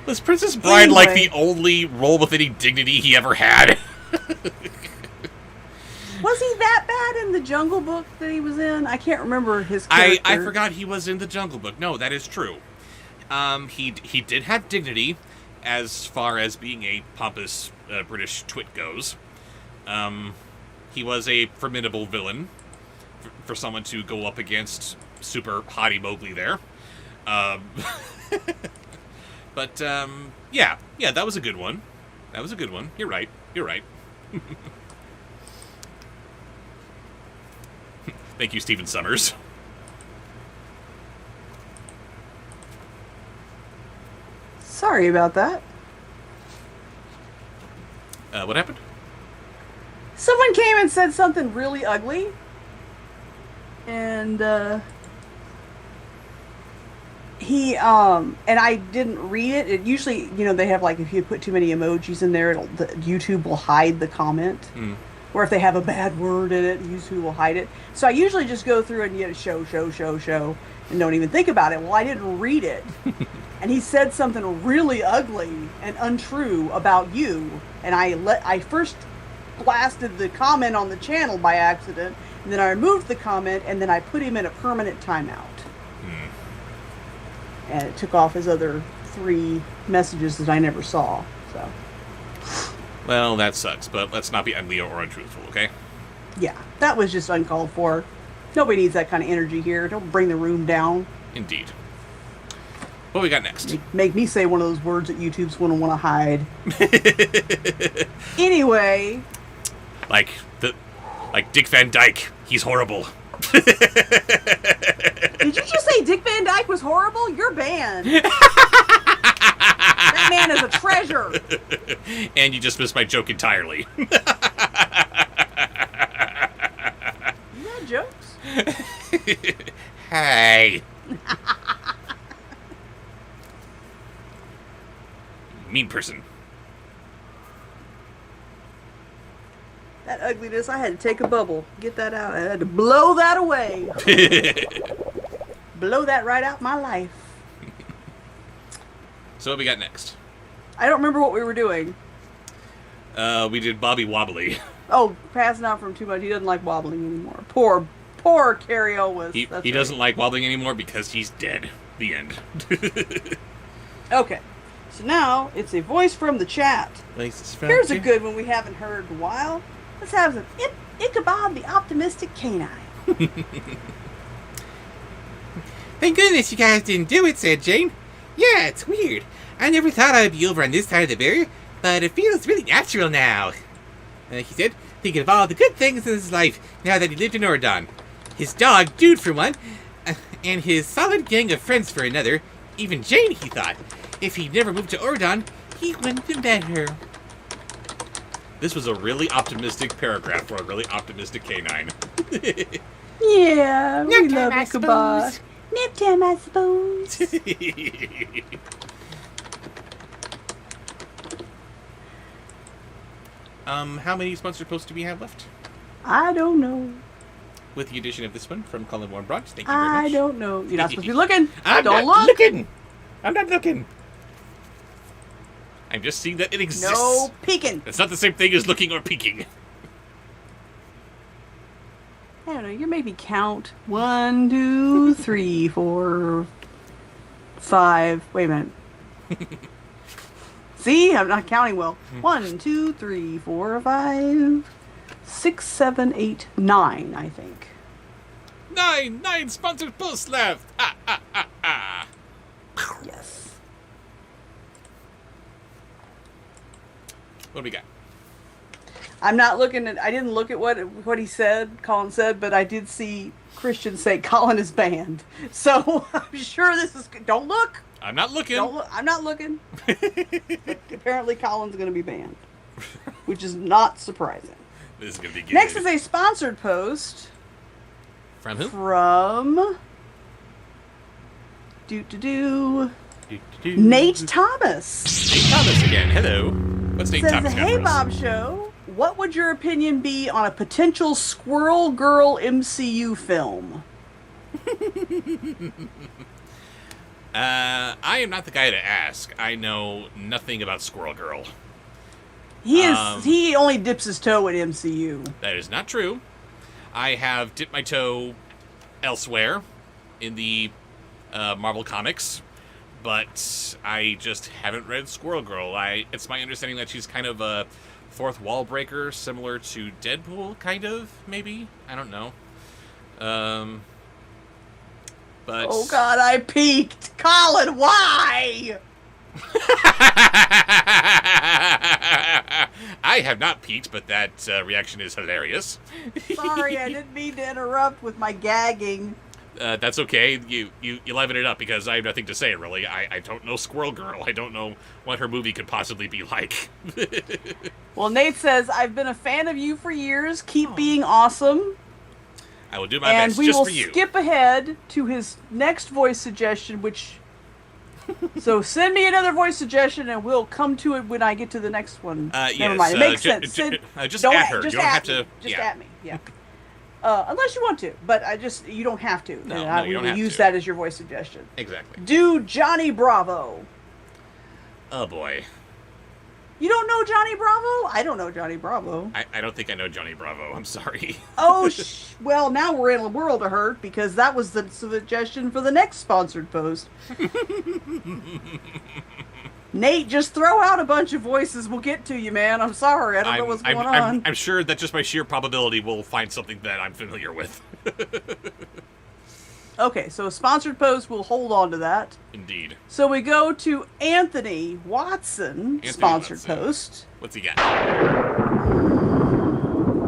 Was Princess Bride like the only role with any dignity he ever had? Was he that bad in the Jungle Book that he was in? I can't remember his character. I forgot he was in the Jungle Book. No, that is true. He did have dignity as far as being a pompous British twit goes. He was a formidable villain for someone to go up against super haughty Mowgli there. But, yeah, that was a good one. That was a good one. You're right. Thank you, Stephen Summers. Sorry about that. What happened? Someone came and said something really ugly. And, and I didn't read it. It usually, they have, like, if you put too many emojis in there, YouTube will hide the comment. Or if they have a bad word in it, YouTube will hide it. So I usually just go through and show, and don't even think about it. Well, I didn't read it. And he said something really ugly and untrue about you. And I first blasted the comment on the channel by accident, and then I removed the comment, and then I put him in a permanent timeout. And it took off his other 3 messages that I never saw. So. Well, that sucks, but let's not be ugly or untruthful, okay? Yeah, that was just uncalled for. Nobody needs that kind of energy here. Don't bring the room down. Indeed. What we got next? Make me say one of those words that YouTube's going to want to hide. Anyway. Like Dick Van Dyke. He's horrible. Did you just say Dick Van Dyke was horrible? You're banned. That man is a treasure. And you just missed my joke entirely. You got jokes? Hey. Mean person. That ugliness, I had to take a bubble. Get that out. I had to blow that away. Blow that right out my life. So what we got next? I don't remember what we were doing. We did Bobby Wobbly. Oh, passing out from too much. He doesn't like wobbling anymore. Poor Carrie Elwes. He doesn't like wobbling anymore because he's dead. The end. Okay. So now, it's a voice from the chat. Here's a good one we haven't heard in a while. Let's have some Ichabod the Optimistic Canine. Thank goodness you guys didn't do it, said Jane. Yeah, it's weird. I never thought I'd be over on this side of the barrier, but it feels really natural now. He said, thinking of all the good things in his life now that he lived in Ordon. His dog, Dude, for one, and his solid gang of friends for another. Even Jane, he thought. If he'd never moved to Ordon, he wouldn't have met her. This was a really optimistic paragraph for a really optimistic canine. Yeah, we love I Ichabod. suppose. Nip time, I suppose. How many sponsored posts do we have left? I don't know. With the addition of this one from Colin Warren Bronx. Thank you very much. I don't know. You're not supposed to be looking. I'm Don't not look. looking. I'm not looking. I'm just seeing that it exists. No peeking. It's not the same thing as looking or peeking. I don't know. You maybe count 1, 2, 3, 4, 5. Wait a minute. See, I'm not counting well. 1, 2, 3, 4, 5, 6789, I think. 9 sponsored posts left. Yes. What do we got? I'm not looking at. I didn't look at what he said. Colin said, but I did see Christian say Colin is banned. So I'm sure this is. Don't look. I'm not looking. Don't look. I'm not looking. But apparently, Colin's going to be banned, which is not surprising. This is going to be good. Next is a sponsored post. From who? From Nate Thomas. Nate Thomas again. Hello. What's Nate Says, Thomas got hey, for us? Bobsheaux, what would your opinion be on a potential Squirrel Girl MCU film? I am not the guy to ask. I know nothing about Squirrel Girl. He only dips his toe in MCU. That is not true. I have dipped my toe elsewhere in the Marvel Comics, but I just haven't read Squirrel Girl. It's my understanding that she's kind of a fourth wall breaker, similar to Deadpool, kind of, maybe? I don't know. But... Oh god, I peeked! Colin, why? I have not peeked, but that reaction is hilarious. Sorry, I didn't mean to interrupt with my gagging. That's okay. You liven it up because I have nothing to say, really. I don't know Squirrel Girl. I don't know what her movie could possibly be like. Well, Nate says, I've been a fan of you for years. Keep being awesome. I will do my best just for you. And we will skip ahead to his next voice suggestion, which... So send me another voice suggestion, and we'll come to it when I get to the next one. Never mind. It makes sense. Just at her. You don't have to... Just at me. Yeah. Unless you want to, but you don't have to. No, I you don't have use to. that as your voice suggestion. Exactly. Do Johnny Bravo. Oh, boy. You don't know Johnny Bravo? I don't know Johnny Bravo. I don't think I know Johnny Bravo. I'm sorry. Oh, well, now we're in a world of hurt, because that was the suggestion for the next sponsored post. Nate, just throw out a bunch of voices. We'll get to you, man. I'm sorry. I don't know what's going on. I'm sure that just by sheer probability we'll find something that I'm familiar with. Okay, so a sponsored post, we'll hold on to that. Indeed. So we go to Anthony Watson, sponsored post. What's he got?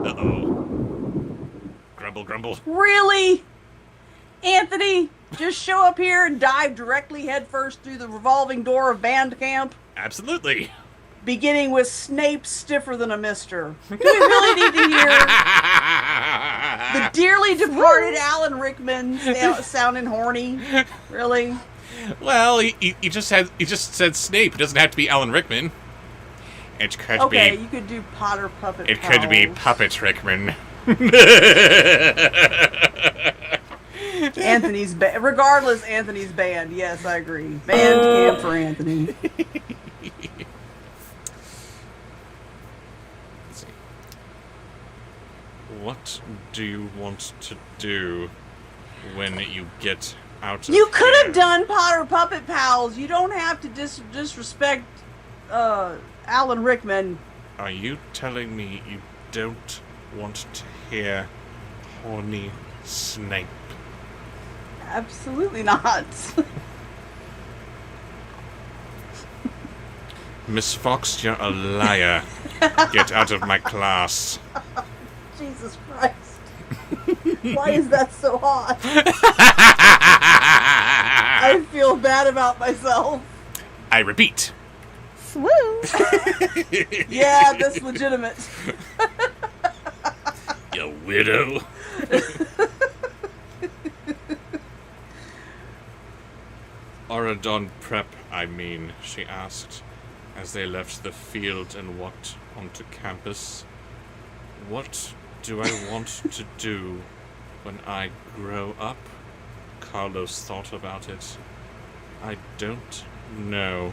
Uh-oh. Grumble, grumble. Really? Anthony, just show up here and dive directly headfirst through the revolving door of Bandcamp? Absolutely. Beginning with Snape stiffer than a mister. Do we really need to hear the dearly departed Alan Rickman sounding horny? Really? Well, he just said Snape. It doesn't have to be Alan Rickman. It could be. Okay, you could do Potter Puppet. It could be Puppet Rickman. Anthony's regardless, Anthony's banned. Yes, I agree. Banned camp for Anthony. Let's see. What do you want to do when you get out of You could here? have done Potter Puppet Pals. You don't have to disrespect Alan Rickman. Are you telling me you don't want to hear horny Snape? Absolutely not. Miss Fox, you're a liar. Get out of my class. Jesus Christ. Why is that so hot? I feel bad about myself. I repeat. Swoo. Yeah, that's legitimate. You widow. Oradon Prep, I mean, she asked, as they left the field and walked onto campus. What do I want to do when I grow up? Carlos thought about it. I don't know.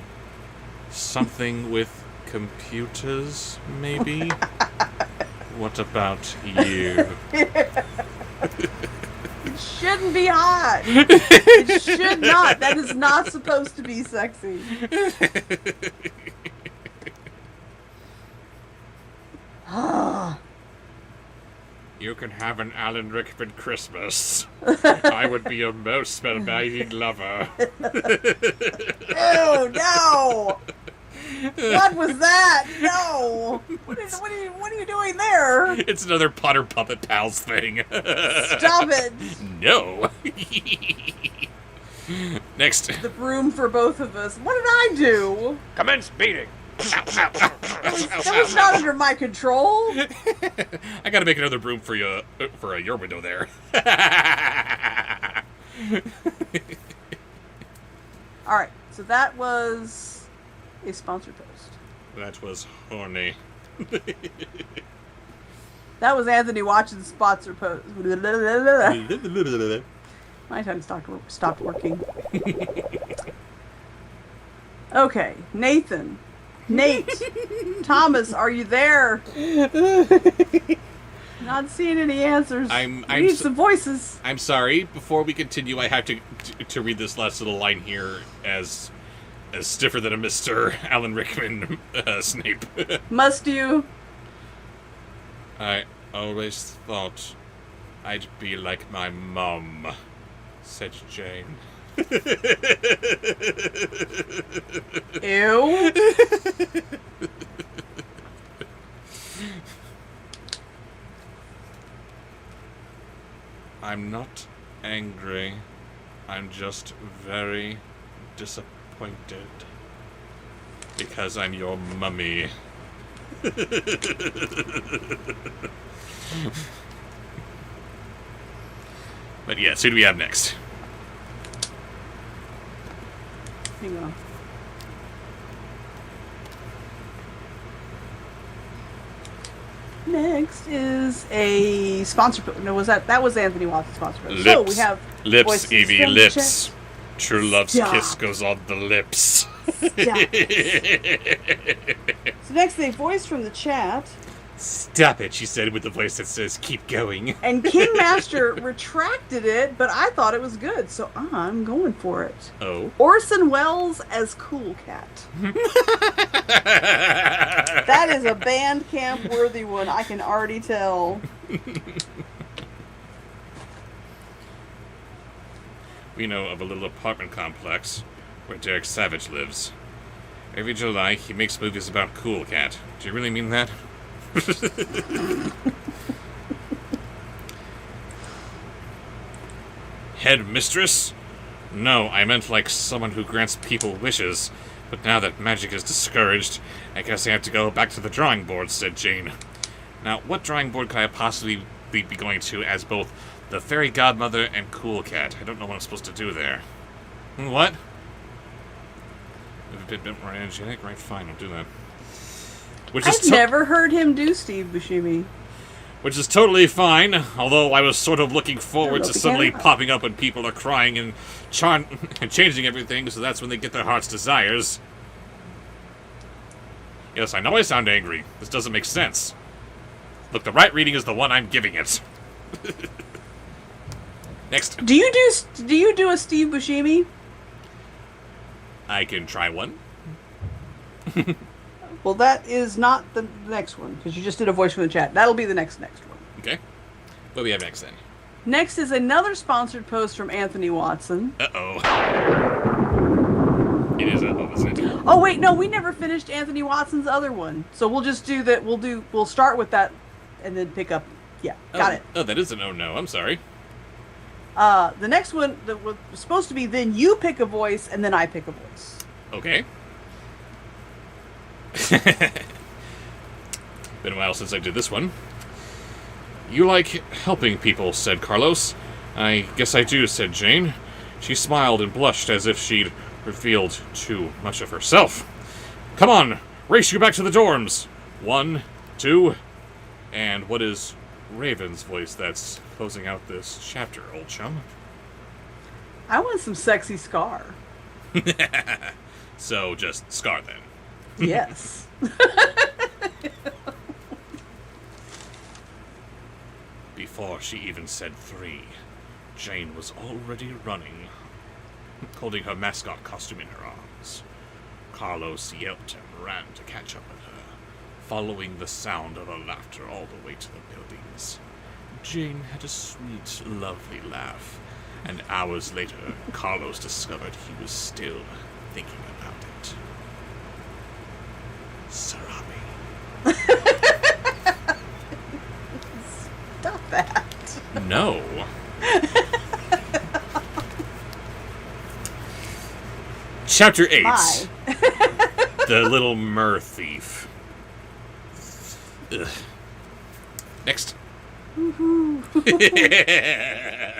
Something with computers, maybe? What about you? It shouldn't be hot. It should not. That is not supposed to be sexy. You can have an Alan Rickman Christmas. I would be your most amazing lover. Ew, no! What was that? No! What are you doing there? It's another Potter Puppet Pals thing. Stop it! No. Next. The broom for both of us. What did I do? Commence beating. That was not under my control. I gotta make another broom for you, for your window there. Alright, so that was a sponsored post. That was horny. That was Anthony Watch's sponsored post. My tongue stopped working. Okay, Nathan. Nate. Thomas, are you there? Not seeing any answers. I We need some voices. I'm sorry. Before we continue, I have to read this last little line here as stiffer than a Mr. Alan Rickman Snape. Must you? I always thought I'd be like my mom, said Jane. Ew. I'm not angry. I'm just very disappointed. Because I'm your mummy. But yes, who do we have next? Hang on. Next is a sponsor. No, that was Anthony Watson's sponsor. Lips. So we have Lips, voices Evie, from the lips. True love's Stop. kiss goes on the lips. chat. So next, a voice from the chat. Stop it, she said with the voice that says, keep going. And Kingmaster retracted it, but I thought it was good, so I'm going for it. Oh. Orson Welles as Cool Cat. That is a Bandcamp worthy one, I can already tell. We know of a little apartment complex where Derek Savage lives. Every July, he makes movies about Cool Cat. Do you really mean that? Head mistress? No, I meant like someone who grants people wishes. But now that magic is discouraged, I guess I have to go back to the drawing board, said Jane. Now, what drawing board could I possibly be going to as both the fairy godmother and Cool Cat? I don't know what I'm supposed to do there. What? A bit more energetic? Right, fine, I'll do that. I've never heard him do Steve Buscemi. Which is totally fine, although I was sort of looking forward to the suddenly camera. popping up when people are crying and changing everything, so that's when they get their heart's desires. Yes, I know I sound angry. This doesn't make sense. Look, the right reading is the one I'm giving it. Next. Do you do a Steve Buscemi? I can try one. Well, that is not the next one, because you just did a voice from the chat. That'll be the next one. Okay. What do we have next then? Next is another sponsored post from Anthony Watson. Uh-oh. It is uh-oh, isn't it? Oh wait, no, we never finished Anthony Watson's other one. So we'll just do that. We'll start with that, and then pick up. Yeah, got it. Oh, that is an oh no. I'm sorry. The next one that was supposed to be then you pick a voice and then I pick a voice. Okay. Been a while since I did this one. You like helping people, said Carlos. I guess I do, said Jane. She smiled and blushed as if she'd revealed too much of herself. Come on, race you back to the dorms. 1, 2, and what is Raven's voice that's closing out this chapter, old chum? I want some sexy Scar. So, just Scar then. Yes. Before she even said 3, Jane was already running, holding her mascot costume in her arms. Carlos yelped and ran to catch up with her, following the sound of her laughter all the way to the buildings. Jane had a sweet, lovely laugh, and hours later, Carlos discovered he was still thinking about it. Sarami. Stop that. No. Chapter 8. My. The Little Mer Thief. Ugh. Next.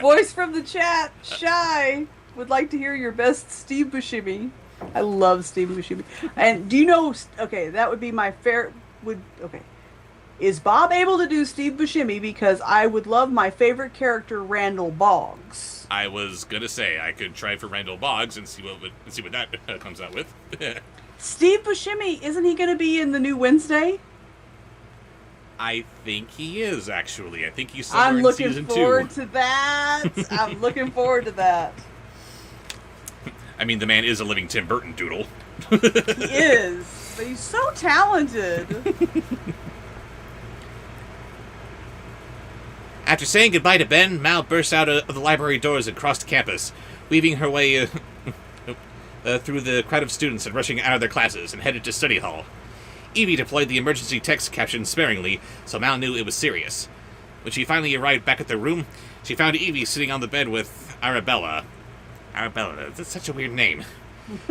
Voice from the chat, Shy, would like to hear your best Steve Buscemi. I love Steve Buscemi. And do you know, okay, that would be my okay. Is Bob able to do Steve Buscemi? Because I would love my favorite character, Randall Boggs. I was gonna say I could try for Randall Boggs and see what that comes out with. Steve Buscemi, isn't he going to be in the new Wednesday? I think he is, actually. I think he's somewhere I'm in looking season forward 2. to that. I'm looking forward to that. I mean, the man is a living Tim Burton doodle. He is, but he's so talented. After saying goodbye to Ben, Mal burst out of the library doors and crossed campus, weaving her way through the crowd of students and rushing out of their classes, and headed to study hall. Evie deployed the emergency text caption sparingly, so Mal knew it was serious. When she finally arrived back at the room, she found Evie sitting on the bed with Arabella. Arabella, that's such a weird name.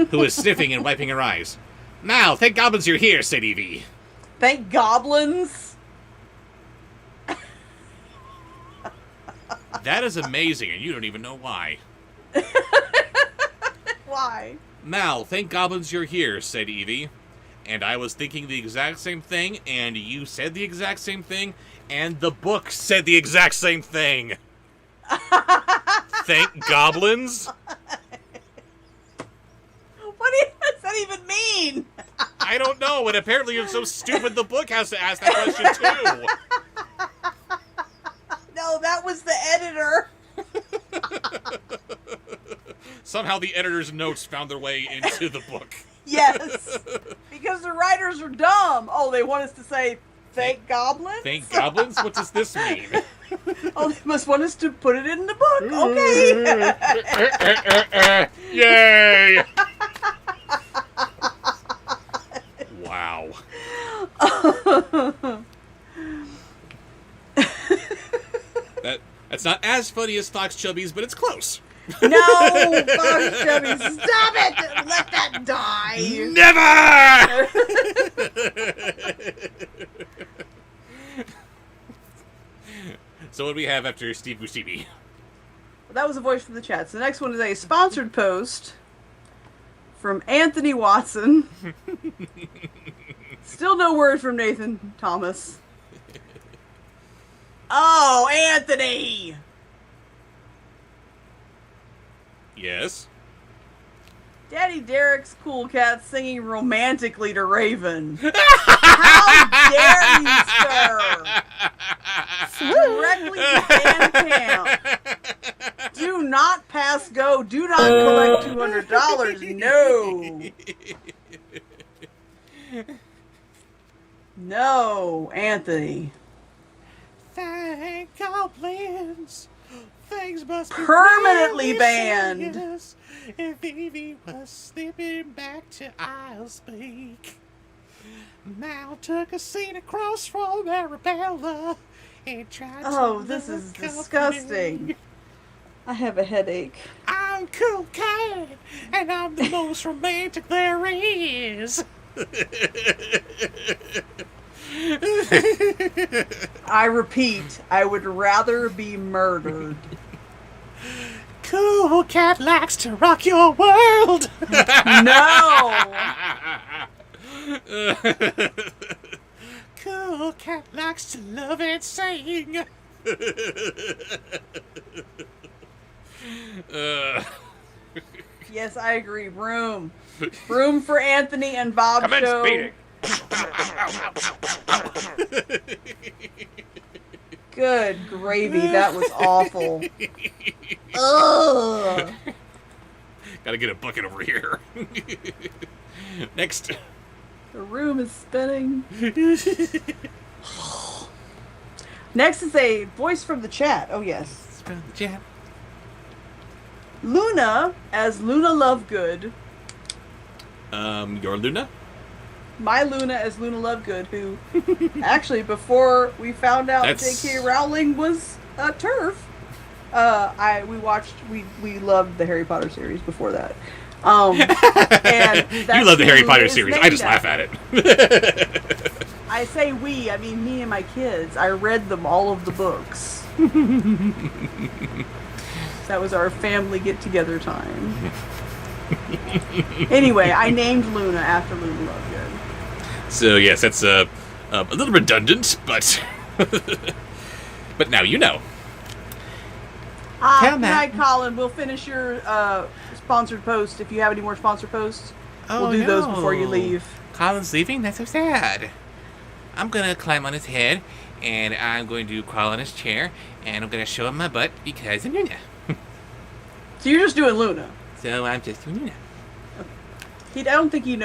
Who was sniffing and wiping her eyes. Mal, thank goblins you're here, said Evie. Thank goblins? That is amazing, and you don't even know why. Why? Mal, thank goblins you're here, said Evie. And I was thinking the exact same thing, and you said the exact same thing, and the book said the exact same thing. Thank goblins? What does that even mean? I don't know, and apparently it's so stupid the book has to ask that question too. No, that was the editor. Somehow the editor's notes found their way into the book. Yes, because the writers are dumb. Oh, they want us to say, thank goblins? Thank goblins? What does this mean? Oh, they must want us to put it in the book. Okay. Yay! Wow. That's not as funny as Fox Chubbies, but it's close. No, Fox Chubby, stop it! Let that die! Never! So what do we have after Steve Buscemi? That was a voice from the chat. So the next one is a sponsored post from Anthony Watson. Still no word from Nathan Thomas. Oh, Anthony! Yes? Daddy Derek's cool cat singing romantically to Raven. How dare you, sir? Directly to Bandcamp. Do not pass go. Do not collect $200. No. No, Anthony. Thank goblins. Things must be Permanently banned. serious. If Evie was slipping back to I'll speak. Mal took a seat across from Arabella and tried Oh, to this is look up disgusting. me. I have a headache. I'm cool cat, and I'm the most romantic there is. I repeat, I would rather be murdered. Cool cat likes to rock your world. No! Cool cat likes to love and sing. Yes, I agree. Room. Room for Anthony and Bobsheaux. Commence beating. Good gravy, that was awful. Ugh. Gotta get a bucket over here. Next. The room is spinning. Next is a voice from the chat. Oh, yes. It's from the chat. Luna as Luna Lovegood. Your Luna? My Luna as Luna Lovegood, who actually, before we found out J.K. Rowling was a TERF, we loved the Harry Potter series before that. And you love the Harry Potter series. I just laugh at it. I say we, I mean me and my kids. I read them, all of the books. That was our family get-together time. Anyway, I named Luna after Luna Lovegood. So, yes, that's a little redundant, but but now you know. Good night, Colin. We'll finish your sponsored post. If you have any more sponsored posts, we'll do those before you leave. Colin's leaving? That's so sad. I'm going to climb on his head, and I'm going to crawl on his chair, and I'm going to show him my butt because I'm Luna. So you're just doing Luna? So I'm just doing Luna. I don't think he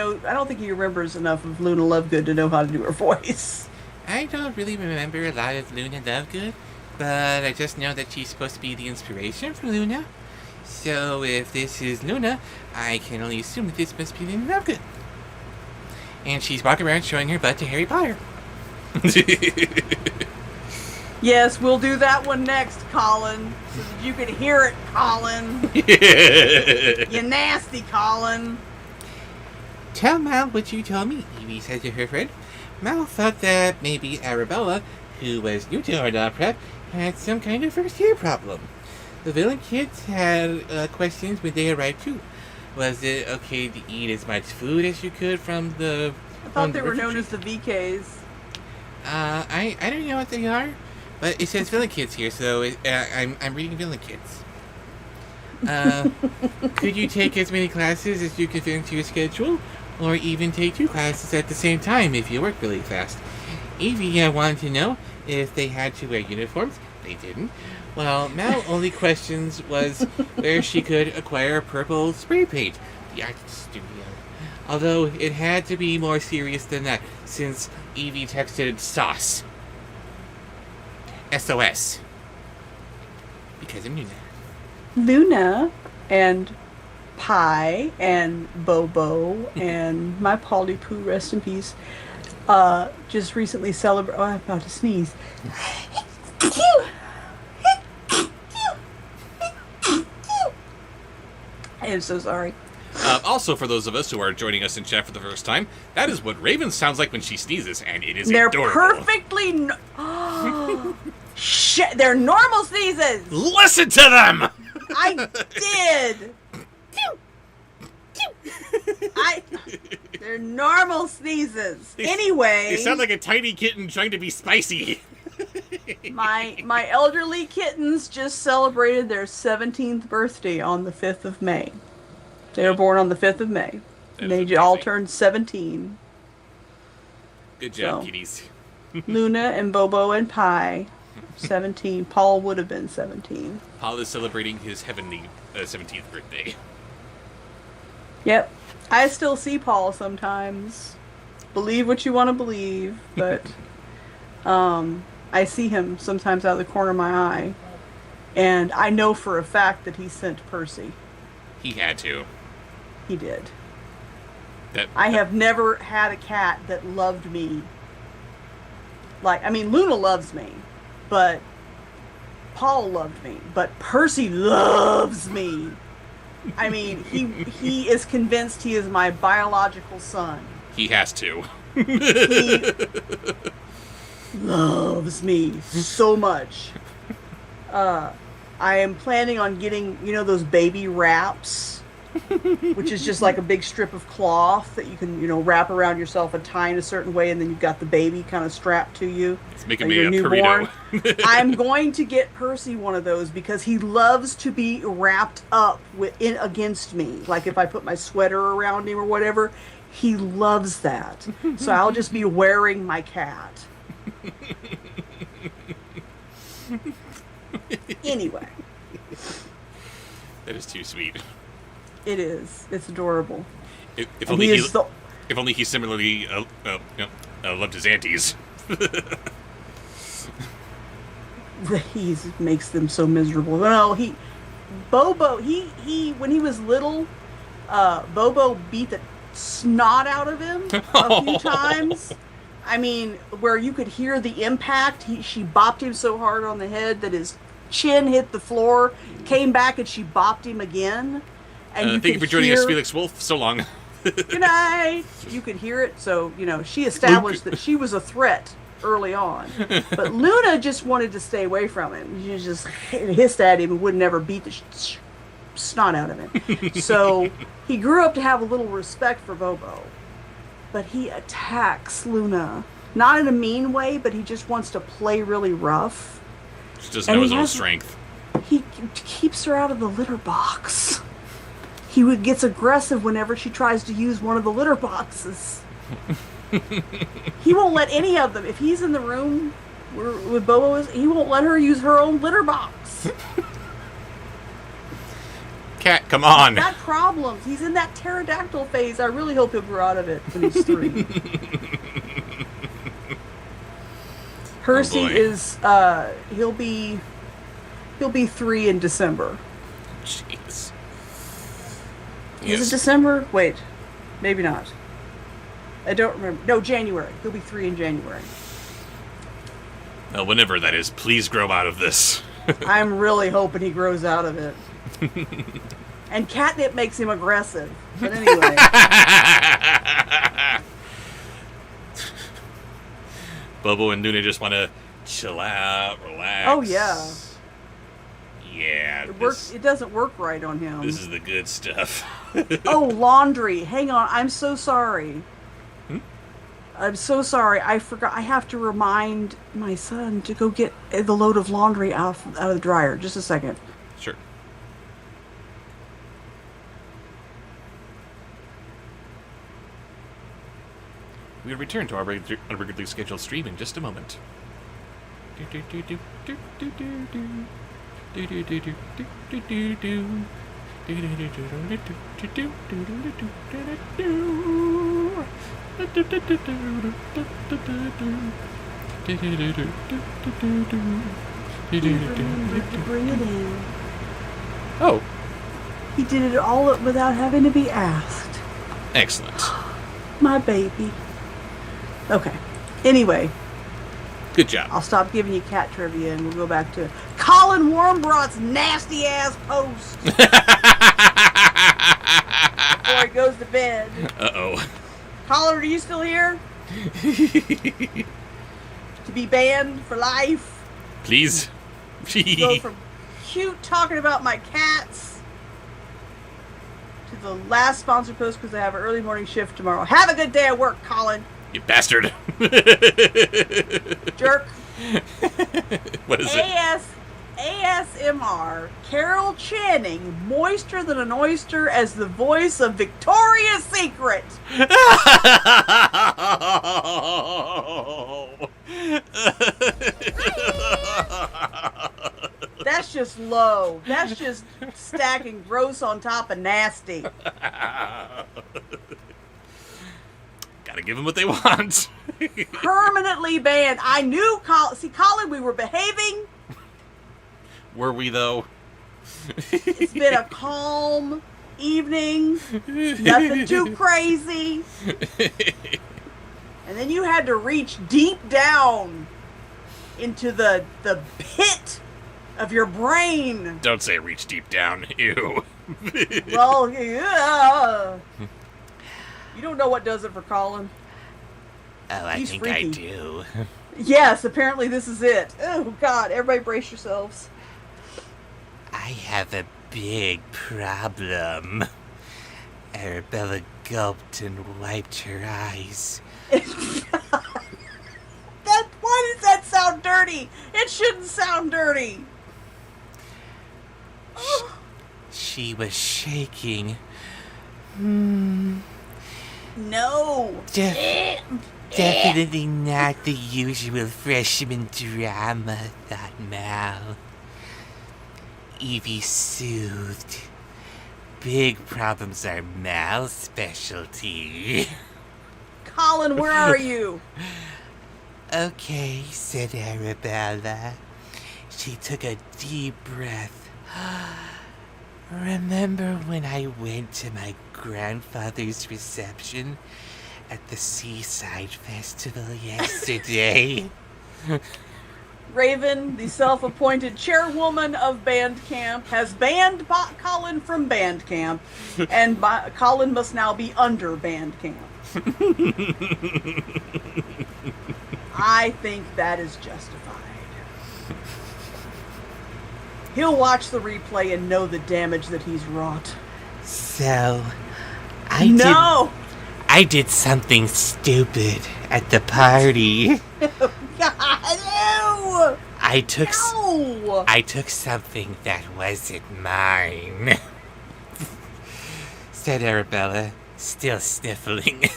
remembers enough of Luna Lovegood to know how to do her voice. I don't really remember a lot of Luna Lovegood, but I just know that she's supposed to be the inspiration for Luna. So if this is Luna, I can only assume that this must be Luna Lovegood. And she's walking around showing her butt to Harry Potter. Yes, we'll do that one next, Colin. So that you can hear it, Colin. You nasty Colin. Tell Mal what you told me, Evie said to her friend. Mal thought that maybe Arabella, who was new to Ardagh Prep, had some kind of first-year problem. The villain kids had questions when they arrived too. Was it okay to eat as much food as you could from the... I thought they were known as the VKs. I don't know what they are, but it says villain kids here, so I'm reading villain kids. Could you take as many classes as you could fit into your schedule? Or even take 2 classes at the same time if you work really fast? Evie wanted to know if they had to wear uniforms. They didn't. Well, Mal only questions was where she could acquire purple spray paint. The art studio. Although it had to be more serious than that, since Evie texted SOS. SOS. Because I'm Luna. Luna and Pie and Bobo and my Polly Poo, rest in peace, just recently celebrated... Oh, I'm about to sneeze. I am so sorry. Also, for those of us who are joining us in chat for the first time, that is what Raven sounds like when she sneezes, and it is They're adorable. perfectly... Shit, they're normal sneezes! Listen to them! I did! They're normal sneezes. Anyway... They sound like a tiny kitten trying to be spicy. My elderly kittens just celebrated their 17th birthday on the 5th of May. They were born on the 5th of May. And they all turned 17. Good job, kitties. Luna and Bobo and Pie, 17. Paul would have been 17. Paul is celebrating his heavenly 17th birthday. Yep. I still see Paul sometimes. Believe what you want to believe, but I see him sometimes out of the corner of my eye. And I know for a fact that he sent Percy. He had to. He did. I have never had a cat that loved me. Like, I mean, Luna loves me, but Paul loved me, but Percy loves me. I mean, he is convinced he is my biological son. He has to. He loves me so much. I am planning on getting, those baby wraps, which is just like a big strip of cloth that you can, wrap around yourself and tie in a certain way, and then you've got the baby kind of strapped to you. It's making me a burrito. I'm going to get Percy one of those because he loves to be wrapped up against me. Like if I put my sweater around him or whatever, he loves that. So I'll just be wearing my cat. Anyway. That is too sweet. It is. It's adorable. If only he similarly loved his aunties. he makes them so miserable. No, Bobo, when he was little, Bobo beat the snot out of him a few times. I mean, where you could hear the impact. She bopped him so hard on the head that his chin hit the floor, came back, and she bopped him again. And thank you for joining us, Felix Wolf. So long. Good night. You could hear it, so, she established that she was a threat early on. But Luna just wanted to stay away from him. She just hissed at him and would never beat the snot out of him. So he grew up to have a little respect for Bobo. But he attacks Luna. Not in a mean way, but he just wants to play really rough. She doesn't know his own strength. He keeps her out of the litter box. He gets aggressive whenever she tries to use one of the litter boxes. He won't let any of them. If he's in the room with Bobo, he won't let her use her own litter box. Cat, come on. He's got problems. He's in that pterodactyl phase. I really hope he'll grow out of it when he's 3. Percy is he'll be 3 in December. Jeez. Is it December? Wait, maybe not. I don't remember. No, January. He'll be 3 in January. Well, whenever that is, please grow out of this. I'm really hoping he grows out of it. And catnip makes him aggressive. But anyway. Bobo and Luna just want to chill out, relax. Oh, yeah. Yeah. It doesn't work right on him. This is the good stuff. Oh, laundry. Hang on. I'm so sorry. I'm so sorry. I forgot. I have to remind my son to go get the load of laundry out of the dryer. Just a second. Sure. We'll return to our regularly scheduled stream in just a moment. Bring it in. Oh. He did it all without having to be asked. Excellent. My baby. Okay. Anyway. Good job. I'll stop giving you cat trivia and we'll go back to Colin Warmbrought's nasty ass post. Before he goes to bed. Uh-oh. Colin, are you still here? To be banned for life? Please. Go from cute talking about my cats to the last sponsored post because I have an early morning shift tomorrow. Have a good day at work, Colin. You bastard. Jerk. What is it? ASMR. Carol Channing, moister than an oyster as the voice of Victoria's Secret. That's just low. That's just stacking gross on top of nasty. Gotta give them what they want. Permanently banned. I knew, Colin, we were behaving. Were we, though? It's been a calm evening. Nothing too crazy. And then you had to reach deep down into the pit of your brain. Don't say reach deep down. Ew. Well, yeah. You don't know what does it for Colin. Oh, I He's think freaky. I do. Yes, apparently this is it. Oh, God. Everybody brace yourselves. I have a big problem. Arabella gulped and wiped her eyes. Why does that sound dirty? It shouldn't sound dirty. She was shaking. No. Definitely not the usual freshman drama, thought Mal. Evie soothed. Big problems are Mal's specialty. Colin, where are you? Okay, said Arabella. She took a deep breath. Remember when I went to my grandfather's reception at the Seaside Festival yesterday? Raven, the self-appointed chairwoman of band camp, has banned Colin from band camp, and Colin must now be under band camp. I think that is justified. He'll watch the replay and know the damage that he's wrought. So, I did something stupid at the party. God, no! I took something that wasn't mine. Said Arabella, still sniffling.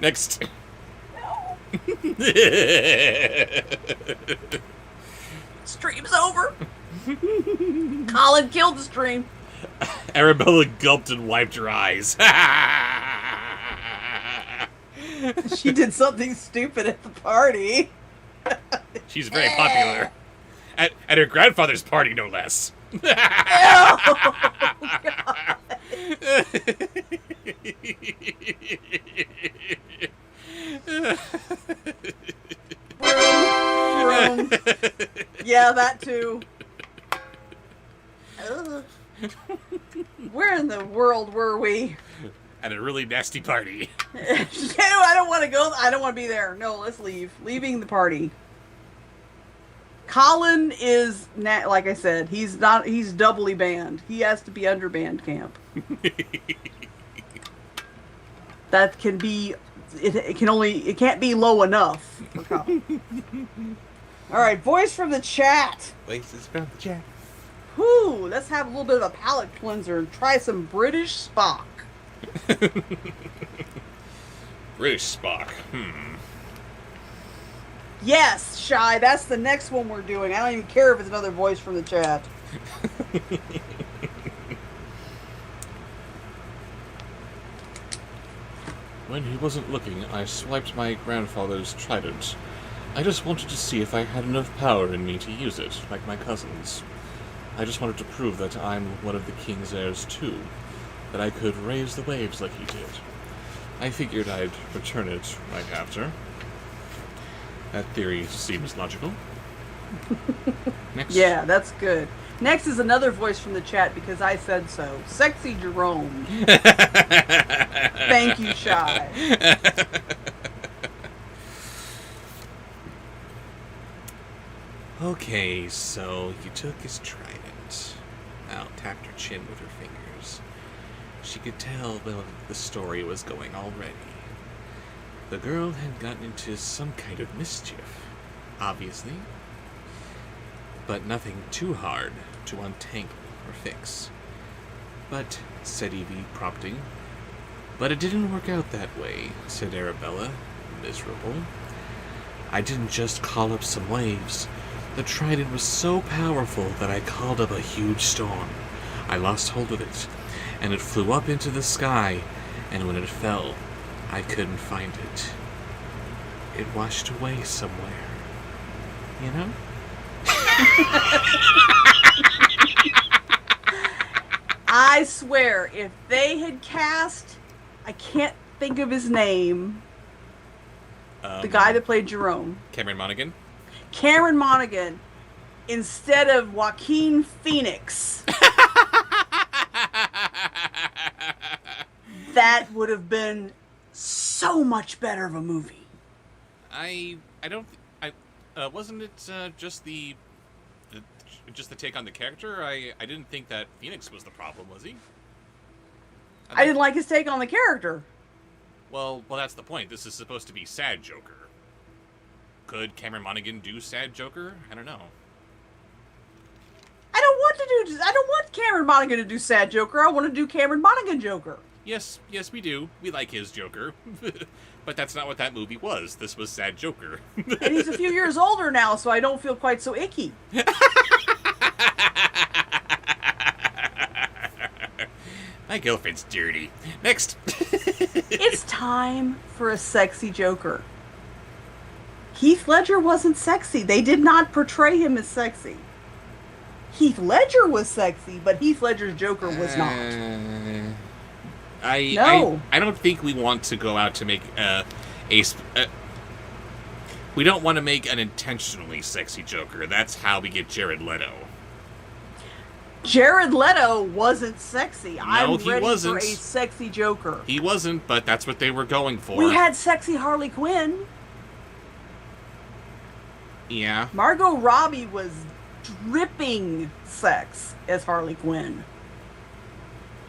Next. Stream's over. Colin killed the stream. Arabella gulped and wiped her eyes. She did something stupid at the party. She's very popular. At her grandfather's party, no less. Room. Yeah, that too. Ugh. Where in the world were we? At a really nasty party. No, I don't want to go. I don't want to be there. No, let's leave. Leaving the party. Colin is, like I said, he's doubly banned. He has to be under band camp. That can be, it can't be low enough for Colin. All right, voice from the chat. Voices from the chat. Whew, let's have a little bit of a palate cleanser and try some British Spock. British Spock. Yes, Shy, that's the next one we're doing. I don't even care if it's another voice from the chat. When he wasn't looking, I swiped my grandfather's trident. I just wanted to see if I had enough power in me to use it, like my cousins. I just wanted to prove that I'm one of the king's heirs too, that I could raise the waves like he did. I figured I'd return it right after. That theory seems logical. Next. Yeah, that's good. Next is another voice from the chat because I said so. Sexy Jerome. Thank you, Shy. Okay, so you took his trident. Al tapped her chin with her fingers. She could tell where the story was going already. The girl had gotten into some kind of mischief, obviously. But nothing too hard to untangle or fix. But, said Evie, prompting. But it didn't work out that way, said Arabella, miserable. I didn't just call up some waves. The trident was so powerful that I called up a huge storm. I lost hold of it, and it flew up into the sky, and when it fell, I couldn't find it. It washed away somewhere. You know? I swear, if they had cast, I can't think of his name, the guy that played Jerome. Cameron Monaghan? Cameron Monaghan, instead of Joaquin Phoenix. That would have been so much better of a movie. Wasn't it just the take on the character? I didn't think that Phoenix was the problem, was he? I didn't like his take on the character. Well, that's the point. This is supposed to be sad Joker. Could Cameron Monaghan do sad Joker? I don't know. I don't want Cameron Monaghan to do sad Joker. I want to do Cameron Monaghan Joker. Yes, we do. We like his Joker. But that's not what that movie was. This was sad Joker. And he's a few years older now, so I don't feel quite so icky. My My girlfriend's dirty. Next. It's time for a sexy Joker. Heath Ledger wasn't sexy. They did not portray him as sexy. Heath Ledger was sexy, but Heath Ledger's Joker was not. I don't think we want to go out to make we don't want to make an intentionally sexy Joker. That's how we get Jared Leto. Jared Leto wasn't sexy. I'm he ready wasn't. for a sexy Joker. He wasn't, but that's what they were going for. We had sexy Harley Quinn. Yeah. Margot Robbie was dripping sex as Harley Quinn.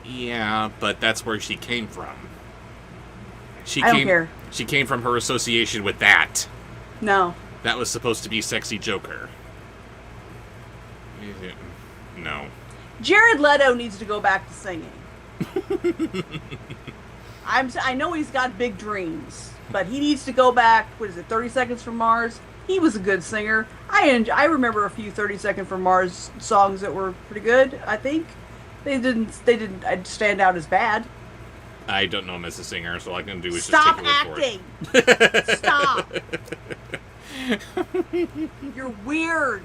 Yeah, but that's where she came from. I don't care. She came from her association with that. No. That was supposed to be sexy Joker. No. Jared Leto needs to go back to singing. I know he's got big dreams, but he needs to go back. What is it, 30 Seconds from Mars? He was a good singer. I remember a few 30 Seconds from Mars songs that were pretty good. I think they didn't stand out as bad. I don't know him as a singer, so all I can do is Stop just take your word acting. Stop. You're weird.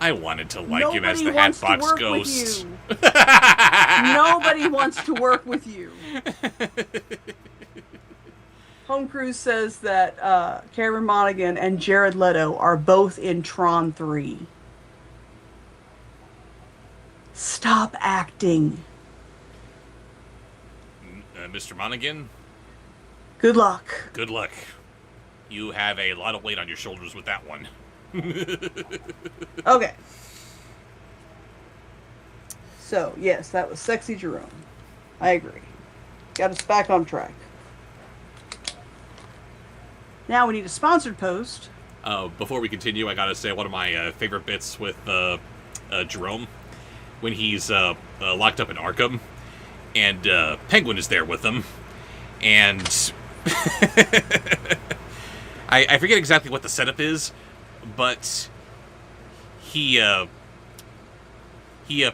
I wanted to like him as the wants Hatbox to work Ghost. with you. Nobody wants to work with you. Home Cruise says that Cameron Monaghan and Jared Leto are both in Tron 3. Stop acting. Mr. Monaghan, Good luck. good luck. You have a lot of weight on your shoulders with that one. Okay. So, yes, that was Sexy Jerome. I agree. Got us back on track. Now we need a sponsored post. Before we continue, I gotta say one of my favorite bits with Jerome, when he's locked up in Arkham, and Penguin is there with him, and I forget exactly what the setup is, but he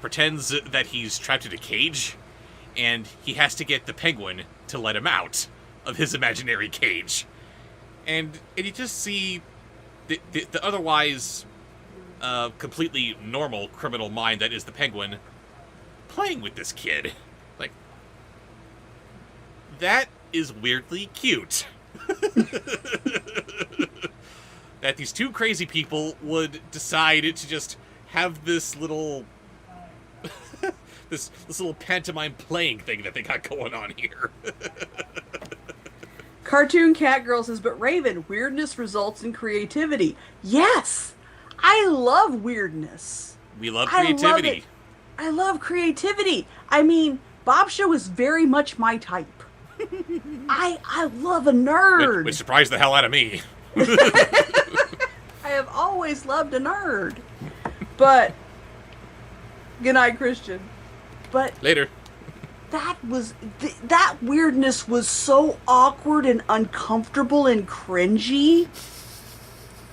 pretends that he's trapped in a cage, and he has to get the Penguin to let him out of his imaginary cage. And you just see the otherwise completely normal criminal mind that is the Penguin playing with this kid. Like, that is weirdly cute. That these two crazy people would decide to just have this little this little pantomime playing thing that they got going on here. Cartoon Catgirl says, but Raven, weirdness results in creativity. Yes! I love weirdness. We love creativity. I love creativity. I mean, Bobsheaux is very much my type. I love a nerd. Which surprised the hell out of me. I have always loved a nerd. But, good night, Christian. But Later. that weirdness was so awkward and uncomfortable and cringy.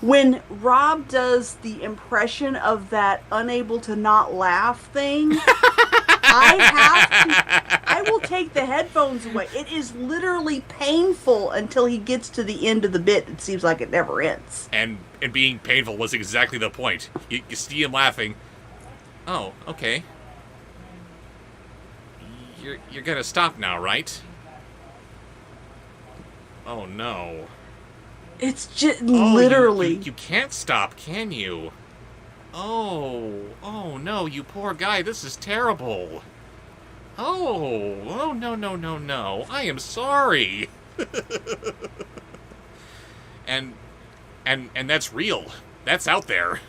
When Rob does the impression of that unable to not laugh thing, I will take the headphones away. It is literally painful until he gets to the end of the bit. It seems like it never ends. And being painful was exactly the point. You see him laughing. Oh, okay. You're gonna stop now, right? Oh no. It's just literally. You can't stop, can you? Oh no, you poor guy, this is terrible. Oh no. I am sorry. and that's real. That's out there.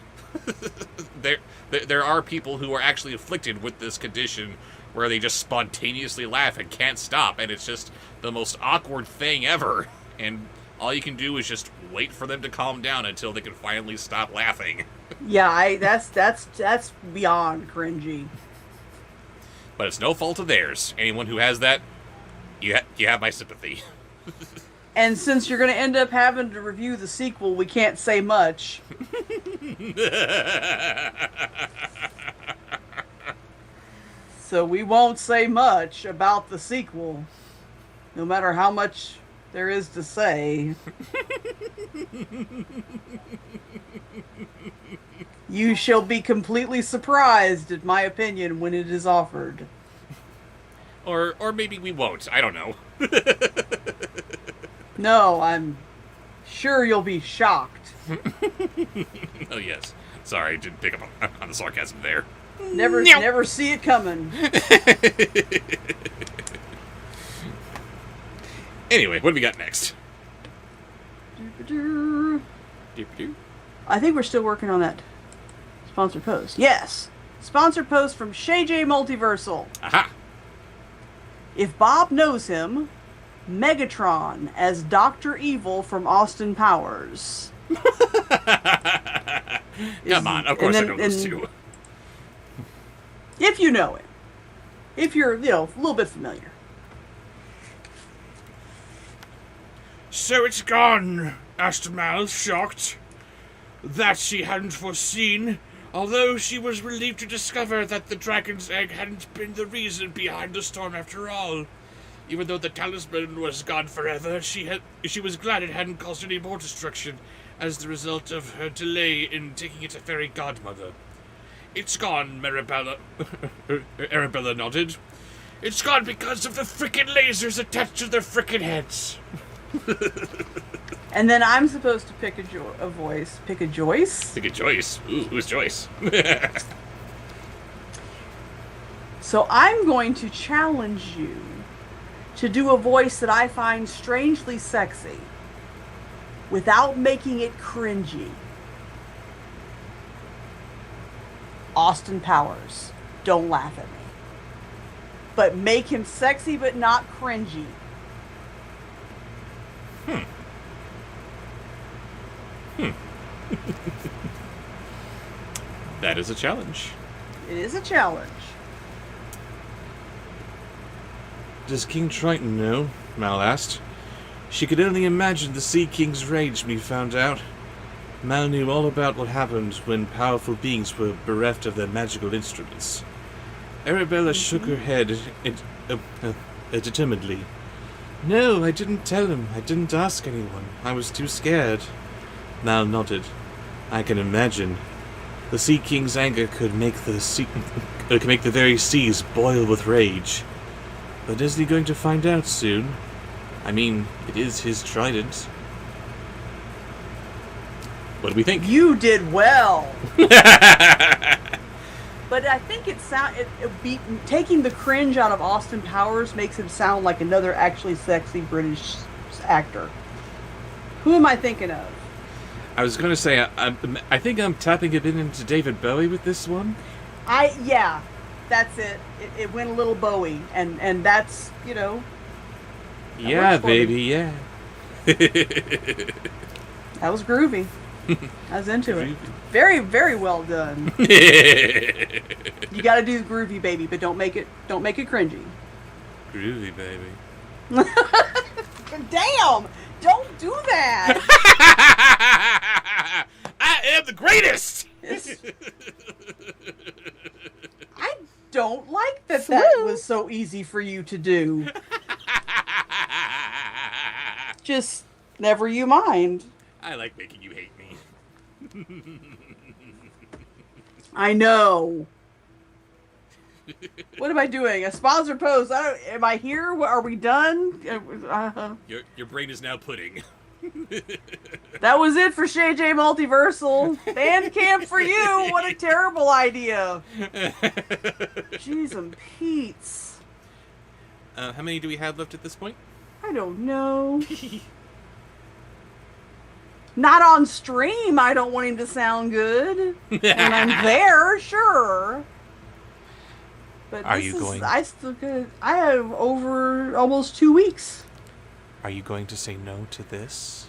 There are people who are actually afflicted with this condition where they just spontaneously laugh and can't stop, and it's just the most awkward thing ever. And all you can do is just wait for them to calm down until they can finally stop laughing. Yeah, that's beyond cringy. But it's no fault of theirs. Anyone who has that, you have my sympathy. And since you're going to end up having to review the sequel, we can't say much. So we won't say much about the sequel, no matter how much there is to say. You shall be completely surprised at my opinion when it is offered. Or maybe we won't. I don't know. No, I'm sure you'll be shocked. Oh, yes. Sorry, didn't pick up on the sarcasm there. Never see it coming. Anyway, what do we got next? I think we're still working on that sponsored post. Yes. Sponsored post from Shay J Multiversal. Aha! If Bob knows him, Megatron as Dr. Evil from Austin Powers. Come on, of course I know those two. If you know him. If you're, a little bit familiar. So it's gone, asked Mal, shocked. That she hadn't foreseen, although she was relieved to discover that the dragon's egg hadn't been the reason behind the storm after all. Even though the talisman was gone forever, she was glad it hadn't caused any more destruction as the result of her delay in taking it to Fairy Godmother. It's gone, Marabella. Arabella nodded. It's gone because of the frickin' lasers attached to their frickin' heads. And then I'm supposed to pick a voice. Pick a Joyce? Pick a Joyce. Ooh, who's Joyce? So I'm going to challenge you to do a voice that I find strangely sexy without making it cringy. Austin Powers. Don't laugh at me. But make him sexy but not cringy. That is a challenge. It is a challenge. Does King Triton know? Mal asked. She could only imagine the Sea King's rage when he found out. Mal knew all about what happened when powerful beings were bereft of their magical instruments. Arabella shook her head determinedly. No, I didn't tell him. I didn't ask anyone. I was too scared. Mal nodded. I can imagine. The Sea King's anger could make the very seas boil with rage. But isn't he going to find out soon? I mean, it is his trident. What do we think? You did well. But I think taking the cringe out of Austin Powers makes him sound like another actually sexy British actor. Who am I thinking of? I was going to say, I think I'm tapping a bit into David Bowie with this one. Yeah, that's it. It went a little Bowie, and that's, Yeah, baby, yeah. That was groovy. I was into it. Very, very well done. You got to do groovy, baby, but don't make it cringy. Groovy, baby. Damn! Don't do that. I am the greatest. I don't like that was so easy for you to do. Just never you mind. I like making you hate me. I know. What am I doing? A sponsor post? Am I here? Are we done? Your brain is now pudding. That was it for Shay J Multiversal. Bandcamp for you. What a terrible idea. Jeez and Pete's. How many do we have left at this point? I don't know. Not on stream. I don't want him to sound good. And I'm there, sure. But I have over almost 2 weeks. Are you going to say no to this?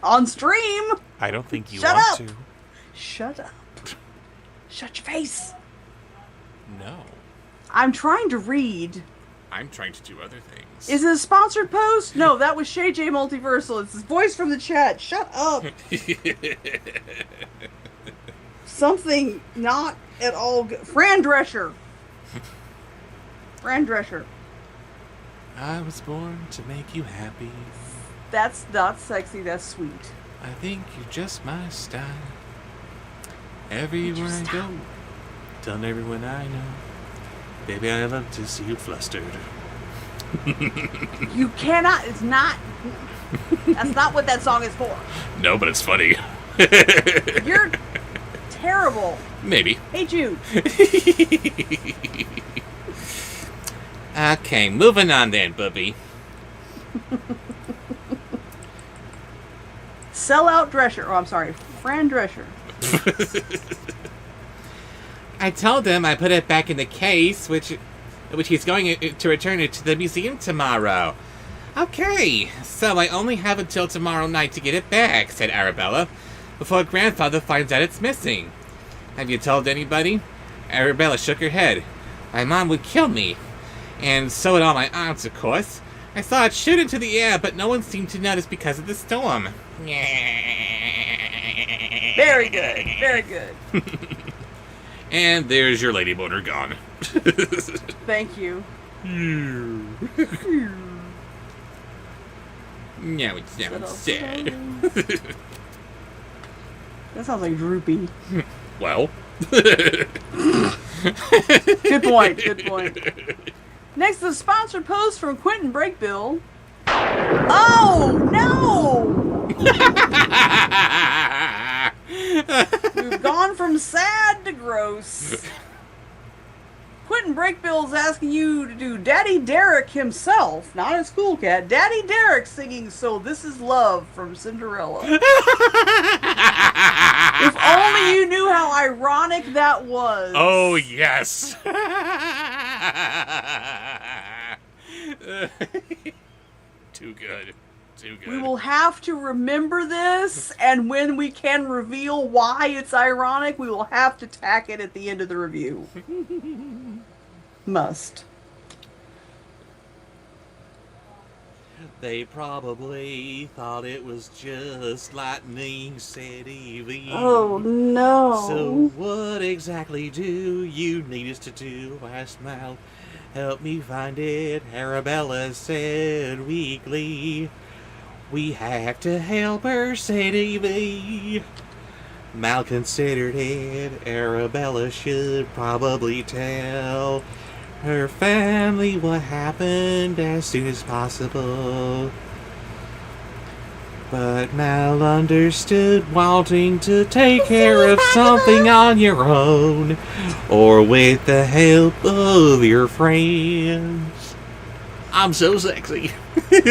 On stream? I don't think you Shut want up. to. Shut up. Shut your face. No. I'm trying to read. I'm trying to do other things. Is it a sponsored post? No, that was Shay J Multiversal. It's his voice from the chat. Shut up. something not at all good. Fran Drescher. Fran Drescher. I was born to make you happy. That's not sexy, that's sweet. I think you're just my style. Everywhere I go, telling everyone I know. Baby, I love to see you flustered. You cannot, it's not, that's not what that song is for. No, but it's funny. You're terrible. Maybe. Hey, Jude. Okay, moving on then, Bubby. Sellout Drescher. Oh, I'm sorry. Fran Drescher. I told him I put it back in the case, which he's going to return it to the museum tomorrow. Okay, so I only have until tomorrow night to get it back, said Arabella, before Grandfather finds out it's missing. Have you told anybody? Arabella shook her head. My mom would kill me. And so would all my aunts, of course. I saw it shoot into the air, but no one seemed to notice because of the storm. Very good. Very good. And there's your lady boner gone. Thank you. Now it sounds sad. That sounds like droopy. Well. Good point. Good point. Next, the sponsored post from Quentin Breakbill. Oh, no! We've gone from sad to gross. Quentin Breakbill's asking you to do Daddy Derek himself, not his cool cat. Daddy Derek singing So This Is Love from Cinderella. If only you knew how ironic that was. Oh, yes. Too good. Too good. We will have to remember this, and when we can reveal why it's ironic, we will have to tack it at the end of the review. Must. They probably thought it was just lightning, said Evie. Oh, no. So what exactly do you need us to do? Asked Mal. Help me find it, Arabella said weakly. We have to help her, said Evie. Mal considered it. Arabella should probably tell her family what happened as soon as possible. But Mal understood wanting to take care of something on your own, or with the help of your friends. I'm so sexy. Is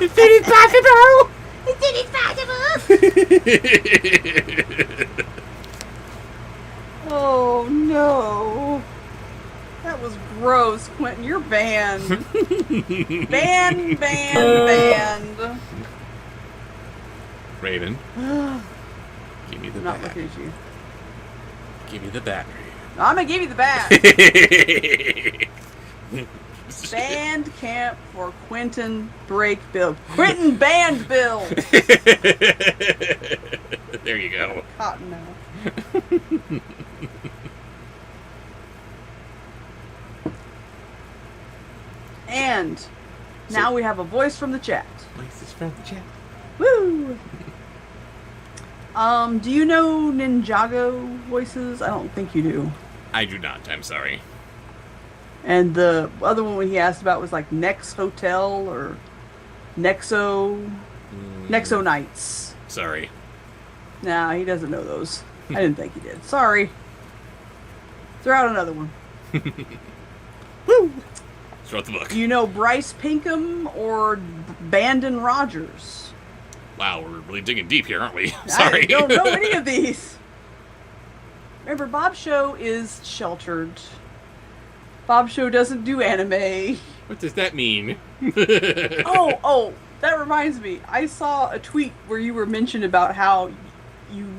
it possible? Is it possible? Oh, no. That was gross, Quentin. You're banned. Banned. Raven. Give me the I'm not bat. looking at you. Give me the battery. I'm gonna give you the bat. Band camp for Quentin Breakbill. Quentin Band Bill. There you go. Cotton now. And now we have a voice from the chat. Voices from the chat. Woo! Do you know Ninjago voices? I don't think you do. I do not. I'm sorry. And the other one he asked about was like Nex Hotel or Nexo Nights. Sorry. Nah, he doesn't know those. I didn't think he did. Sorry. Throw out another one. Woo! Throw out the book. Do you know Bryce Pinkham or Bandon Rogers? Wow, we're really digging deep here, aren't we? Sorry. I don't know any of these. Remember, Bobsheaux is sheltered. Bobsheaux doesn't do anime. What does that mean? Oh, that reminds me. I saw a tweet where you were mentioned about how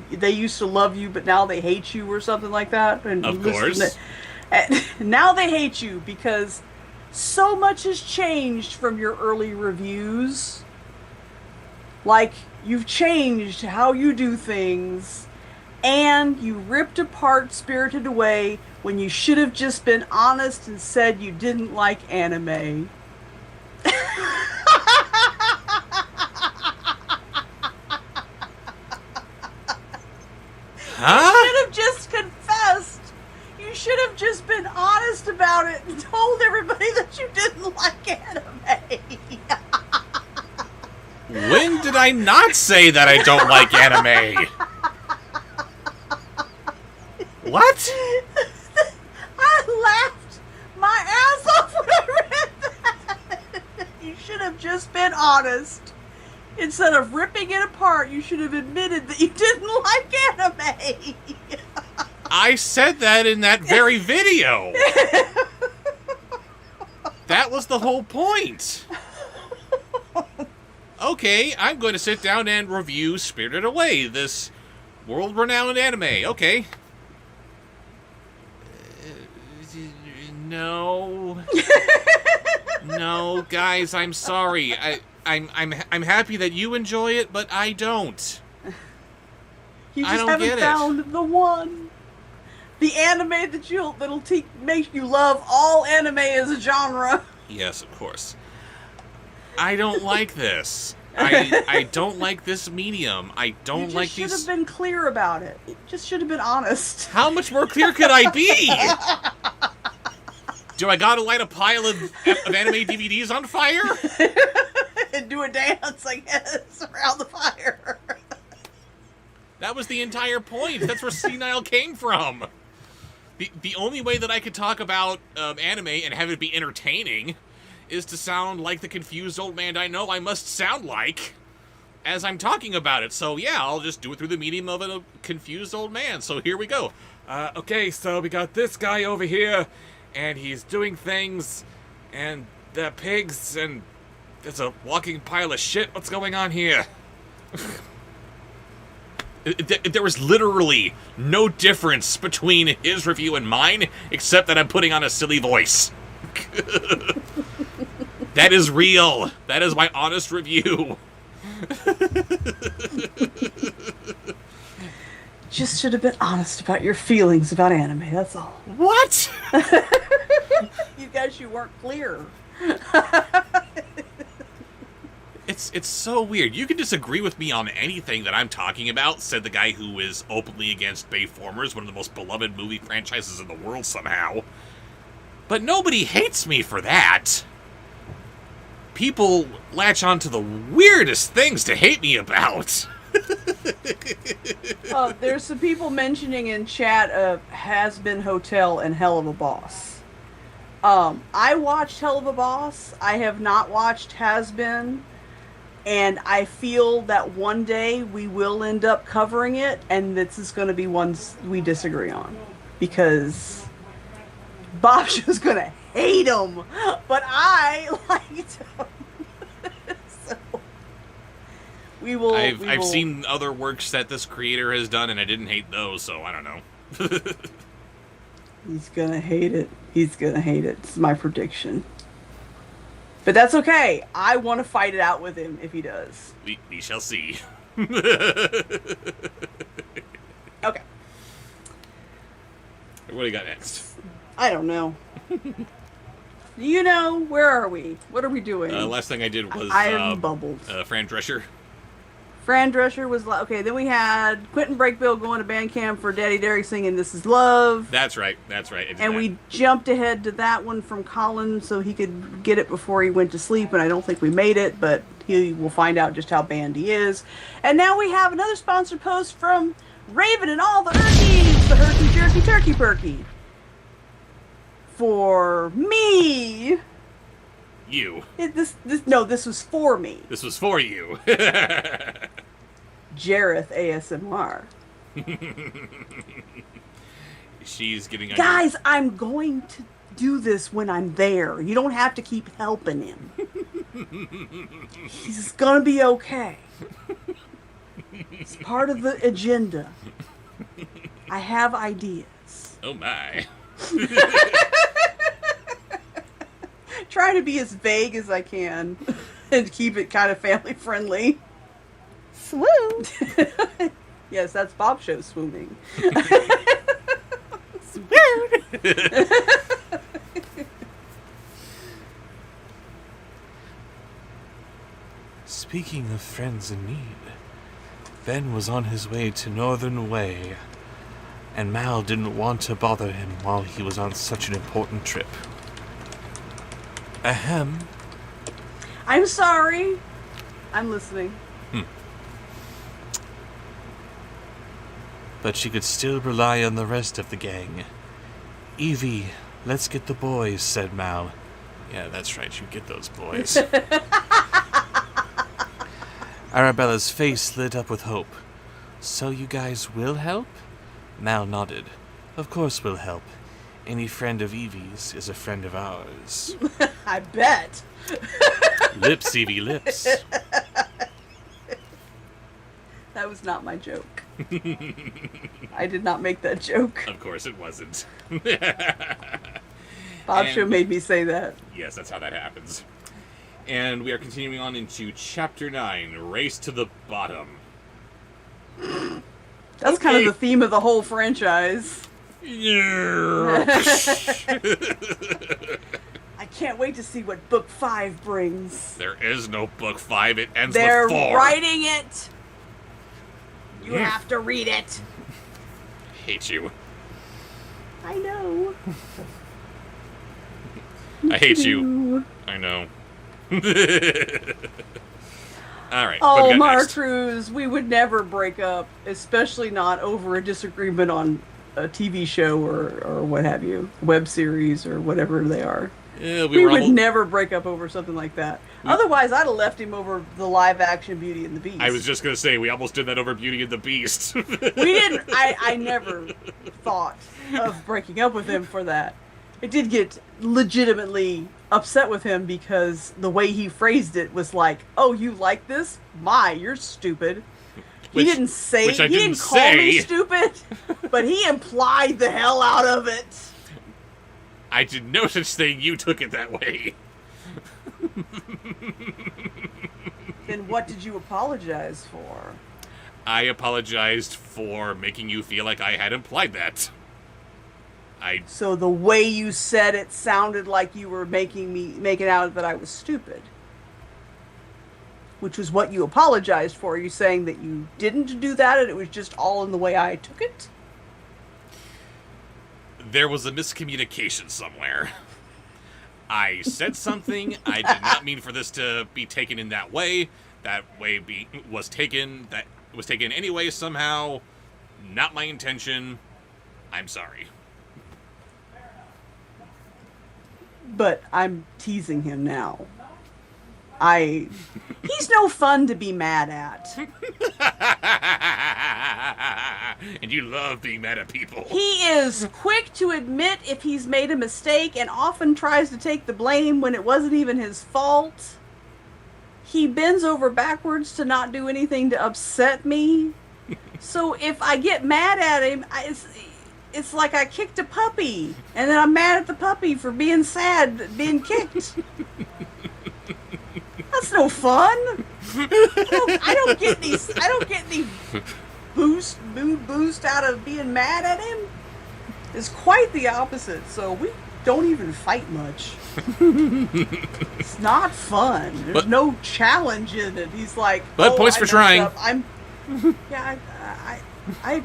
they used to love you, but now they hate you or something like that. And of course. Now they hate you because so much has changed from your early reviews. Like, you've changed how you do things, and you ripped apart Spirited Away when you should have just been honest and said you didn't like anime. Huh? You should have just confessed. You should have just been honest about it and told everybody that you didn't like anime. When did I not say that I don't like anime? What? I laughed my ass off when I read that. You should have just been honest. Instead of ripping it apart, you should have admitted that you didn't like anime. I said that in that very video. That was the whole point. Okay, I'm going to sit down and review Spirited Away, this world-renowned anime. Okay. No. No, guys, I'm sorry. I'm happy that you enjoy it, but I don't. You I just don't haven't get it. found the one. The anime that'll make you love all anime as a genre. Yes, of course. I don't like this. I don't like this medium. I don't like You these. just should have been clear about it. Just should have been honest. How much more clear could I be? Do I gotta light a pile of anime DVDs on fire? And do a dance, I guess, around the fire. That was the entire point. That's where Senile came from. The only way that I could talk about anime and have it be entertaining is to sound like the confused old man I know I must sound like as I'm talking about it. So yeah, I'll just do it through the medium of a confused old man. So here we go. Okay, so we got this guy over here, and he's doing things, and they're pigs, and there's a walking pile of shit. What's going on here? There was literally no difference between his review and mine, except that I'm putting on a silly voice. That is real. That is my honest review. Just should have been honest about your feelings about anime, that's all. What? You guys, you weren't clear. It's so weird. You can disagree with me on anything that I'm talking about, said the guy who is openly against Bayformers, one of the most beloved movie franchises in the world somehow. But nobody hates me for that. People latch on to the weirdest things to hate me about. There's some people mentioning in chat Has Been Hotel and Hell of a Boss. I watched Hell of a Boss. I have not watched Has Been. And I feel that one day we will end up covering it, and this is going to be one we disagree on. Because Bobshew's going to hate him, but I liked him. So we will. I've seen other works that this creator has done, and I didn't hate those, so I don't know. He's going to hate it. He's going to hate it. It's my prediction. But that's okay. I want to fight it out with him if he does. We shall see. Okay. What do you got next? I don't know. You know, where are we? What are we doing? Last thing I did was I am bubbled. Fran Drescher. Fran Drescher was okay. Then we had Quentin Brakebill going to Bandcamp for Daddy Derry singing "This Is Love." That's right. That's right. And we jumped ahead to that one from Colin so he could get it before he went to sleep. And I don't think we made it, but he will find out just how banned he is. And now we have another sponsored post from Raven and all the Herkies, the Herky Jerky Turkey Perky. For me. You. This was for me. This was for you. Jareth ASMR. She's getting... Guys, I'm going to do this when I'm there. You don't have to keep helping him. He's gonna be okay. It's part of the agenda. I have ideas. Oh my. Try to be as vague as I can and keep it kind of family friendly. Swoon. Yes, that's Bobsheaux swooning. Speaking of friends in need, Ben was on his way to Northern Way, and Mal didn't want to bother him while he was on such an important trip. Ahem. I'm sorry. I'm listening. But she could still rely on the rest of the gang. Evie, let's get the boys, said Mal. Yeah, that's right, you get those boys. Arabella's face lit up with hope. So you guys will help? Mal nodded. Of course we'll help. Any friend of Evie's is a friend of ours. I bet. Lips, Evie, lips. That was not my joke. I did not make that joke. Of course it wasn't. Bobsheaux made me say that. Yes, that's how that happens. And we are continuing on into Chapter 9, Race to the Bottom. That's kind of the theme of the whole franchise. Yeah. I can't wait to see what Book 5 brings. There is no Book 5, it ends They're with 4. writing it! You have to read it! Hate you. I know. I hate you. I know. Alright. Oh, Marcruz, we would never break up, especially not over a disagreement on a TV show or what have you, web series or whatever they are. Yeah, we would never break up over something like that. Otherwise, I'd have left him over the live-action Beauty and the Beast. I was just going to say, we almost did that over Beauty and the Beast. We didn't. I never thought of breaking up with him for that. I did get legitimately upset with him because the way he phrased it was like, "Oh, you like this? You're stupid." He didn't say. He didn't call me stupid, but he implied the hell out of it. I did no such thing. You took it that way. Then what did you apologize for? I apologized for making you feel like I had implied that. So the way you said it sounded like you were making out that I was stupid. Which was what you apologized for. Are you saying that you didn't do that and it was just all in the way I took it? There was a miscommunication somewhere. I said something. I did not mean for this to be taken in that way. That way was taken anyway somehow. Not my intention. I'm sorry. But I'm teasing him now. He's no fun to be mad at. And you love being mad at people. He is quick to admit if he's made a mistake and often tries to take the blame when it wasn't even his fault. He bends over backwards to not do anything to upset me. So if I get mad at him, it's like I kicked a puppy, and then I'm mad at the puppy for being sad, being kicked. That's no fun. I don't get any mood boost out of being mad at him. It's quite the opposite. So we don't even fight much. It's not fun. There's no challenge in it. He's like, but points for trying. I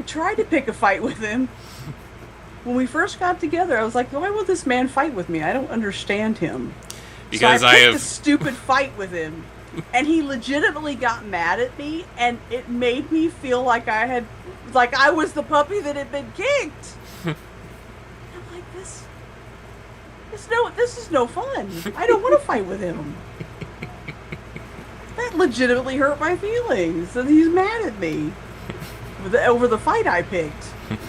tried to pick a fight with him. When we first got together, I was like, why will this man fight with me? I don't understand him. Because so I picked a stupid fight with him, and he legitimately got mad at me, and it made me feel like I was the puppy that had been kicked. I'm like, this is no fun. I don't want to fight with him. That legitimately hurt my feelings, and he's mad at me over the fight I picked.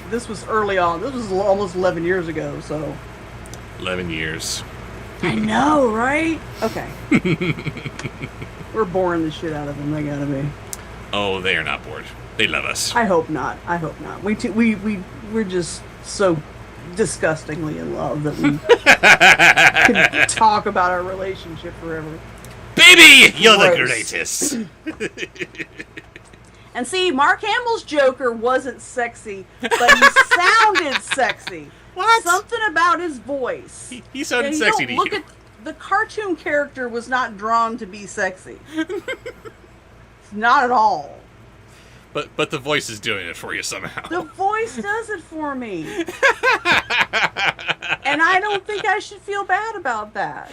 This was early on. This was almost 11 years ago, so. 11 years. I know, right? Okay. We're boring the shit out of them. They gotta be. Oh, they are not bored. They love us. I hope not. We're just so disgustingly in love that we can talk about our relationship forever. Baby, you're the greatest. And see, Mark Hamill's Joker wasn't sexy, but he sounded sexy. What? Something about his voice. He sounded And sexy to look you. at the cartoon character was not drawn to be sexy. Not at all. But the voice is doing it for you somehow. The voice does it for me. And I don't think I should feel bad about that.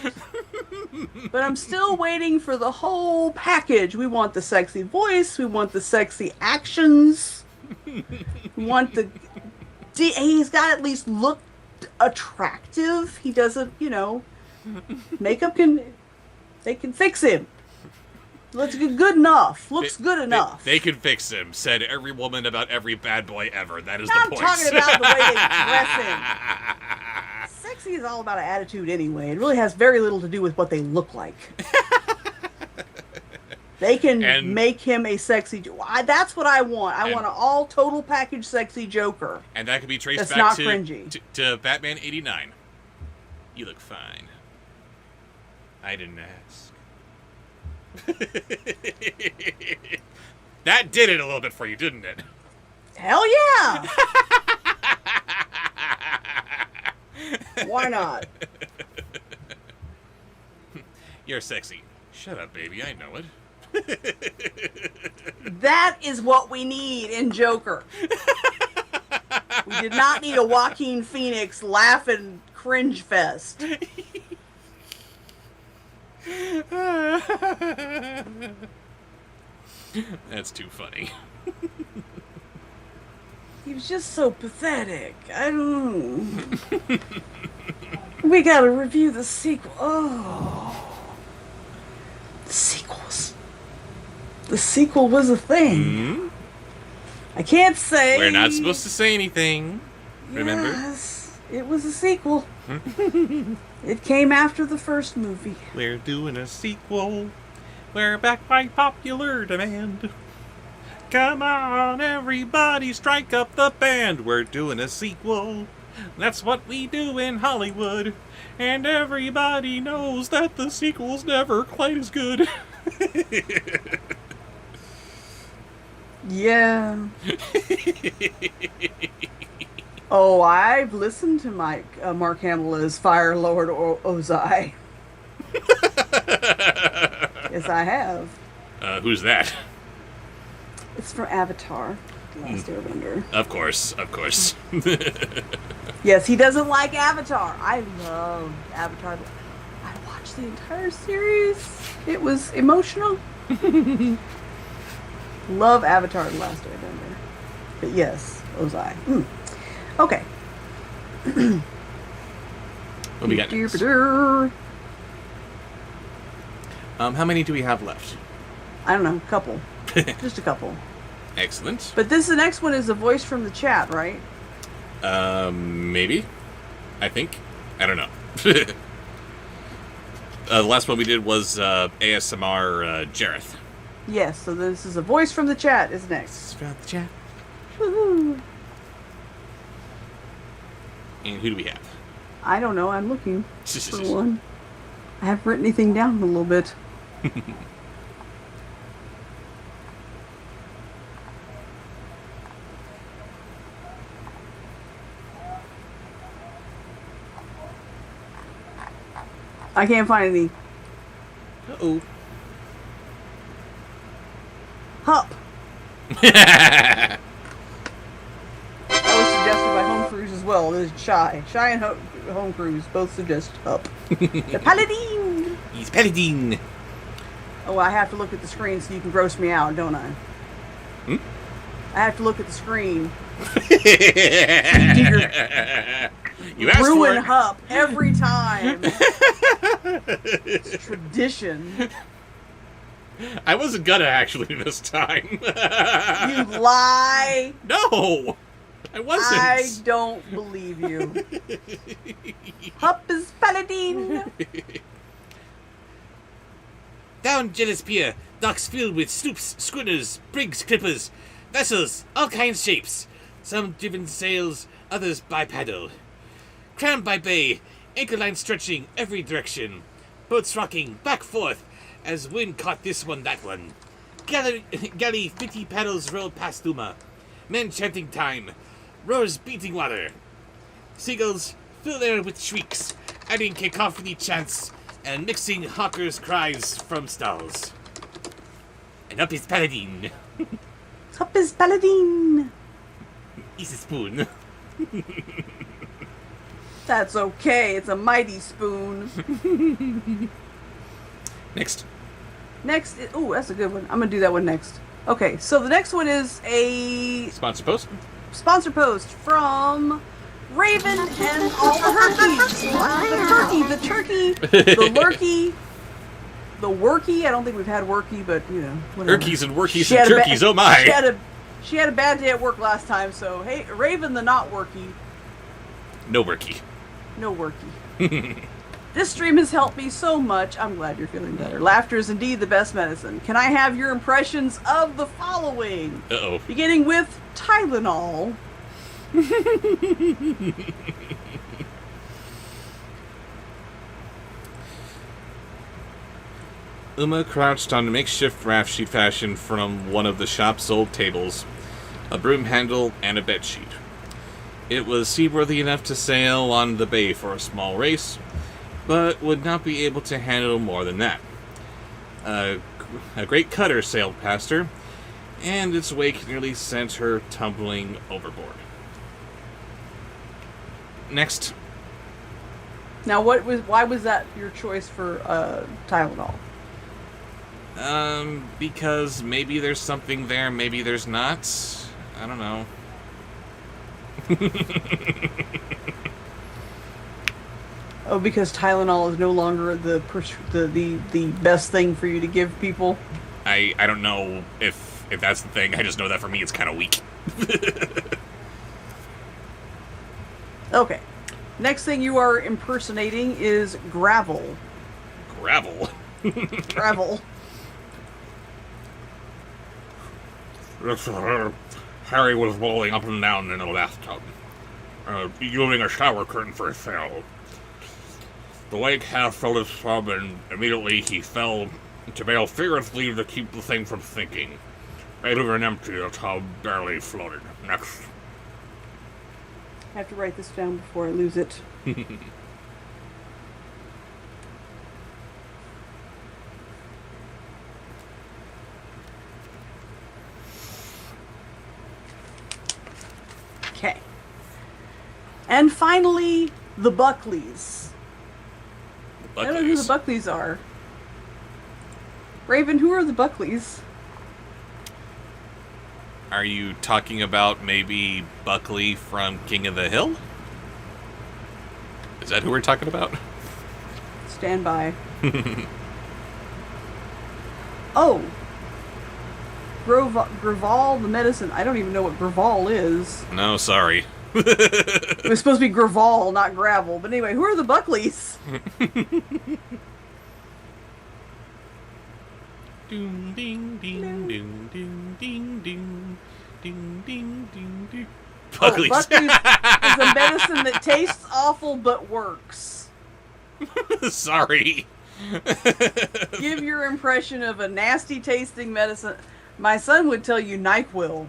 But I'm still waiting for the whole package. We want the sexy voice. We want the sexy actions. We want the... He's got to at least look attractive. He doesn't, makeup they can fix him. Looks good enough. Looks good enough. They can fix him, said every woman about every bad boy ever. That is I'm the point. talking about the way they dress him. Sexy is all about attitude anyway. It really has very little to do with what they look like. They can make him a sexy... That's what I want. I want an all total package sexy Joker. And that can be traced That's back not to, cringy. to Batman 89. You look fine. I didn't ask. That did it a little bit for you, didn't it? Hell yeah! Why not? You're sexy. Shut up, baby. I know it. That is what we need in Joker. We did not need a Joaquin Phoenix laughing cringe fest. That's too funny. He was just so pathetic. I don't... We gotta review the sequel. Oh. The sequels. The sequel was a thing. Mm-hmm. I can't say... We're not supposed to say anything. Remember? Yes, it was a sequel. It came after the first movie. We're doing a sequel. We're back by popular demand. Come on, everybody, strike up the band. We're doing a sequel. That's what we do in Hollywood. And everybody knows that the sequel's never quite as good. Yeah. Oh, I've listened to Mark Hamill as Fire Lord Ozai. Yes, I have. Who's that? It's from Avatar, The Last Airbender. Of course. Yes, he doesn't like Avatar. I love Avatar. I watched the entire series. It was emotional. Love Avatar, The Last Airbender. But yes, Ozai. Okay. What we got next? How many do we have left? I don't know, a couple. Just a couple. Excellent. But the next one is a voice from the chat, right? Maybe. I think. I don't know. The last one we did was ASMR Jareth. Yes, so this is a voice from the chat is next. From the chat. Woohoo. And who do we have? I don't know, I'm looking for one. I haven't written anything down in a little bit. I can't find any. Uh-oh. Hup. That was suggested by Home Cruise as well. There's Shy and Home Cruise both suggest Hup. The Paladin! He's Paladin! Oh, I have to look at the screen so you can gross me out, don't I? I have to look at the screen. You asked ruin for it. Hup every time. It's tradition. I wasn't gonna actually this time. You lie. No! I wasn't. I don't believe you. Hup is Paladin. Down Jealous Pier, docks filled with sloops, schooners, brigs, clippers, vessels, all kinds shapes. Some driven sails, others bipedal. Crammed by bay, anchor line stretching every direction. Boats rocking back forth as wind caught this one, that one. Gully 50 paddles rolled past Uma. Men chanting time. Roars beating water. Seagulls fill air with shrieks, adding cacophony chants and mixing hawkers' cries from stalls. And up is Paladin. Up is Paladin. He's a spoon. That's okay. It's a mighty spoon. Next. Next, oh, that's a good one. I'm gonna do that one next. Okay, so the next one is a Sponsor post. sponsor post from Raven and all the herkies. The turkey, the lurkey, the worky. I don't think we've had worky, but you know, whatever. Herkies and workies and turkeys, oh my! She had a bad day at work last time, so hey, Raven the not worky. No worky. No worky. This stream has helped me so much. I'm glad you're feeling better. Laughter is indeed the best medicine. Can I have your impressions of the following? Uh-oh. Beginning with Tylenol. Uma crouched on a makeshift raft she'd fashioned from one of the shop's old tables, a broom handle, and a bedsheet. It was seaworthy enough to sail on the bay for a small race, but would not be able to handle more than that. A great cutter sailed past her, and its wake nearly sent her tumbling overboard. Next. Now, why was that your choice for Tylenol? Because maybe there's something there, maybe there's not. I don't know. Oh, because Tylenol is no longer the best thing for you to give people? I don't know if that's the thing. I just know that for me it's kind of weak. Okay. Next thing you are impersonating is gravel. Gravel? Gravel. Harry was rolling up and down in a bathtub, using a shower curtain for a sail. The wake half filled his tub, and immediately he fell to bail furiously to keep the thing from sinking. Rather than empty, the tub barely floated. Next. I have to write this down before I lose it. Okay. And finally, the Buckleys. I don't know who the Buckleys are. Raven, who are the Buckleys? Are you talking about maybe Buckley from King of the Hill? Is that who we're talking about? Stand by. Oh! Graval, the medicine. I don't even know what Graval is. No, sorry. It was supposed to be Graval, not gravel. But anyway, who are the Buckleys? Doom, ding, ding, doom, ding, ding, ding, ding, ding, ding, ding. Buckley's. Oh, Buckley's is a medicine that tastes awful but works. Sorry. Give your impression of a nasty tasting medicine. My son would tell you NyQuil.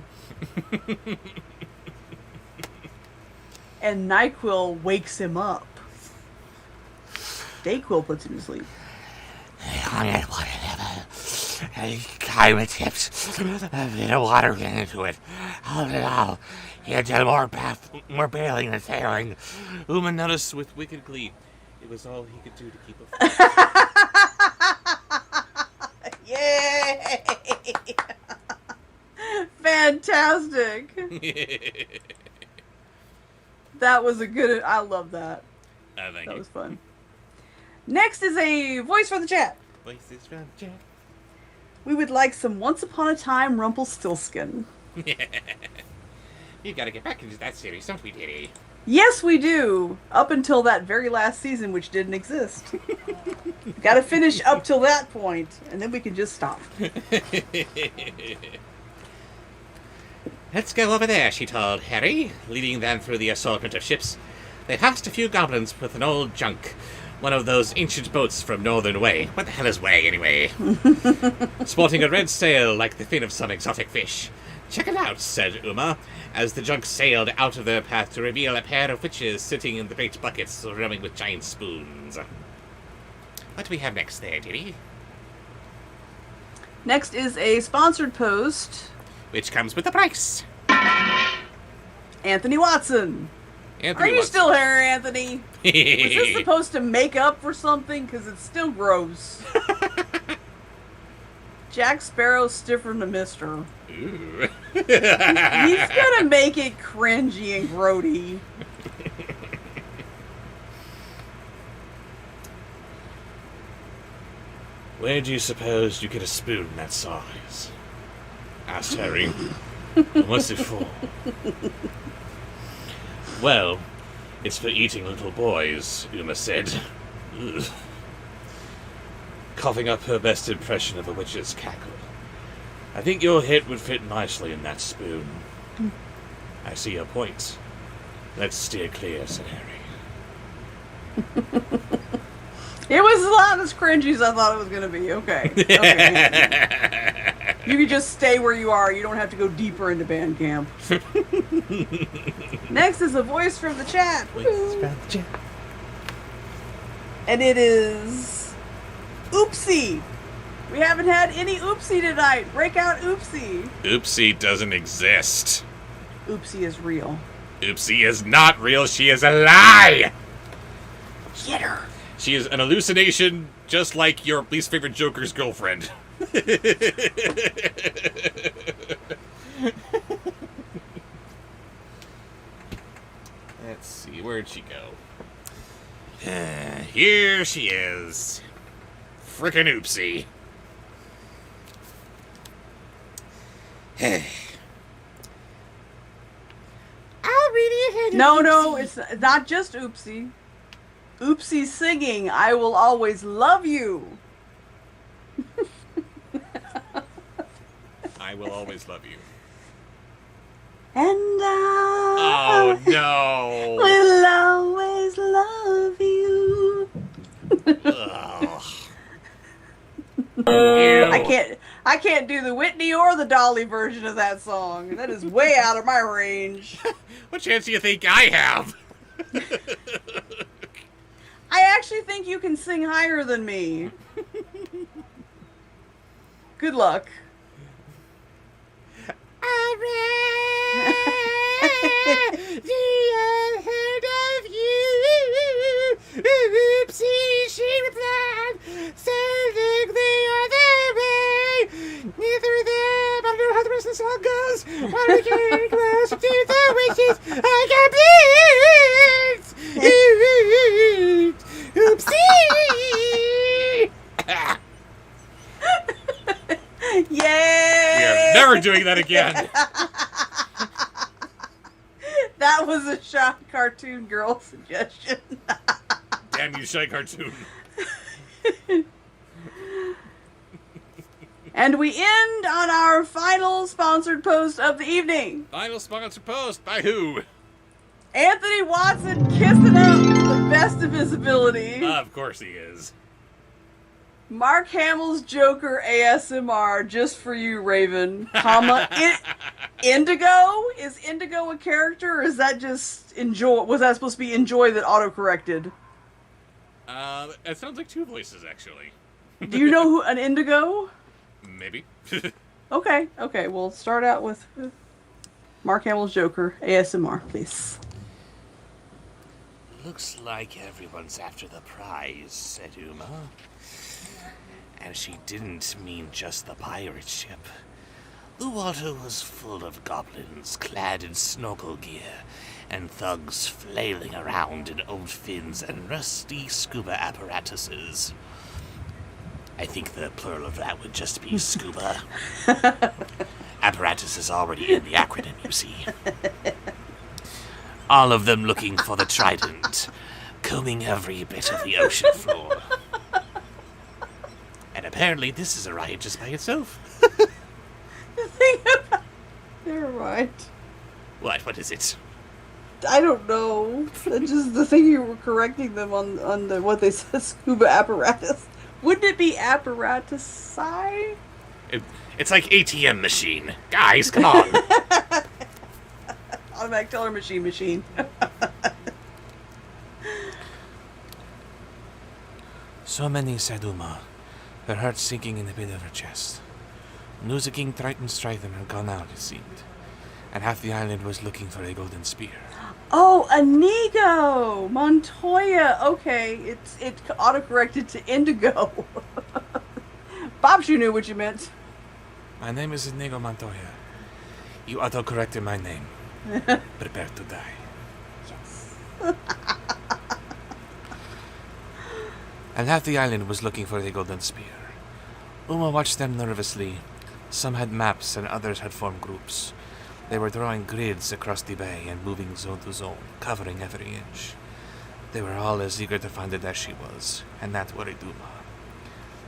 And NyQuil wakes him up. DayQuil puts him to sleep. Climate tips. A bit of water ran into it. All in all, he had done more bailing than sailing. Uma noticed with wicked glee. It was all he could do to keep afloat. Yay! Fantastic. That was a good... I love that. Thank That you. was fun. Next is a voice for the chat. Voices from the chat. We would like some Once Upon a Time Rumpelstiltskin. You've got to get back into that series, don't we, dearie? Yes, we do. Up until that very last season, which didn't exist. Got to finish up till that point, and then we can just stop. Let's go over there, she told Harry, leading them through the assortment of ships. They passed a few goblins with an old junk, One of those ancient boats from Northern Way. What the hell is Way, anyway? Sporting a red sail like the fin of some exotic fish. Check it out, said Uma, as the junk sailed out of their path to reveal a pair of witches sitting in the great buckets rubbing with giant spoons. What do we have next there, dearie? Next is a sponsored post. Which comes with a price. Anthony Watson. Anthony Are you Watson. still here, Anthony? Was this supposed to make up for something? Because it's still gross. Jack Sparrow's stiffer than a mister. Ooh. He's gonna make it cringy and grody. Where do you suppose you get a spoon that size? Asked Harry. And what's it for? Well, it's for eating little boys, Uma said. Ugh. Coughing up her best impression of a witch's cackle. I think your head would fit nicely in that spoon. I see your point. Let's steer clear, said Harry. It was not as cringy as I thought it was gonna be. Okay. You can just stay where you are. You don't have to go deeper into band camp. Next is a voice from the chat. And it is Oopsie. We haven't had any Oopsie tonight. Break out Oopsie. Oopsie doesn't exist. Oopsie is real. Oopsie is not real. She is a lie. Get her. She is an hallucination, just like your least favorite Joker's girlfriend. Let's see, where'd she go? Here she is. Frickin' Oopsie. I'll read it ahead. No, it's not just Oopsie. Oopsie singing, I will always love you. I will always love you. And Oh I no! will always love you. Ugh. I can't do the Whitney or the Dolly version of that song. That is way out of my range. What chance do you think I have? I actually think you can sing higher than me. Good luck. Oopsie, she replied, sailing the other way. Neither of them, I don't know how the rest of the song goes. While we get close to the witches, I can bleed. Oopsie! Yay! We are never doing that again. That was a Shy Cartoon Girl suggestion. Damn you, Shy Cartoon. And we end on our final sponsored post of the evening. Final sponsor post by who? Anthony Watson kissing up to the best of his ability. Of course he is. Mark Hamill's Joker ASMR just for you, Raven. Comma. Indigo? Is Indigo a character, or is that just enjoy? Was that supposed to be enjoy that autocorrected? It sounds like two voices, actually. Do you know who an Indigo? Maybe. Okay, we'll start out with Mark Hamill's Joker ASMR, please. Looks like everyone's after the prize, said Uma. And she didn't mean just the pirate ship. The water was full of goblins clad in snorkel gear, and thugs flailing around in old fins and rusty scuba apparatuses. I think the plural of that would just be scuba. Apparatus is already in the acronym, you see. All of them looking for the trident, combing every bit of the ocean floor. And apparently this is a riot just by itself. Never mind. What is it? I don't know. That's just the thing you were correcting them on the what they said, scuba apparatus. Wouldn't it be apparatusi? It's like ATM machine. Guys, come on. Automatic teller machine. So many Saduma, her heart sinking in the pit of her chest. News of King Triton Strythen had gone out, it seemed, and half the island was looking for a golden spear. Oh, Inigo! Montoya! Okay, it autocorrected to Indigo. Bobsheaux knew what you meant. My name is Inigo Montoya. You autocorrected my name. Prepare to die. Yes. And half the island was looking for the golden spear. Uma watched them nervously. Some had maps and others had formed groups. They were drawing grids across the bay and moving zone to zone, covering every inch. They were all as eager to find it as she was, and that worried Uma.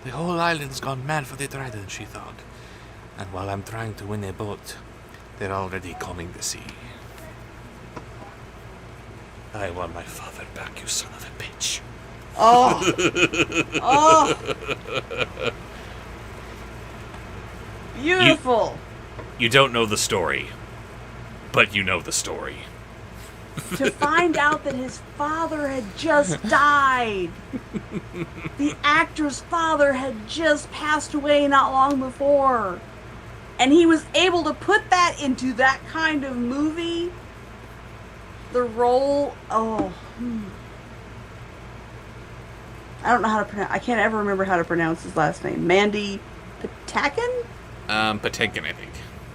The whole island's gone mad for the trident, she thought. And while I'm trying to win a boat, they're already combing the sea. I want my father back, you son of a bitch. Oh. Oh. Beautiful. You don't know the story, but you know the story. To find out that his father had just died. The actor's father had just passed away not long before. And he was able to put that into that kind of movie. The role, I don't know how to pronounce. I can't ever remember how to pronounce his last name. Mandy Patinkin? Patinkin, I think.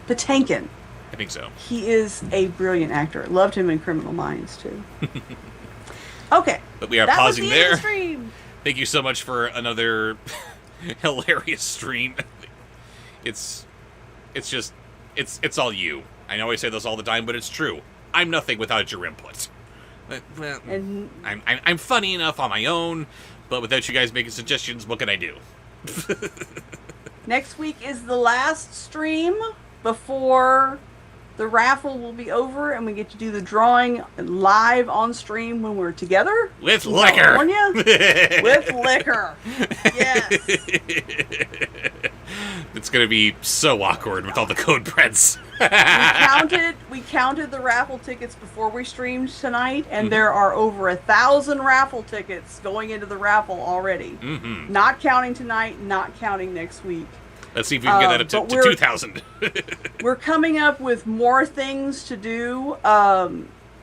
Patinkin. I think so. He is a brilliant actor. Loved him in Criminal Minds too. Okay. But we are that pausing was the there. end of the stream. Thank you so much for another hilarious stream. It's all you. I know I say this all the time, but it's true. I'm nothing without your input. And I'm funny enough on my own, but without you guys making suggestions, what can I do? next week is the last stream before the raffle will be over, and we get to do the drawing live on stream when we're together. With liquor! With liquor. Yes. It's going to be so awkward with all the code breads. We counted the raffle tickets before we streamed tonight, and there are over 1,000 raffle tickets going into the raffle already. Mm-hmm. Not counting tonight, not counting next week. Let's see if we can get that up to 2,000. We're coming up with more things to do.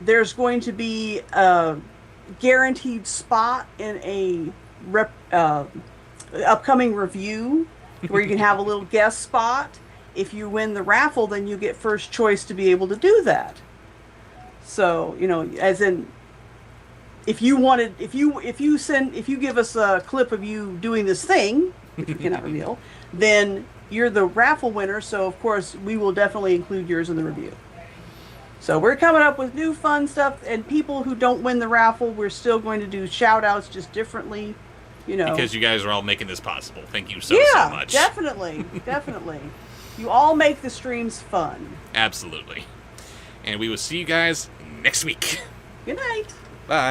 There's going to be a guaranteed spot in a upcoming review where you can have a little guest spot. If you win the raffle, then you get first choice to be able to do that. So, as in, if you give us a clip of you doing this thing, which we cannot reveal, then you're the raffle winner. So of course we will definitely include yours in the review. So we're coming up with new fun stuff, and people who don't win the raffle, we're still going to do shout outs just differently, Because you guys are all making this possible. Thank you so much. Definitely. You all make the streams fun. Absolutely. And we will see you guys next week. Good night. Bye.